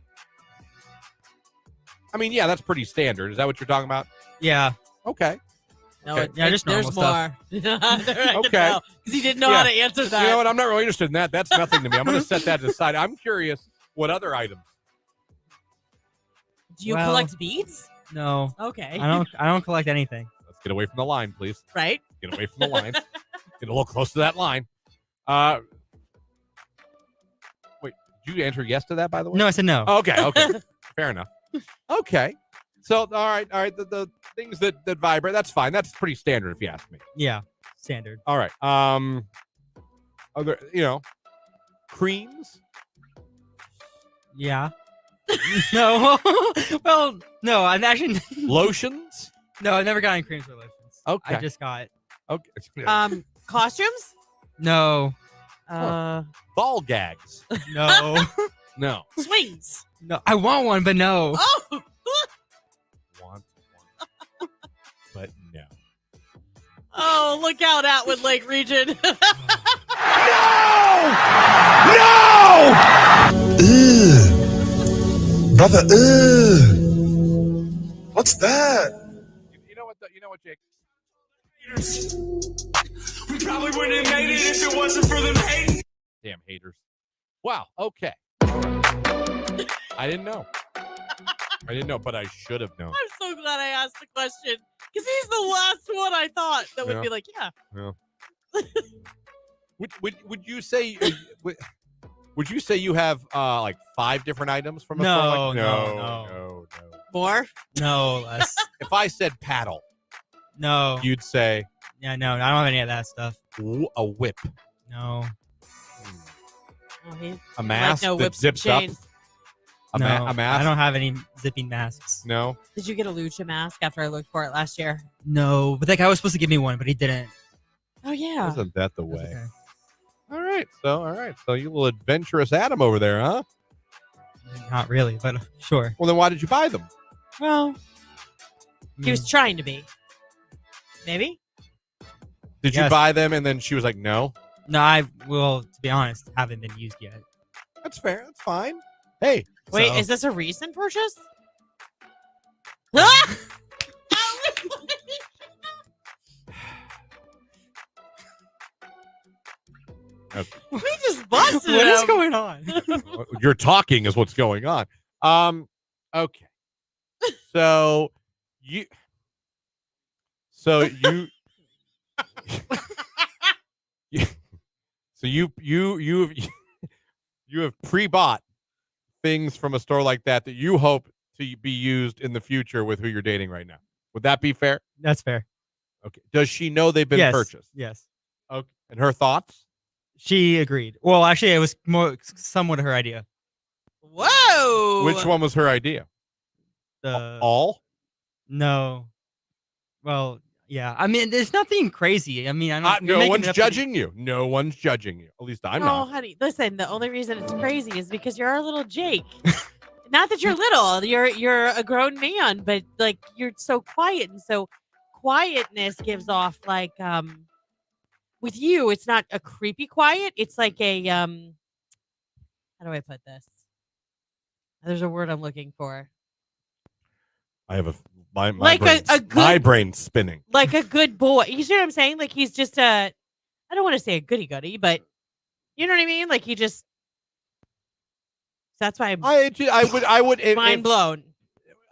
I mean, yeah, that's pretty standard. Is that what you're talking about? Yeah. Okay. No, Okay. Yeah, just there's normal more. stuff. Okay. Because he didn't know how to answer that. You know what? I'm not really interested in that. That's nothing to me. I'm going to set that aside. I'm curious what other items. Do you Well- collect beads? No. Okay. I don't collect anything. Let's get away from the line, please. Right? Get away from the line. Get a little close to that line. Wait, did you answer yes to that, by the way? No, I said no. Okay. Fair enough. Okay. So, all right. The things that vibrate, that's fine. That's pretty standard if you ask me. Yeah. Standard. All right. Other, creams? Yeah. No. Well, no. I'm actually Lotions? No, I've never gotten creams or lotions. Okay. I just got. Okay. Costumes? No. Ball gags? No. No. Swings? No. I want one, but no. Oh. Want one. But no. Oh, look out, Atwood Lake region. No! Brother, what's that? You know what, Jake? We probably wouldn't have made it if it wasn't for them hating. Damn haters. Wow. Okay. All right. I didn't know, but I should have known. I'm so glad I asked the question because he's the last one I thought that would Yeah. be like, yeah. Yeah. Would you say would you say you have like 5 different items from a store? No, Like, no. More? No, less. If I said paddle, No. you'd say Yeah, no. I don't have any of that stuff. a whip, No. Oh, he- a mask no that whips and zips up, chains. a No. mask. I don't have any zipping masks. No. Did you get a lucha mask after I looked for it last year? No, but that guy was supposed to give me one, but he didn't. Oh yeah. Isn't that the That's way? okay. All right. So you little adventurous Adam over there, huh? Not really, but sure. Well, then why did you buy them? Well, he was trying to be. Maybe. Did you Yes. buy them and then she was like, no? No, I will, to be honest, haven't been used yet. That's fair. That's fine. Hey. Wait, So- is this a recent purchase? Okay. We just busted What is him. going on? You're talking is what's going on. Okay. So you you have pre-bought things from a store like that you hope to be used in the future with who you're dating right now. Would that be fair? That's fair. Okay. Does she know they've been Yes. purchased? Yes. Okay. And her thoughts? She agreed. Well, actually, it was somewhat her idea. Whoa. Which one was her idea? All? No. Well, yeah. I mean, there's nothing crazy. I mean, I don't. No one's judging you. No one's judging you. At least I'm Oh, not. honey, listen. The only reason it's crazy is because you're our little Jake. Not that you're little. You're a grown man, but like you're so quiet, and so quietness gives off like with you, it's not a creepy quiet. It's like a how do I put this? There's a word I'm looking for. I have my Like brain's, a good, my brain's spinning. Like a good boy. You see what I'm saying? Like he's just I don't want to say a goody goody, but you know what I mean? Like he just. That's why I would mind blown.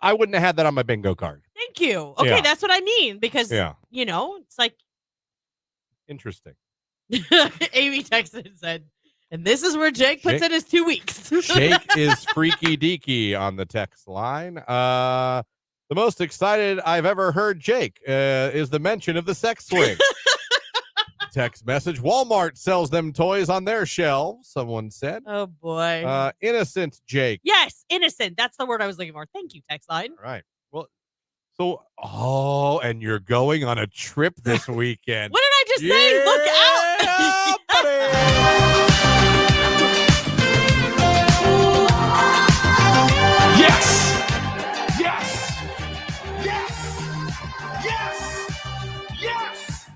I wouldn't have had that on my bingo card. Thank you. Okay, Yeah. that's what I mean because you know it's like interesting. Amy texted and said, and this is where Jake puts in his 2 weeks. Jake is freaky deaky on the text line. The most excited I've ever heard Jake is the mention of the sex swing. Text message. Walmart sells them toys on their shelves, someone said. Oh, boy. Innocent Jake. Yes, innocent. That's the word I was looking for. Thank you, text line. All right. Well, so, and you're going on a trip this weekend. What did I just say? Look out. Yes! Yes! Yes! Yes! Yes!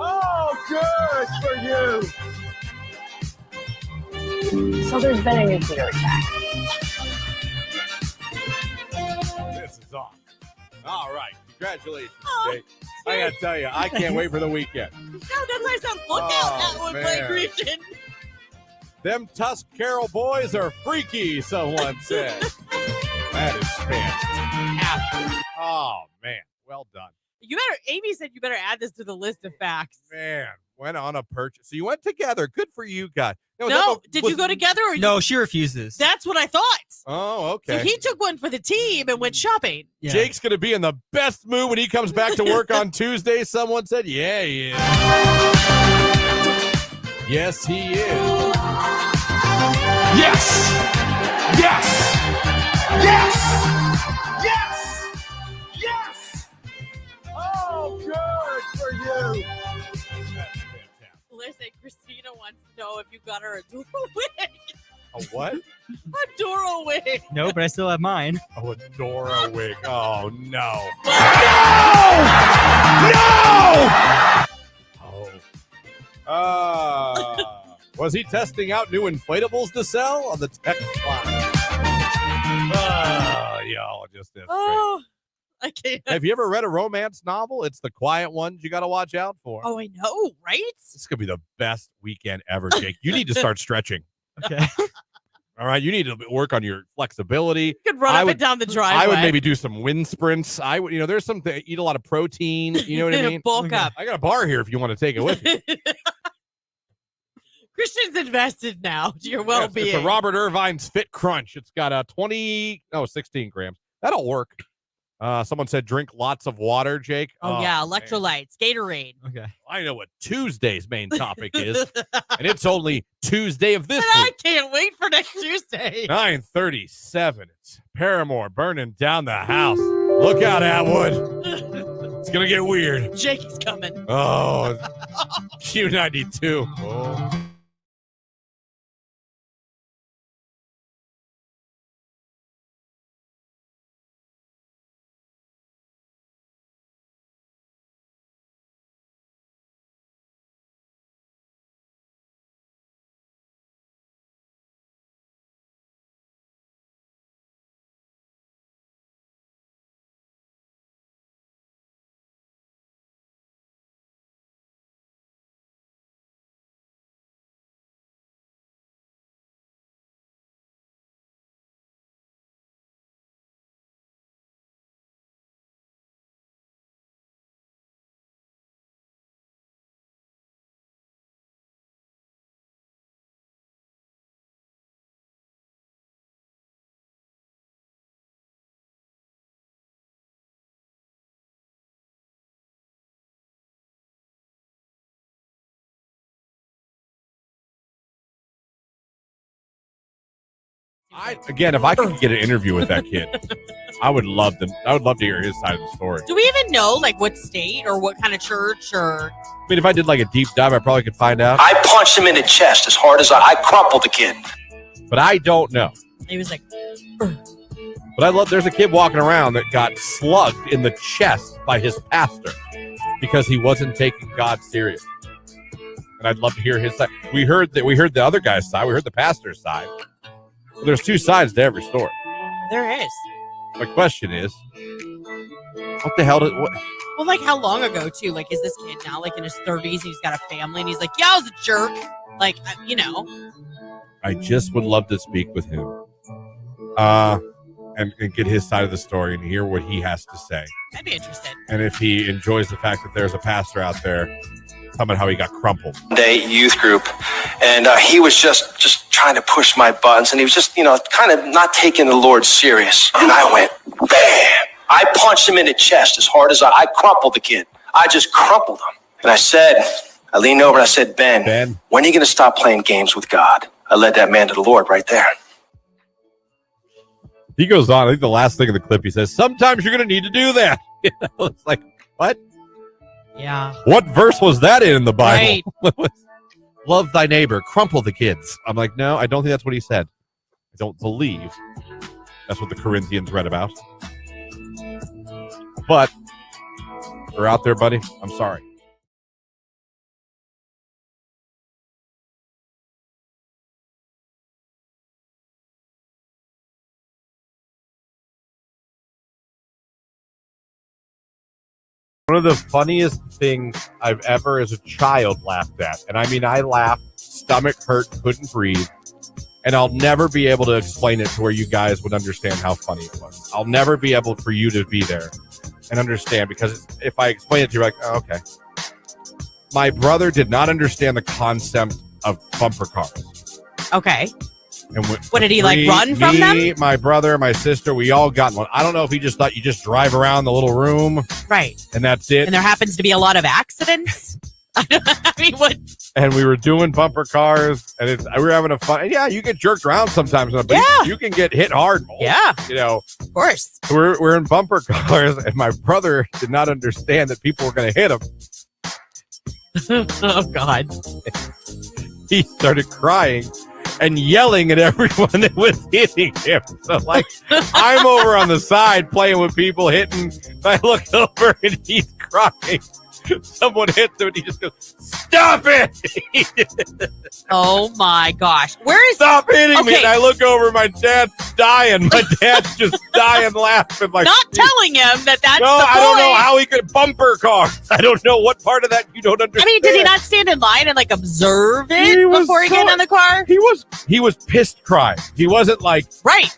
Oh, good for you. So there's been a nuclear attack. This is awesome. All right. Congratulations, Jake. I got to tell you, I can't wait for the weekend. No, that's why I said look out. That one play Christian. Them Tusk Carroll boys are freaky, someone said. That is fantastic. Oh, man. Well done. Amy said you better add this to the list of facts. Man, went on a purchase. So you went together. Good for you guys. Did you go together? Or No, she refuses. That's what I thought. Oh, okay. So he took one for the team and went shopping. Yeah. Jake's going to be in the best mood when he comes back to work on Tuesday, someone said. Yeah, he is. Yes, he is. Yes! Yes! Yes! Yes! Yes! Oh, good for you. Listen, Christina wants to know if you got her a Dora wig. A what? A Dora wig. No, but I still have mine. Oh, a Dora wig. Oh, no. Was he testing out new inflatables to sell on the text line? Y'all just this. Oh, I can't. Have you ever read a romance novel? It's the quiet ones you got to watch out for. Oh, I know, right? This could be the best weekend ever, Jake. You need to start stretching. Okay. All right, you need to work on your flexibility. You could run up and down the driveway. I would maybe do some wind sprints. I would, there's something. Eat a lot of protein. You know what I mean? Bulk up. I got a bar here if you want to take it with you. Christian's invested now to your well-being. It's a Robert Irvine's Fit Crunch. It's got 16 grams. That'll work. Someone said drink lots of water, Jake. Oh yeah, electrolytes, Gatorade. Okay. I know what Tuesday's main topic is, and it's only Tuesday of this And week. I can't wait for next Tuesday. 9:37. It's Paramore burning down the house. Look out, Atwood. It's gonna get weird. Jake is coming. Oh, Q92. Oh. If I could get an interview with that kid, I would love to hear his side of the story. Do we even know like what state or what kind of church or? I mean, if I did like a deep dive, I probably could find out. I punched him in the chest as hard as I crumpled the kid. But I don't know. He was like. But there's a kid walking around that got slugged in the chest by his pastor. because he wasn't taking God serious. And I'd love to hear his side. We heard the other guy's side. We heard the pastor's side. Well, there's two sides to every story. There is. My question is, what the hell what? Well, like how long ago too? Like, is this kid now like in his 30s? And he's got a family, and he's like, "Yeah, I was a jerk." Like, you know. I just would love to speak with him, and get his side of the story and hear what he has to say. I'd be interested. And if he enjoys the fact that there's a pastor out there talking about how he got crumpled. Day youth group, and he was just trying to push my buttons, and he was just kind of not taking the Lord serious. And I went bam. I punched him in the chest as hard as I crumpled the kid. I just crumpled him, and I leaned over and I said, Ben, when are you going to stop playing games with God? I led that man to the Lord right there. He goes on. I think the last thing in the clip he says, sometimes you're going to need to do that. It's like, what? Yeah. What verse was that in the Bible? Right. Love thy neighbor, crumple the kids. I'm like, no, I don't think that's what he said. I don't believe that's what the Corinthians read about. But you're out there, buddy. I'm sorry. One of the funniest things I've ever as a child laughed at. And I mean, I laughed, stomach hurt, couldn't breathe. And I'll never be able to explain it to where you guys would understand how funny it was. I'll never be able for you to be there and understand, because if I explain it to you, like, oh, okay. My brother did not understand the concept of bumper cars. Okay. And what did he run from them? My brother, my sister, we all got one. I don't know if he just thought you just drive around the little room. Right. And that's it. And there happens to be a lot of accidents. I mean, what? And we were doing bumper cars, and we were having a fun. And yeah, you get jerked around sometimes, but you can get hit hard. Yeah. Of course. We're in bumper cars, and my brother did not understand that people were going to hit him. Oh, God. He started crying and yelling at everyone that was hitting him. So, I'm over on the side playing with people hitting. I look over, and he's crying. Someone hits him, and he just goes, "Stop it!" Oh, my gosh. Where is... Stop hitting me. And I look over, my dad's dying. My dad's just dying laughing. Like, not telling him that's the No, I don't know point. how he could bumper cars. I don't know what part of that you don't understand. I mean, did he not stand in line and observe it before he got in the car? He was pissed crying. He wasn't right.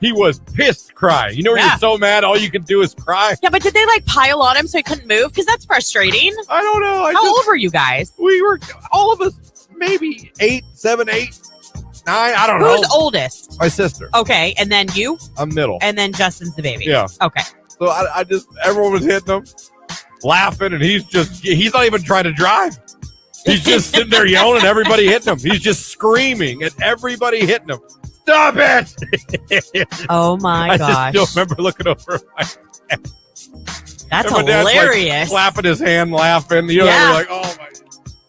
He was pissed crying. You know when you're so mad, all you can do is cry. Yeah, but did they pile on him so he couldn't move? Because that's frustrating. I don't know. How old were you guys? We were all of us maybe 8, 7, 8, 9. I don't know. Who's oldest? My sister. Okay, and then you? I'm middle. And then Justin's the baby. Yeah. Okay. So I just everyone was hitting him, laughing, and he's not even trying to drive. He's just sitting there yelling at everybody hitting him. He's just screaming at everybody hitting him. Stop it! Oh my gosh. I just still remember looking over at my dad. That's and my dad's, hilarious. Clapping his hand, laughing. You know, Yeah. like, oh my.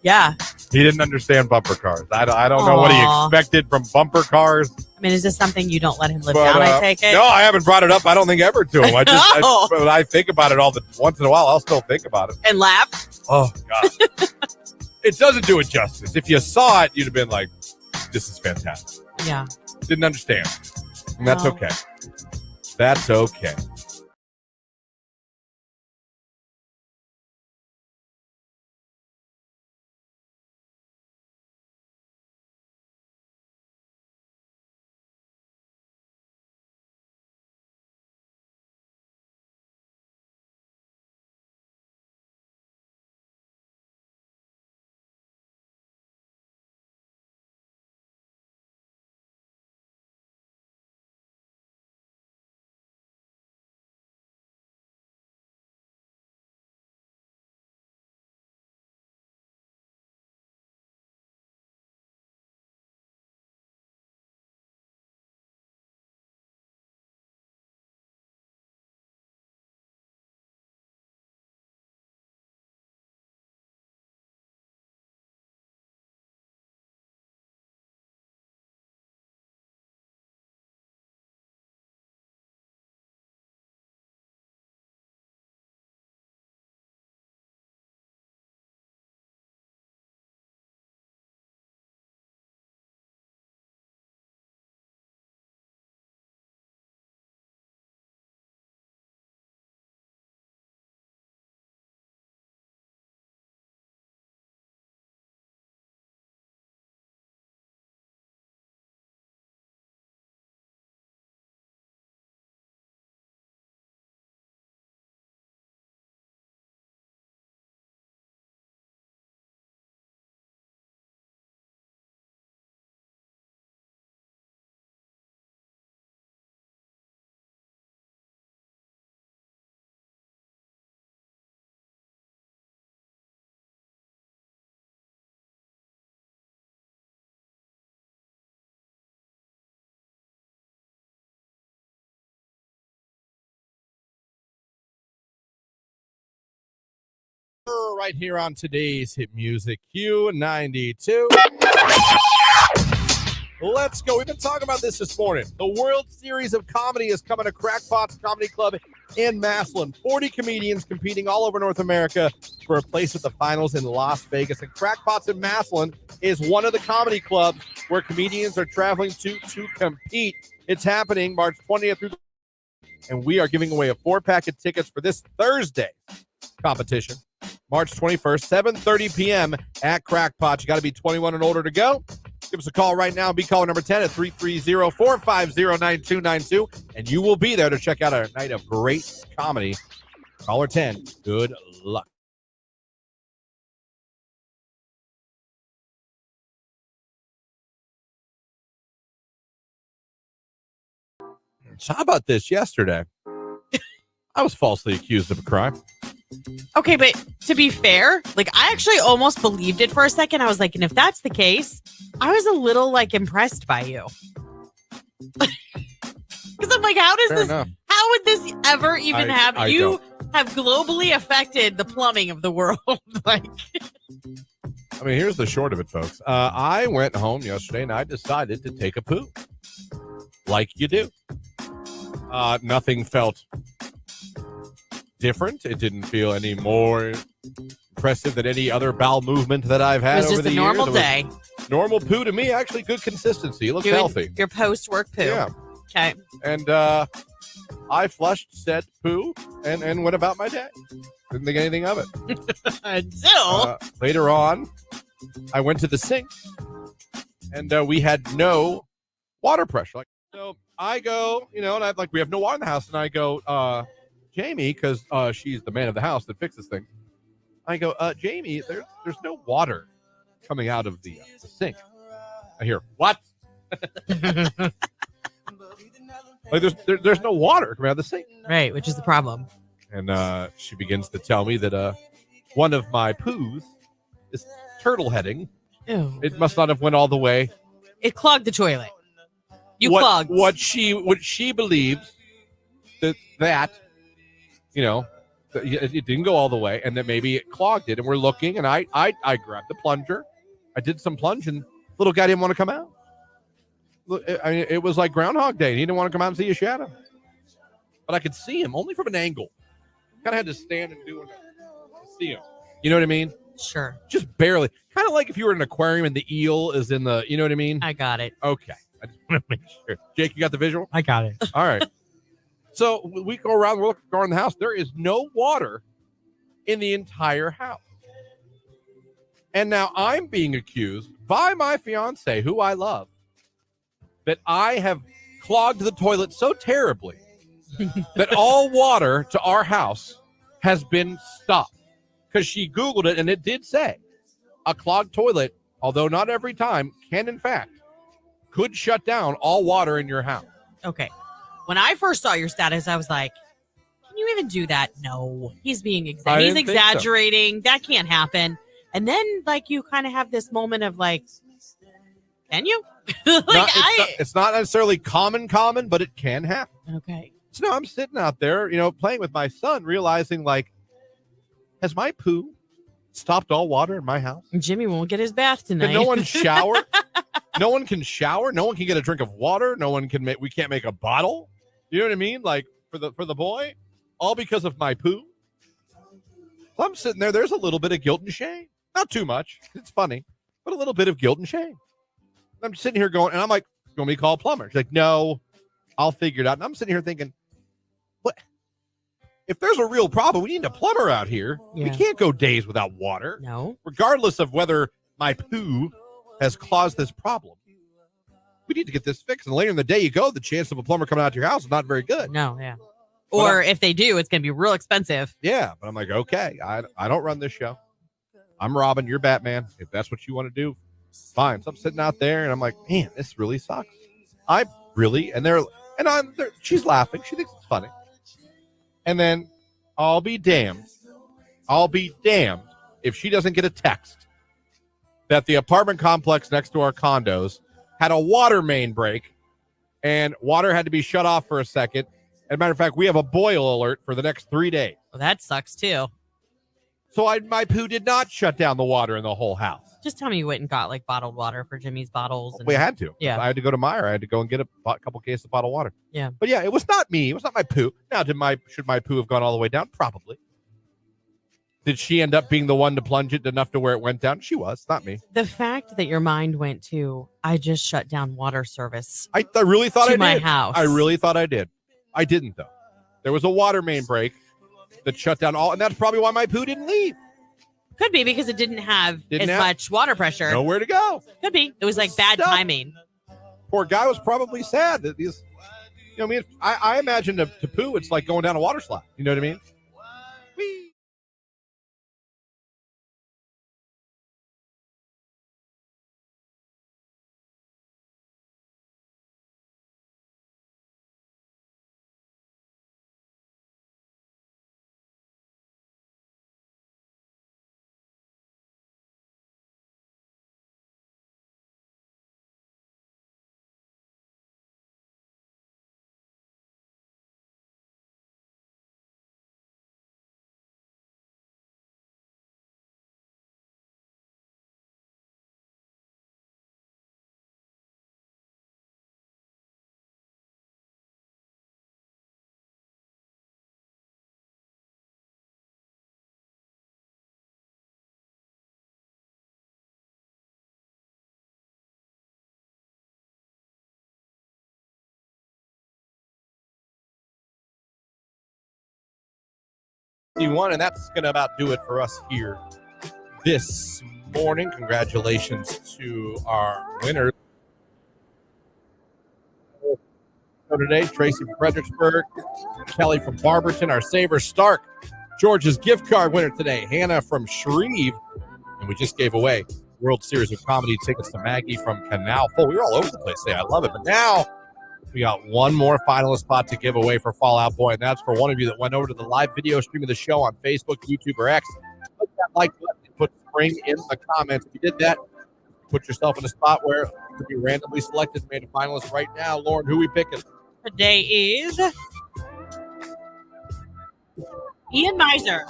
Yeah. He didn't understand bumper cars. I don't know what he Aw. expected from bumper cars. I mean, is this something you don't let him live But, down, I take it? No, I haven't brought it up. I don't think ever to him. No. But I think about it once in a while. I'll still think about it. And laugh? Oh, God. It doesn't do it justice. If you saw it, you'd have been like, this is fantastic. Yeah. Didn't understand. And that's No. okay. That's okay. hour right here on today's Hit Music Q92. Let's go. We've been talking about this morning. The World Series of Comedy is coming to Crackpot's Comedy Club in Massillon. 40 comedians competing all over North America for a place at the finals in Las Vegas. And Crackpot's in Massillon is one of the comedy clubs where comedians are traveling to compete. It's happening March 20th through and we are giving away a 4-pack of tickets for this Thursday competition, March 21st, 7:30 p.m. at Crackpot. You got to be 21 and older to go. Give us a call right now. Be caller number 10 at 330-450-9292, and you will be there to check out a night of great comedy. Caller 10, good luck. So how about this yesterday? I was falsely accused of a crime. Okay, but to be fair, like I actually almost believed it for a second. I was like, and if that's the case, I was a little like impressed by you. Because I'm like, how would this ever even happen? You have globally affected the plumbing of the world. Like, I mean, here's the short of it, folks. I went home yesterday and I decided to take a poo. Like you do. Nothing felt different. It didn't feel any more impressive than any other bowel movement that I've had over the years. It was just a normal day. Normal poo to me, actually good consistency. It looks healthy. Your post-work poo. Yeah. Okay. And I flushed said poo and went about my day. Didn't think anything of it. Until later on, I went to the sink and we had no water pressure. So I go, and we have no water in the house, and I go, Jamie, because she's the man of the house that fixes things. I go, Jamie, there's no water coming out of the sink. I hear, what? Like there's no water coming out of the sink. Right, which is the problem. And she begins to tell me that one of my poos is turtle heading. Ew. It must not have went all the way. It clogged the toilet. Clogged. What she believes that it didn't go all the way, and that maybe it clogged it. And we're looking, and I grabbed the plunger. I did some plunging. Little guy didn't want to come out. I mean, it was like Groundhog Day. He didn't want to come out and see a shadow. But I could see him only from an angle. Kind of had to stand and do it to see him. You know what I mean? Sure. Just barely. Kind of like if you were in an aquarium and the eel is in the, you know what I mean? I got it. Okay. I just want to make sure. Jake, you got the visual? I got it. All right. So we go around, we're looking around the house. There is no water in the entire house. And now I'm being accused by my fiance, who I love, that I have clogged the toilet so terribly that all water to our house has been stopped. Because she Googled it, and it did say a clogged toilet, although not every time, can in fact could shut down all water in your house. Okay. When I first saw your status, I was like, can you even do that? No. He's being he's exaggerating. So. That can't happen. And then, you kind of have this moment of can you? It's not necessarily common, but it can happen. Okay. So now I'm sitting out there, playing with my son, realizing, has my poo stopped all water in my house? Jimmy won't get his bath tonight. Can no one shower? No one can shower. No one can get a drink of water. No one can we can't make a bottle. You know what I mean? For the boy, all because of my poo. So I'm sitting there. There's a little bit of guilt and shame. Not too much. It's funny, but a little bit of guilt and shame. I'm sitting here going, and I'm like, you want me to call a plumber? She's like, no, I'll figure it out. And I'm sitting here thinking, what? If there's a real problem, we need a plumber out here. Yeah. We can't go days without water. No. Regardless of whether my poo has caused this problem. We need to get this fixed. And later in the day you go, the chance of a plumber coming out to your house is not very good. No, yeah. Or if they do, it's going to be real expensive. Yeah, but I'm like, okay, I don't run this show. I'm Robin, you're Batman. If that's what you want to do, fine. So I'm sitting out there, and I'm like, man, this really sucks. She's laughing. She thinks it's funny. And then I'll be damned if she doesn't get a text that the apartment complex next to our condos had a water main break and water had to be shut off for a second. As a matter of fact, we have a boil alert for the next 3 days. Well, that sucks too. So my poo did not shut down the water in the whole house. Just tell me you went and got like bottled water for Jimmy's bottles. And, We had to. Yeah. I had to go to Meijer. I had to go and get a couple cases of bottled water. Yeah. But yeah, it was not me. It was not my poo. Now, should my poo have gone all the way down? Probably. Did she end up being the one to plunge it enough to where it went down? She was, not me. The fact that your mind went to, I just shut down water service. I really thought I to did. my house. I really thought I did. I didn't, though. There was a water main break that shut down all, and that's probably why my poo didn't leave. Could be because it didn't have Didn't as have- much water pressure. Nowhere to go. Could be. It was like bad Stop. timing. Poor guy was probably sad that these. You know what I mean? I imagine to poo, it's like going down a water slide. You know what I mean? And that's going to about do it for us here this morning. Congratulations to our winners. So today, Tracy from Fredericksburg, Kelly from Barberton, our Saver Stark, George's gift card winner today, Hannah from Shreve, and we just gave away World Series of Comedy tickets to Maggie from Canal Full. We were all over the place today. I love it. But now we got one more finalist spot to give away for Fall Out Boy, and that's for one of you that went over to the live video stream of the show on Facebook, YouTube, or X. Click that like button and put spring in the comments. If you did that, put yourself in a spot where you could be randomly selected and made a finalist right now. Lauren, who we picking? Today is Ian Miser.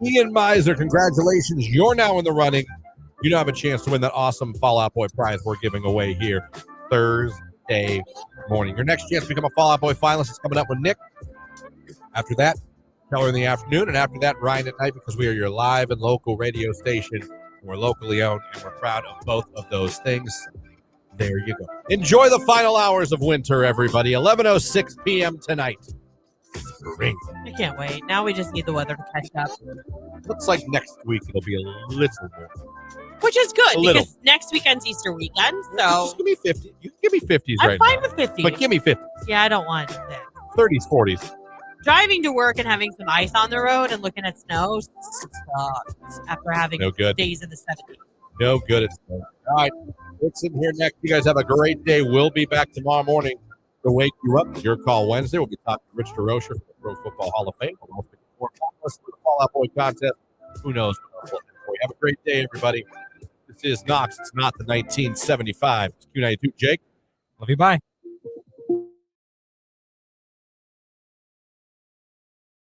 Ian Miser, congratulations. You're now in the running. You now have a chance to win that awesome Fall Out Boy prize we're giving away here Thursday morning. Your next chance to become a Fall Out Boy finalist is coming up with Nick. After that, Keller in the afternoon, and after that, Ryan at night, because we are your live and local radio station. We're locally owned, and we're proud of both of those things. There you go. Enjoy the final hours of winter, everybody. 11:06 p.m. tonight. Spring. I can't wait. Now we just need the weather to catch up. Looks like next week it'll be a little bit. Which is good A little. because next weekend's Easter weekend. So Just give me 50. You can give me 50s I'm right fine now. with 50. But give me 50s. Yeah, I don't want that. 30s, 40s. Driving to work and having some ice on the road and looking at snow sucks after having No good. days in the 70s. No good. It's all right. It's in here next. You guys have a great day. We'll be back tomorrow morning to wake you up. Your Call Wednesday. We'll be talking to Rich DeRocher from the Pro Football Hall of Fame. We'll also be for the Fall Out Boy contest. Who knows? Have a great day, everybody. This is Knox. It's not the 1975. It's Q92. Jake. Love you. Bye.